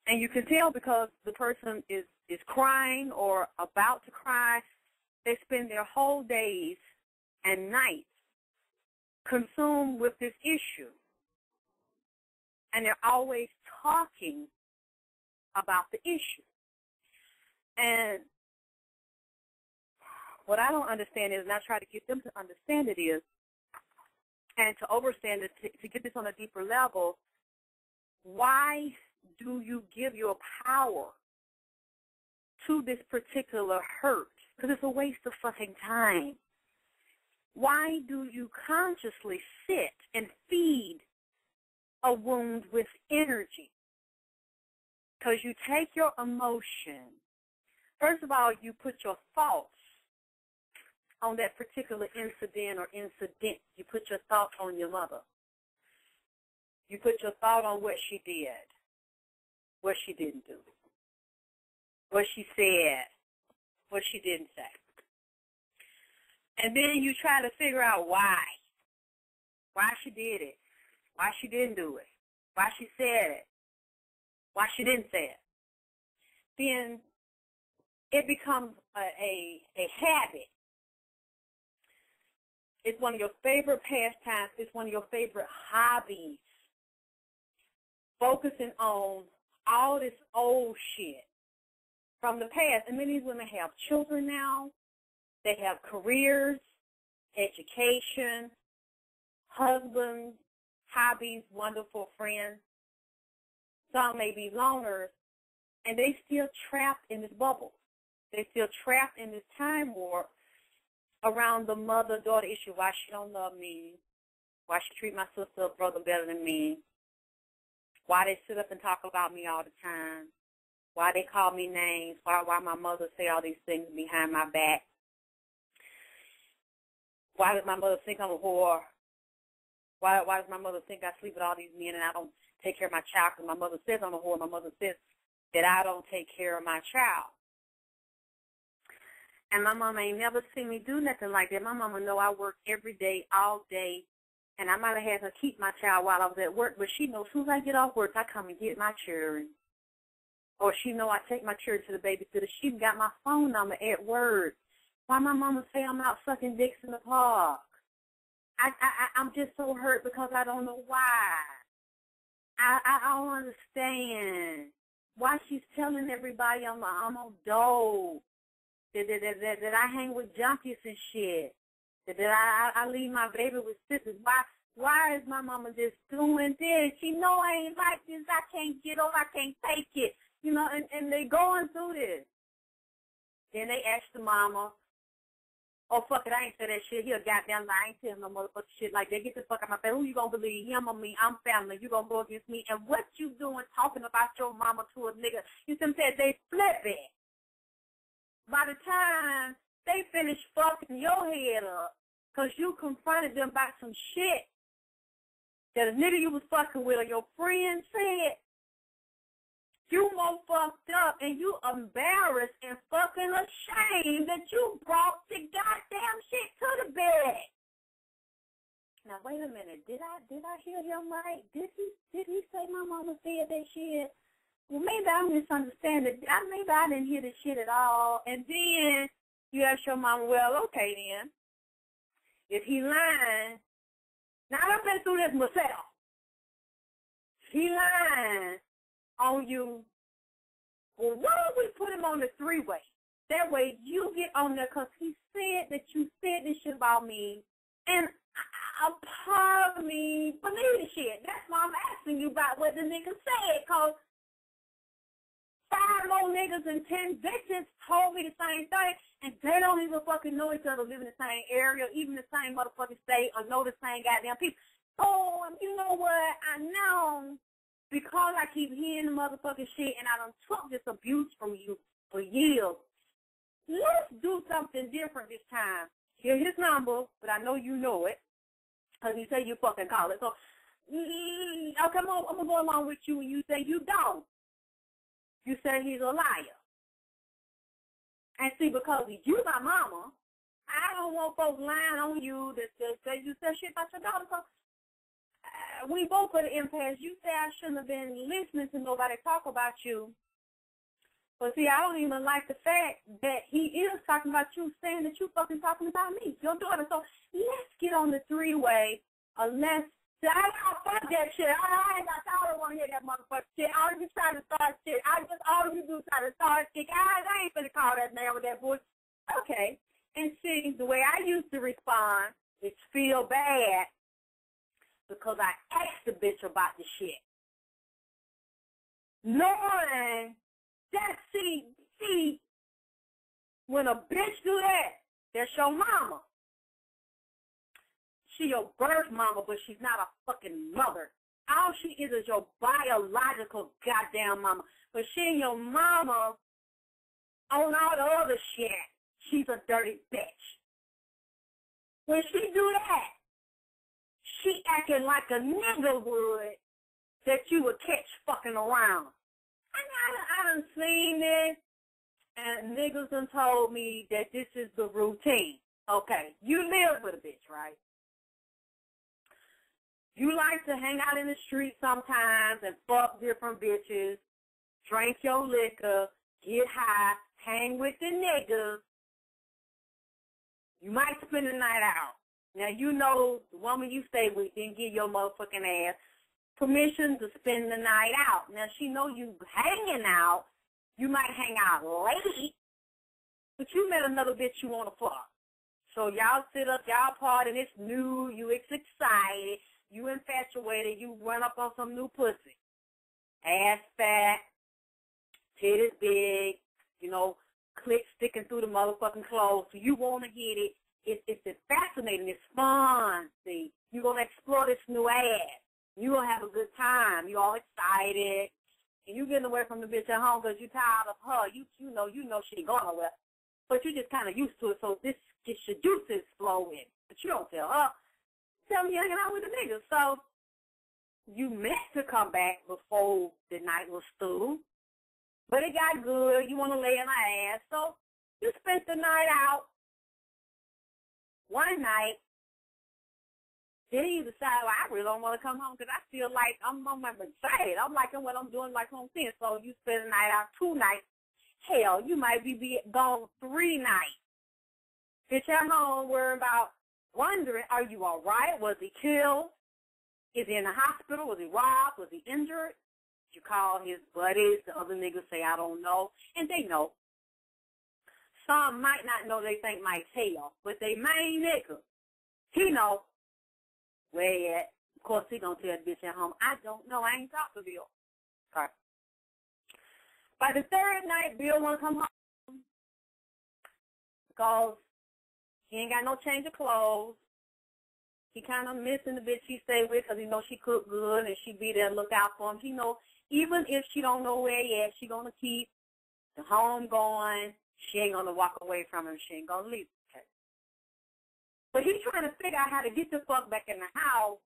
[SPEAKER 2] And you can tell because the person is crying or about to cry. They spend their whole days and nights consumed with this issue. And they're always talking about the issue. And what I don't understand is, and I try to get them to understand it is, and to understand it, to get this on a deeper level, why do you give your power to this particular hurt? Because it's a waste of fucking time. Why do you consciously sit and feed a wound with energy? Because you take your emotion. First of all, you put your thoughts on that particular incident or incident. You put your thoughts on your mother. You put your thought on what she did, what she didn't do, what she said, what she didn't say. And then you try to figure out why she did it, why she didn't do it, why she said it, why she didn't say it. Then it becomes a habit. It's one of your favorite pastimes. It's one of your favorite hobbies. Focusing on all this old shit from the past. And many of these women have children now. They have careers, education, husbands, hobbies, wonderful friends. Some may be loners, and they still trapped in this bubble. They still trapped in this time warp around the mother-daughter issue. Why she don't love me? Why she treat my sister or brother better than me? Why they sit up and talk about me all the time? Why they call me names? Why my mother say all these things behind my back? Why does my mother think I'm a whore? Why does my mother think I sleep with all these men and I don't take care of my child? Because my mother says I'm a whore. My mother says that I don't take care of my child. And my mama ain't never seen me do nothing like that. My mama know I work every day, all day, and I might have had her keep my child while I was at work, but she knows as soon as I get off work, I come and get my children. Or she know I take my children to the babysitter. She got my phone number at work. Why my mama say I'm out sucking dicks in the park? I'm just so hurt because I don't know why. I don't understand why she's telling everybody I'm on dope. That I hang with junkies and shit. That I leave my baby with sisters. Why is my mama just doing this? She know I ain't like this. I can't get over. I can't take it. You know, and they going through this. Then they ask the mama, oh, fuck it, I ain't say that shit. He a goddamn lie. I ain't telling no motherfucking shit like that. Get the fuck out of my face. Who you gonna believe, him or me? I'm family. You gonna go against me. And what you doing talking about your mama to a nigga? You said they flip it. By the time they finished fucking your head up because you confronted them about some shit that a nigga you was fucking with or your friend said. You more fucked up and you embarrassed and fucking ashamed that you brought the goddamn shit to the bed. Now wait a minute, did I hear him right? Did he say my mama said that shit? Well, maybe I'm misunderstanding. Maybe I didn't hear the shit at all. And then you ask your mama, well, okay then. If he lying, now I've been through this myself. If he lying on you, well, why don't we put him on the three-way? That way you get on there because he said that you said this shit about me. And a part of me believe the shit. That's why I'm asking you about what the nigga said, because 5 more niggas and 10 bitches told me the same thing, and they don't even fucking know each other, live in the same area, even the same motherfucking state, or know the same goddamn people. So, you know what? I know, because I keep hearing the motherfucking shit, and I done took this abuse from you for years. Let's do something different this time. Here's his number, but I know you know it, because you say you fucking call it. So, okay, I'm going to go along with you, and you say you don't. You say he's a liar. And see, because you my mama, I don't want folks lying on you that say you said shit about your daughter. So, we both at the impasse. You say I shouldn't have been listening to nobody talk about you. But see, I don't even like the fact that he is talking about you, saying that you fucking talking about me, your daughter. So let's get on the three-way. Let's. I fuck that shit. I don't want to hear that motherfucker shit. I was just trying to start shit. All you do is try to start shit. I ain't finna call that man with that voice. Okay. And see, the way I used to respond is feel bad because I asked the bitch about the shit. Knowing that, see, when a bitch do that, that's your mama. She your birth mama, but she's not a fucking mother. All she is your biological goddamn mama. But she ain't your mama on all the other shit. She's a dirty bitch. When she do that, she acting like a nigga would that you would catch fucking around. I done seen this, and niggas done told me that this is the routine. Okay, you live with a bitch, right? You like to hang out in the street sometimes and fuck different bitches, drink your liquor, get high, hang with the niggas. You might spend the night out. Now, you know the woman you stay with didn't give your motherfucking ass permission to spend the night out. Now, she know you hanging out. You might hang out late, but you met another bitch you want to fuck. So y'all sit up, y'all party, and it's new, you excited. You infatuated, you run up on some new pussy. Ass fat, titties big, clit sticking through the motherfucking clothes. So you want to get it. It's fascinating. It's fun. See, you're going to explore this new ass. You're going to have a good time. You're all excited. And you getting away from the bitch at home because you're tired of her. You know she ain't going nowhere. But you just kind of used to it, so this gets your juices flowing. But you don't tell her. Tell me you're hanging out with the niggas. So you meant to come back before the night was through, but it got good. You want to lay in her ass. So you spent the night out. One night, then you decide, well, I really don't want to come home because I feel like I'm excited. I'm liking what I'm doing, like home seeing. So you spend the night out 2 nights. Hell, you might be gone 3 nighs. Bitch at home worrying about, wondering, are you all right? Was he killed? Is he in the hospital? Was he robbed? Was he injured? You call his buddies. The other niggas say, I don't know. And they know. Some might not know. They think might tell. But they main nigga, he know where he at. Of course, he gonna tell the bitch at home, I don't know. I ain't talked to Bill. Okay. By the 3rd night, Bill want to come home because he ain't got no change of clothes. He kind of missing the bitch he stay with because he know she cook good and she be there to look out for him. He know even if she don't know where he at, she going to keep the home going. She ain't going to walk away from him. She ain't going to leave. Okay. But he's trying to figure out how to get the fuck back in the house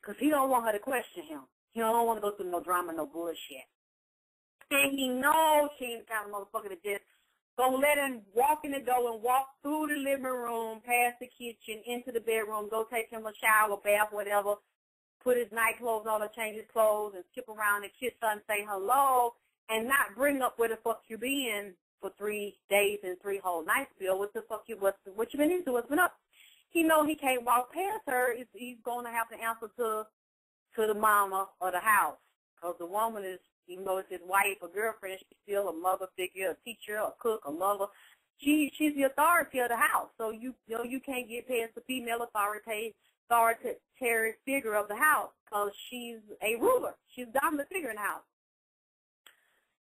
[SPEAKER 2] because he don't want her to question him. He don't want to go through no drama, no bullshit. And he knows she ain't the kind of motherfucker that just gonna let him walk in the door and walk through the living room, past the kitchen, into the bedroom, go take him a shower, bath, whatever, put his night clothes on or change his clothes and skip around and kiss her and say hello and not bring up where the fuck you been for 3 days and 3 whole nights, Bill. What the fuck what you been into? What's been up? He know he can't walk past her. He's going to have to answer to the mama of the house because the woman is, even though it's his wife or girlfriend, she's still a mother figure, a teacher, a cook, a mother. She's the authority of the house. So you can't get past the female authoritarian figure of the house because she's a ruler. She's the dominant figure in the house.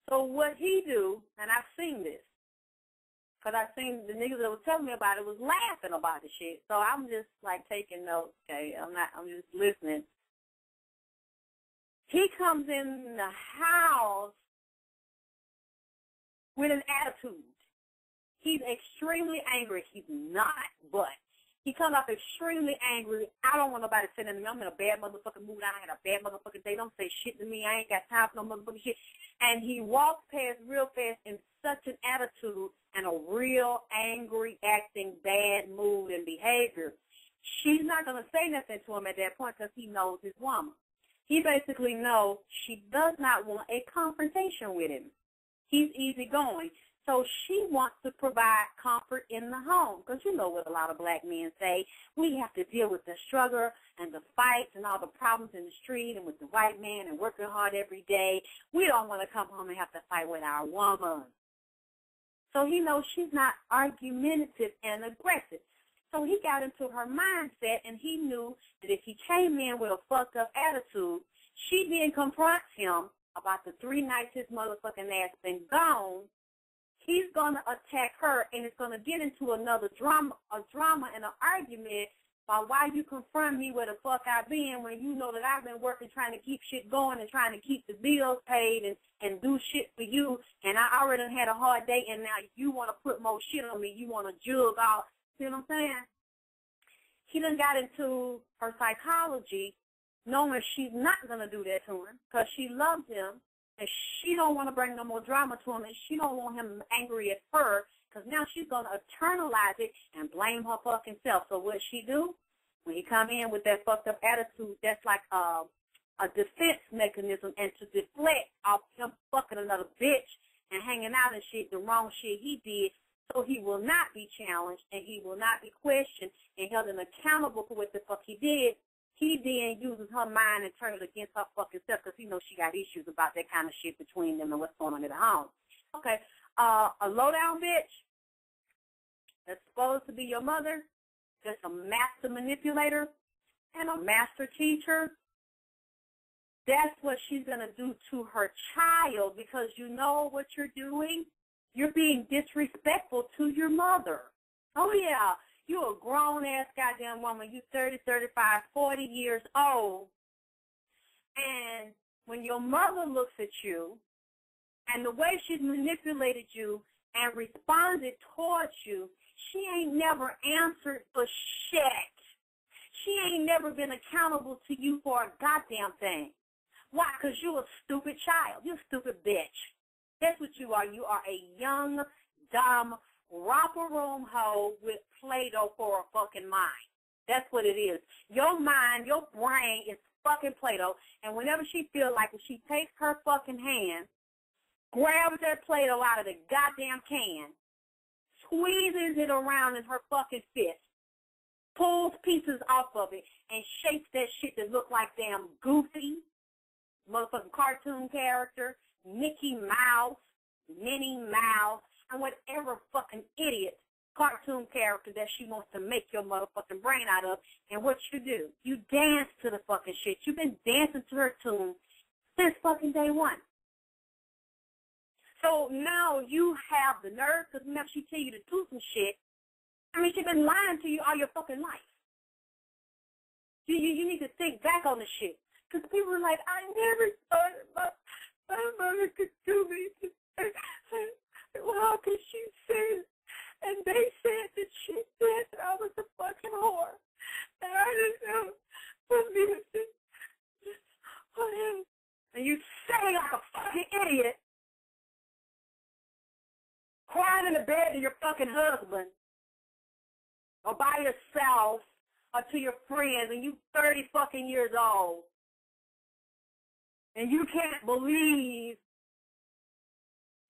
[SPEAKER 2] So what he do, and I've seen this, because I've seen the niggas that was telling me about it was laughing about the shit. So I'm just like taking notes, okay? I'm just listening. He comes in the house with an attitude. He's extremely angry. He's not, but he comes off extremely angry. I don't want nobody saying to me, I'm in a bad motherfucking mood. I had a bad motherfucking day. Don't say shit to me. I ain't got time for no motherfucking shit. And he walks past real fast in such an attitude and a real angry, acting, bad mood and behavior. She's not going to say nothing to him at that point because he knows his woman. He basically knows she does not want a confrontation with him. He's easygoing. So she wants to provide comfort in the home. Because you know what a lot of black men say. We have to deal with the struggle and the fights and all the problems in the street and with the white man and working hard every day. We don't want to come home and have to fight with our woman. So he knows she's not argumentative and aggressive. So he got into her mindset, and he knew that if he came in with a fucked up attitude, she then confronts him about the 3 nights his motherfucking ass been gone. He's going to attack her, and it's going to get into another drama and an argument about why you confront me where the fuck I been when you know that I've been working trying to keep shit going and trying to keep the bills paid and do shit for you, and I already had a hard day, and now you want to put more shit on me. You want to jug off. See what I'm saying? He done got into her psychology knowing she's not going to do that to him because she loves him and she don't want to bring no more drama to him and she don't want him angry at her because now she's going to internalize it and blame her fucking self. So what she do? When he come in with that fucked up attitude, that's like a defense mechanism and to deflect off him fucking another bitch and hanging out and shit, the wrong shit he did. So he will not be challenged and he will not be questioned and held accountable for what the fuck he did. He then uses her mind and turns it against her fucking self because he knows she got issues about that kind of shit between them and what's going on in the home. Okay, a low-down bitch that's supposed to be your mother, that's a master manipulator and a master teacher, that's what she's going to do to her child because you know what you're doing? You're being disrespectful to your mother. Oh, yeah, you're a grown-ass goddamn woman. You're 30, 35, 40 years old. And when your mother looks at you and the way she's manipulated you and responded towards you, she ain't never answered for shit. She ain't never been accountable to you for a goddamn thing. Why? Because you're a stupid child. You're a stupid bitch. That's what you are. You are a young, dumb, romper room hoe with Play-Doh for a fucking mind. That's what it is. Your mind, your brain is fucking Play-Doh, and whenever she feels like if she takes her fucking hand, grabs that Play-Doh out of the goddamn can, squeezes it around in her fucking fist, pulls pieces off of it, and shapes that shit that look like damn Goofy, motherfucking cartoon character, Mickey Mouse, Minnie Mouse, and whatever fucking idiot cartoon character that she wants to make your motherfucking brain out of. And what you do? You dance to the fucking shit. You've been dancing to her tune since fucking day one. So now you have the nerve, because whenever she tell you to do some shit, I mean, she's been lying to you all your fucking life. You need to think back on the shit. Because people are like, I never thought my mother could do me. Well, how could she say in the bed to your fucking husband or by yourself or to your friends and you 30 fucking years old and you can't believe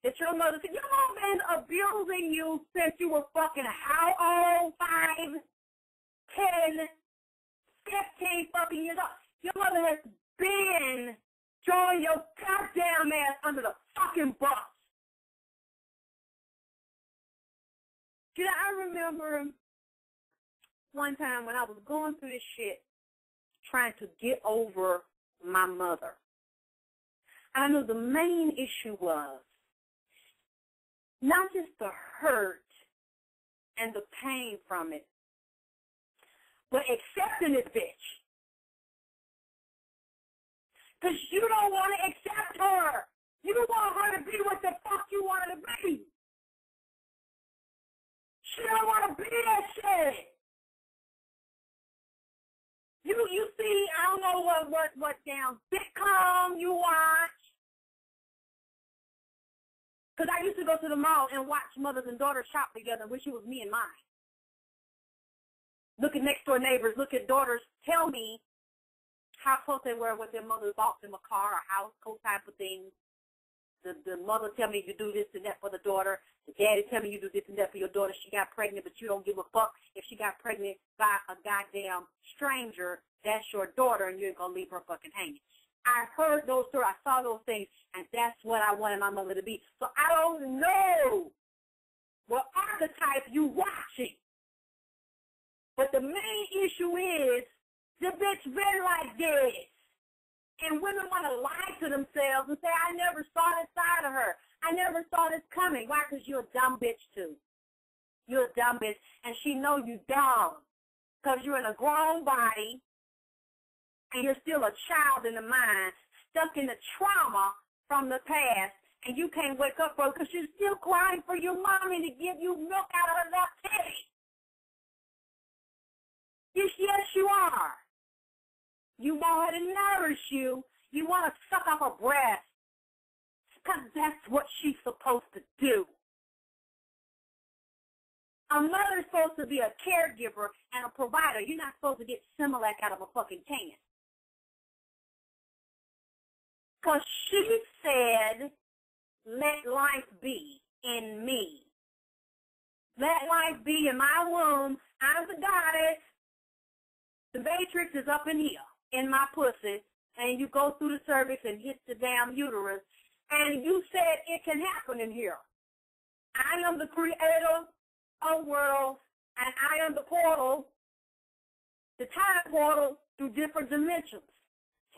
[SPEAKER 2] that your mother been abusing you since you were fucking how old? 5, 10, 15 fucking years old. Your mother has been throwing your goddamn ass under the fucking bus. You know, I remember one time when I was going through this shit, trying to get over my mother. I knew the main issue was not just the hurt and the pain from it, but accepting this bitch. Because you don't want to accept her. You don't want her to be what the fuck you want her to be. She don't want to be that shit. You see, I don't know what damn sitcom you watch. Because I used to go to the mall and watch mothers and daughters shop together, which it was me and mine. Look at next door neighbors, look at daughters, tell me how close they were with their mothers, bought them a car, a house, those type of things. The mother tell me you do this and that for the daughter. The daddy tell me you do this and that for your daughter. She got pregnant, but you don't give a fuck if she got pregnant by a goddamn stranger. That's your daughter, and you ain't gonna leave her fucking hanging. I heard those stories. I saw those things, and that's what I wanted my mother to be. So I don't know what archetype you watching. But the main issue is the bitch been like this. And women want to lie to themselves and say, I never saw this side of her. I never saw this coming. Why? Because you're a dumb bitch, too. You're a dumb bitch, and she know you dumb. Because you're in a grown body, and you're still a child in the mind, stuck in the trauma from the past, and you can't wake up for it because you're still crying for your mommy to give you milk out of her left titty. Yes, you are. You want her to nourish you. You want to suck off her breast. Because that's what she's supposed to do. A mother's supposed to be a caregiver and a provider. You're not supposed to get Similac out of a fucking can. Because she said, let life be in me. Let life be in my womb. I'm the goddess. The matrix is up in here, in my pussy, and you go through the cervix and hit the damn uterus, and you said it can happen in here. I am the creator of worlds, and I am the portal, the time portal through different dimensions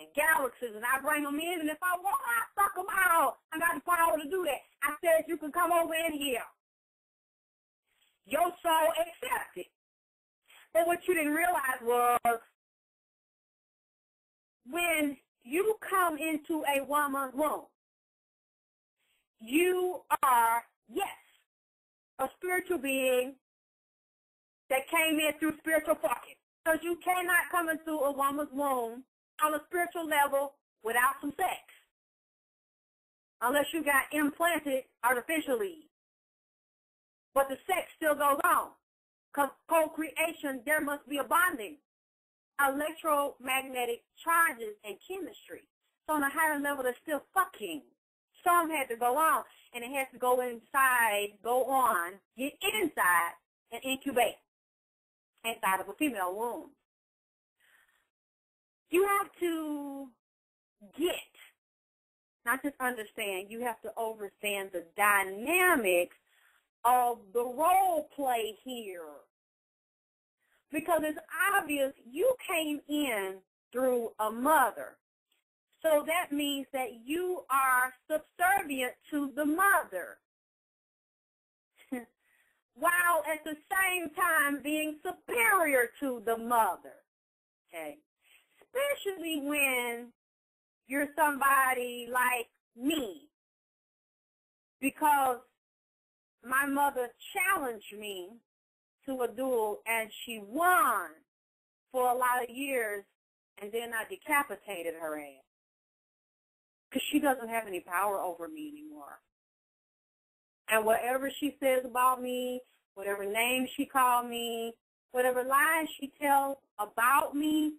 [SPEAKER 2] and galaxies, and I bring them in, and if I want, I suck them out. I got the power to do that. I said you can come over in here. Your soul accepted. But what you didn't realize was when you come into a woman's womb, you are, yes, a spiritual being that came in through spiritual fucking. Because you cannot come into a woman's womb on a spiritual level without some sex. Unless you got implanted artificially. But the sex still goes on. Because co-creation, there must be a bonding. Electromagnetic charges and chemistry. So on a higher level, they're still fucking. Some had to go on, and it has to go inside, go on, get inside, and incubate inside of a female womb. You have to get, not just understand, you have to understand the dynamics of the role play here. Because it's obvious you came in through a mother. So that means that you are subservient to the mother. While at the same time being superior to the mother. Okay? Especially when you're somebody like me. Because my mother challenged me to a duel, and she won for a lot of years, and then I decapitated her ass. Because she doesn't have any power over me anymore. And whatever she says about me, whatever name she called me, whatever lies she tells about me,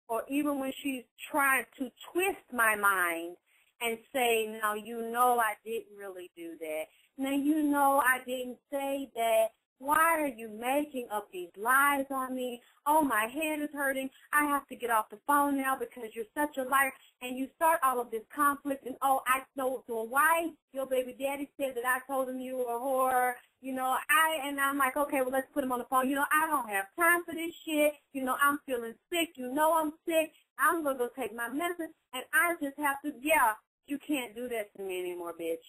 [SPEAKER 2] or even when she's trying to twist my mind and say, now you know I didn't really do that. Now you know I didn't say that. Why are you making up these lies on me? Oh, my head is hurting. I have to get off the phone now because you're such a liar. And you start all of this conflict and, oh, I know, so why your baby daddy said that I told him you were a whore. You know, and I'm like, okay, well, let's put him on the phone. You know, I don't have time for this shit. You know, I'm feeling sick. You know I'm sick. I'm going to go take my medicine. And I just have to, you can't do that to me anymore, bitch.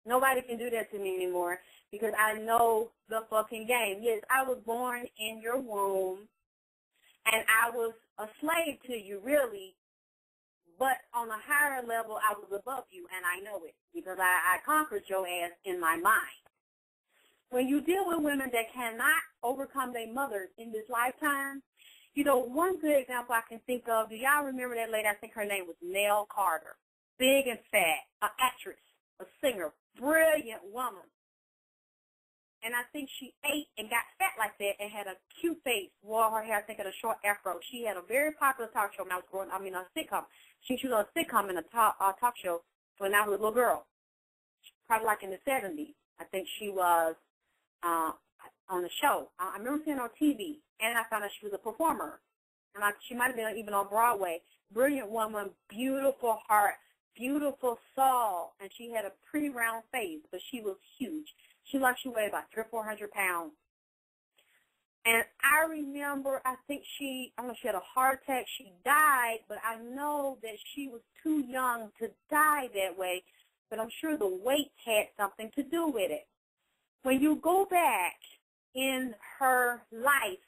[SPEAKER 2] Nobody can do that to me anymore because I know the fucking game. Yes, I was born in your womb, and I was a slave to you, really. But on a higher level, I was above you, and I know it because I conquered your ass in my mind. When you deal with women that cannot overcome their mothers in this lifetime, you know, one good example I can think of, do y'all remember that lady? I think her name was Nell Carter. Big and fat, an actress, a singer, brilliant woman. And I think she ate and got fat like that and had a cute face, wore her hair, I think, in a short afro. She had a very popular talk show when I was growing up, a sitcom. She was on a sitcom in a talk show when I was a little girl, probably like in the 70s. I think she was on the show. I remember seeing her on TV, and I found out she was a performer. And she might have been even on Broadway. Brilliant woman, beautiful heart, beautiful soul, and she had a pretty round face, but she was huge. She weighed about 300 or 400 pounds. And I remember, I don't know if she had a heart attack. She died, but I know that she was too young to die that way, but I'm sure the weight had something to do with it. When you go back in her life,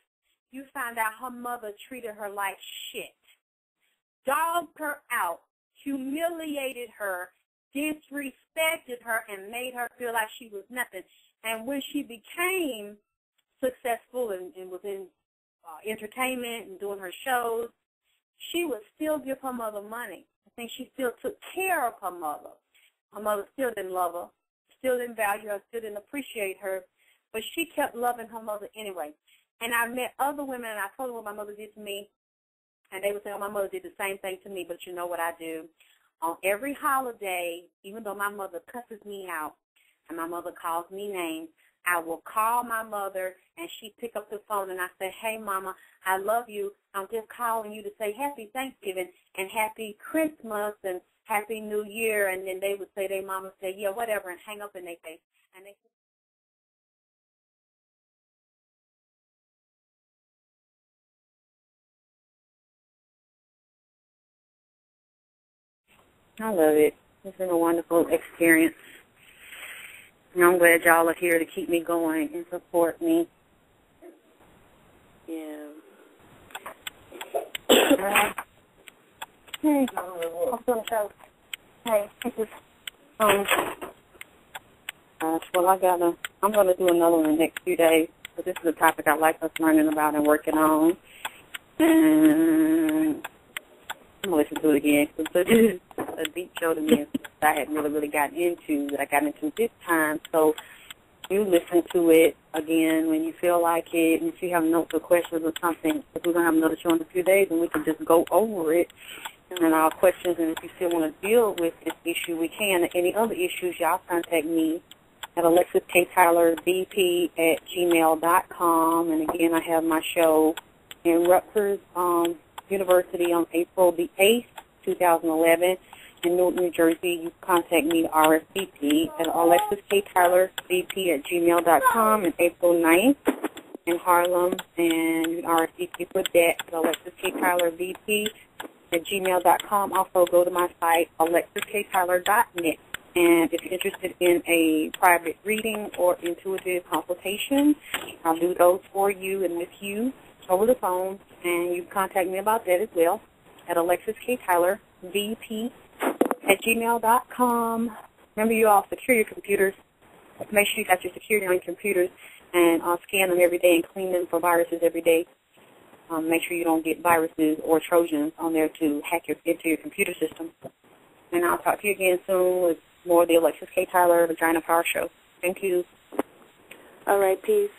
[SPEAKER 2] you find out her mother treated her like shit, dogged her out, humiliated her, disrespected her, and made her feel like she was nothing. And when she became successful and was in entertainment and doing her shows, she would still give her mother money. I think she still took care of her mother. Her mother still didn't love her, still didn't value her, still didn't appreciate her, but she kept loving her mother anyway. And I met other women, and I told them what my mother did to me, and they would say, oh, my mother did the same thing to me, but you know what I do? On every holiday, even though my mother cusses me out and my mother calls me names, I will call my mother, and she'd pick up the phone, and I say, hey, Mama, I love you. I'm just calling you to say Happy Thanksgiving and Happy Christmas and Happy New Year. And then they would say, their mama say, yeah, whatever, and hang up in their face. And they I love it. It's been a wonderful experience. And I'm glad y'all are here to keep me going and support me.
[SPEAKER 4] Yeah.
[SPEAKER 2] Hey, I'm doing a show. Hey, this is, well, I'm going to do another one in the next few days, but this is a topic I like us learning about and working on. And I'm going to listen to it again, because this is a deep show to me that I hadn't really gotten into, that I got into this time. So you listen to it again when you feel like it, and if you have notes or questions or something, because we're going to have another show in a few days, and we can just go over it, and then our questions, and if you still want to deal with this issue, we can. Any other issues, y'all contact me at alexiskttylerbp@gmail.com, and again, I have my show in Rutgers University on April the 8th, 2011. In Newark, New Jersey, you contact me at RSVP at alexiskttylerbp@gmail.com on April 9th in Harlem, and you can RSVP for that at alexiskttylerbp@gmail.com. Also, go to my site, alexiskttyler.net. And if you're interested in a private reading or intuitive consultation, I'll do those for you and with you over the phone, and you can contact me about that as well at alexiskttylerbp@gmail.com. Remember, you all secure your computers. Make sure you got your security on your computers, and scan them every day and clean them for viruses every day. Make sure you don't get viruses or Trojans on there to hack into your computer system. And I'll talk to you again soon with more of the Alexis K. Tyler Vagina Power Show. Thank you.
[SPEAKER 4] All right, peace.